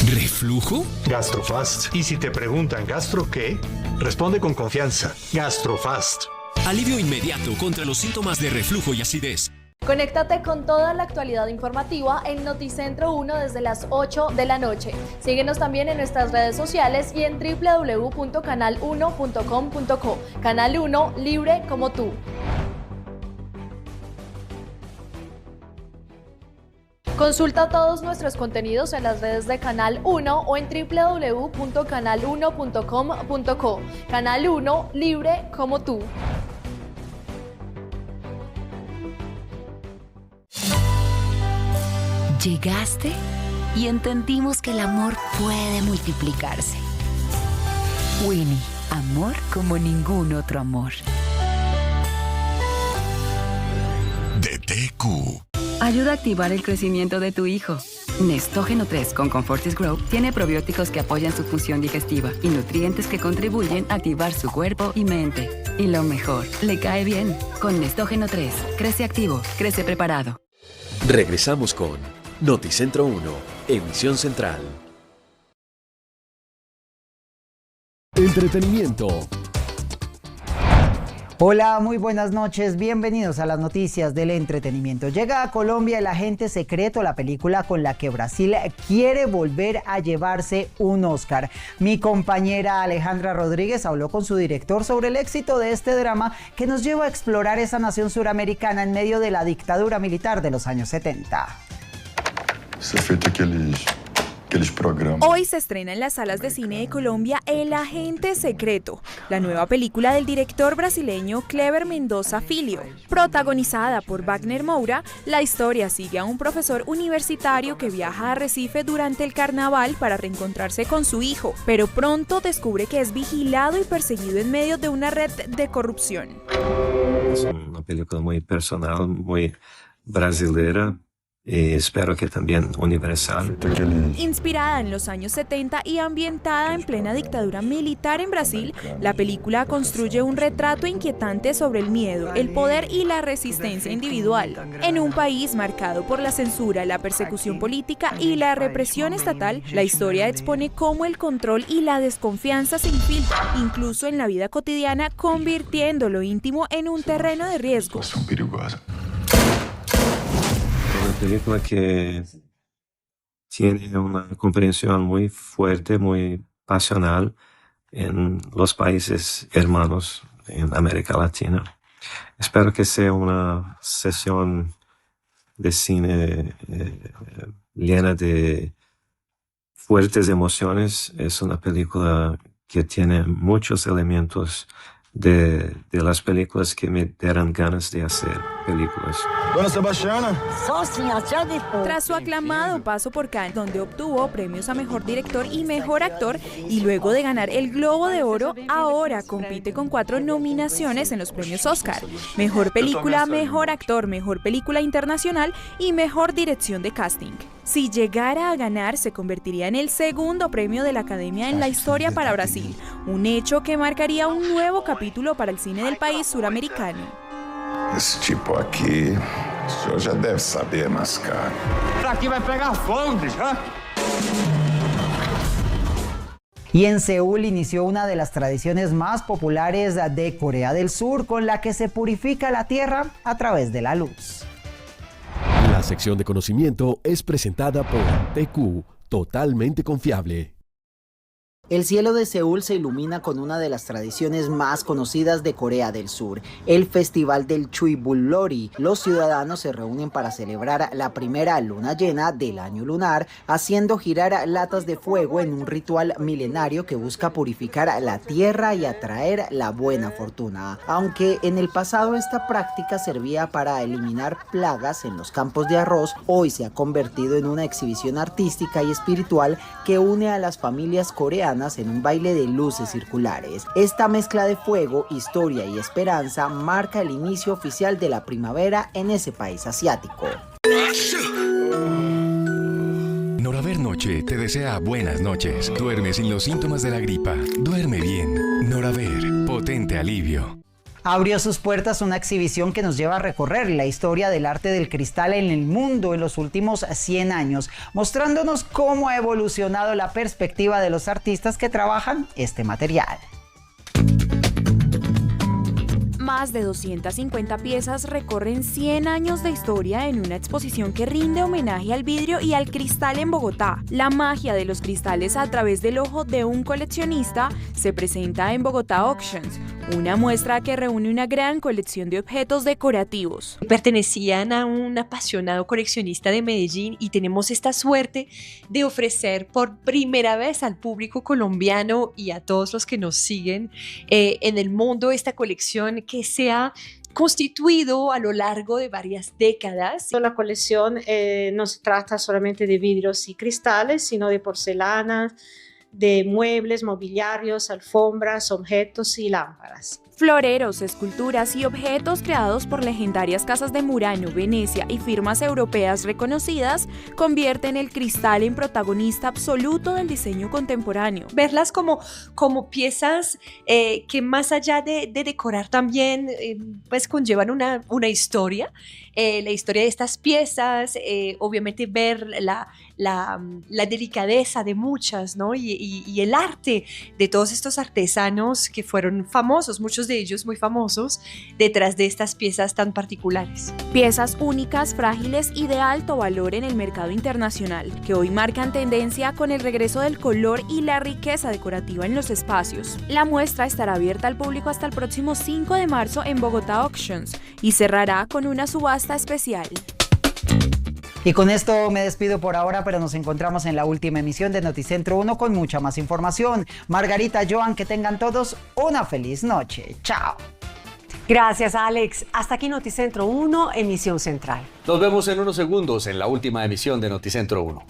¿Reflujo? Gastrofast. Y si te preguntan ¿gastro qué? Responde con confianza. Gastrofast. Alivio inmediato contra los síntomas de reflujo y acidez. Conéctate con toda la actualidad informativa en Noticentro 1 desde las 8 de la noche. Síguenos también en nuestras redes sociales y en www.canal1.com.co. Canal 1, libre como tú. Consulta todos nuestros contenidos en las redes de Canal 1 o en www.canal1.com.co. Canal 1, libre como tú. Llegaste y entendimos que el amor puede multiplicarse. Winnie, amor como ningún otro amor. DTQ. Ayuda a activar el crecimiento de tu hijo. Nestógeno 3 con Comfortis Grow tiene probióticos que apoyan su función digestiva y nutrientes que contribuyen a activar su cuerpo y mente. Y lo mejor, le cae bien. Con Nestógeno 3, crece activo, crece preparado. Regresamos con Noticentro 1, emisión central. Entretenimiento. Hola, muy buenas noches, bienvenidos a las noticias del entretenimiento. Llega a Colombia El Agente Secreto, la película con la que Brasil quiere volver a llevarse un Oscar. Mi compañera Alejandra Rodríguez habló con su director sobre el éxito de este drama que nos lleva a explorar esa nación suramericana en medio de la dictadura militar de los años 70. Hoy se estrena en las salas de cine de Colombia El Agente Secreto, la nueva película del director brasileño Kleber Mendoza Filho. Protagonizada por Wagner Moura, la historia sigue a un profesor universitario que viaja a Recife durante el carnaval para reencontrarse con su hijo, pero pronto descubre que es vigilado y perseguido en medio de una red de corrupción. Es una película muy personal, muy brasilera. Y espero que también universal. Inspirada en los años 70 y ambientada en plena dictadura militar en Brasil, la película construye un retrato inquietante sobre el miedo, el poder y la resistencia individual. En un país marcado por la censura, la persecución política y la represión estatal, la historia expone cómo el control y la desconfianza se infiltran, incluso en la vida cotidiana, convirtiendo lo íntimo en un terreno de riesgo. Una película que tiene una comprensión muy fuerte, muy pasional en los países hermanos en América Latina. Espero que sea una sesión de cine llena de fuertes emociones. Es una película que tiene muchos elementos de las películas que me dieran ganas de hacer películas. Dona Sebastiana. Tras su aclamado paso por Cannes, donde obtuvo premios a Mejor Director y Mejor Actor, y luego de ganar el Globo de Oro, ahora compite con 4 nominaciones en los premios Oscar: Mejor Película, Mejor Actor, Mejor Película Internacional y Mejor Dirección de Casting. Si llegara a ganar, se convertiría en el segundo premio de la Academia en la historia para Brasil, un hecho que marcaría un nuevo capítulo para el cine del país suramericano. Esse tipo aqui, o senhor já deve saber mascar. Aqui vai pegar fogo, já. Y en Seúl inició una de las tradiciones más populares de Corea del Sur, con la que se purifica la tierra a través de la luz. La sección de conocimiento es presentada por TQ, totalmente confiable. El cielo de Seúl se ilumina con una de las tradiciones más conocidas de Corea del Sur, el Festival del Chuibulori. Los ciudadanos se reúnen para celebrar la primera luna llena del año lunar, haciendo girar latas de fuego en un ritual milenario que busca purificar la tierra y atraer la buena fortuna. Aunque en el pasado esta práctica servía para eliminar plagas en los campos de arroz, hoy se ha convertido en una exhibición artística y espiritual que une a las familias coreanas en un baile de luces circulares. Esta mezcla de fuego, historia y esperanza marca el inicio oficial de la primavera en ese país asiático. Noraver Noche te desea buenas noches. Duerme sin los síntomas de la gripa. Duerme bien. Noraver, potente alivio. Abrió sus puertas una exhibición que nos lleva a recorrer la historia del arte del cristal en el mundo en los últimos 100 años, mostrándonos cómo ha evolucionado la perspectiva de los artistas que trabajan este material. Más de 250 piezas recorren 100 años de historia en una exposición que rinde homenaje al vidrio y al cristal en Bogotá. La magia de los cristales a través del ojo de un coleccionista se presenta en Bogotá Auctions, una muestra que reúne una gran colección de objetos decorativos. Pertenecían a un apasionado coleccionista de Medellín y tenemos esta suerte de ofrecer por primera vez al público colombiano y a todos los que nos siguen en el mundo esta colección que se ha constituido a lo largo de varias décadas. La colección no se trata solamente de vidrios y cristales, sino de porcelanas, de muebles, mobiliarios, alfombras, objetos y lámparas. Floreros, esculturas y objetos creados por legendarias casas de Murano, Venecia y firmas europeas reconocidas convierten el cristal en protagonista absoluto del diseño contemporáneo. Verlas como piezas que más allá de decorar también pues conllevan una historia. La historia de estas piezas, obviamente ver la delicadeza de muchas, ¿no? Y el arte de todos estos artesanos que fueron famosos, muchos de ellos muy famosos, detrás de estas piezas tan particulares. Piezas únicas, frágiles y de alto valor en el mercado internacional, que hoy marcan tendencia con el regreso del color y la riqueza decorativa en los espacios. La muestra estará abierta al público hasta el próximo 5 de marzo en Bogotá Auctions y cerrará con una subasta especial. Y con esto me despido por ahora, pero nos encontramos en la última emisión de Noticentro 1 con mucha más información. Margarita, Joan, que tengan todos una feliz noche. Chao. Gracias, Alex. Hasta aquí Noticentro 1, emisión central. Nos vemos en unos segundos en la última emisión de Noticentro 1.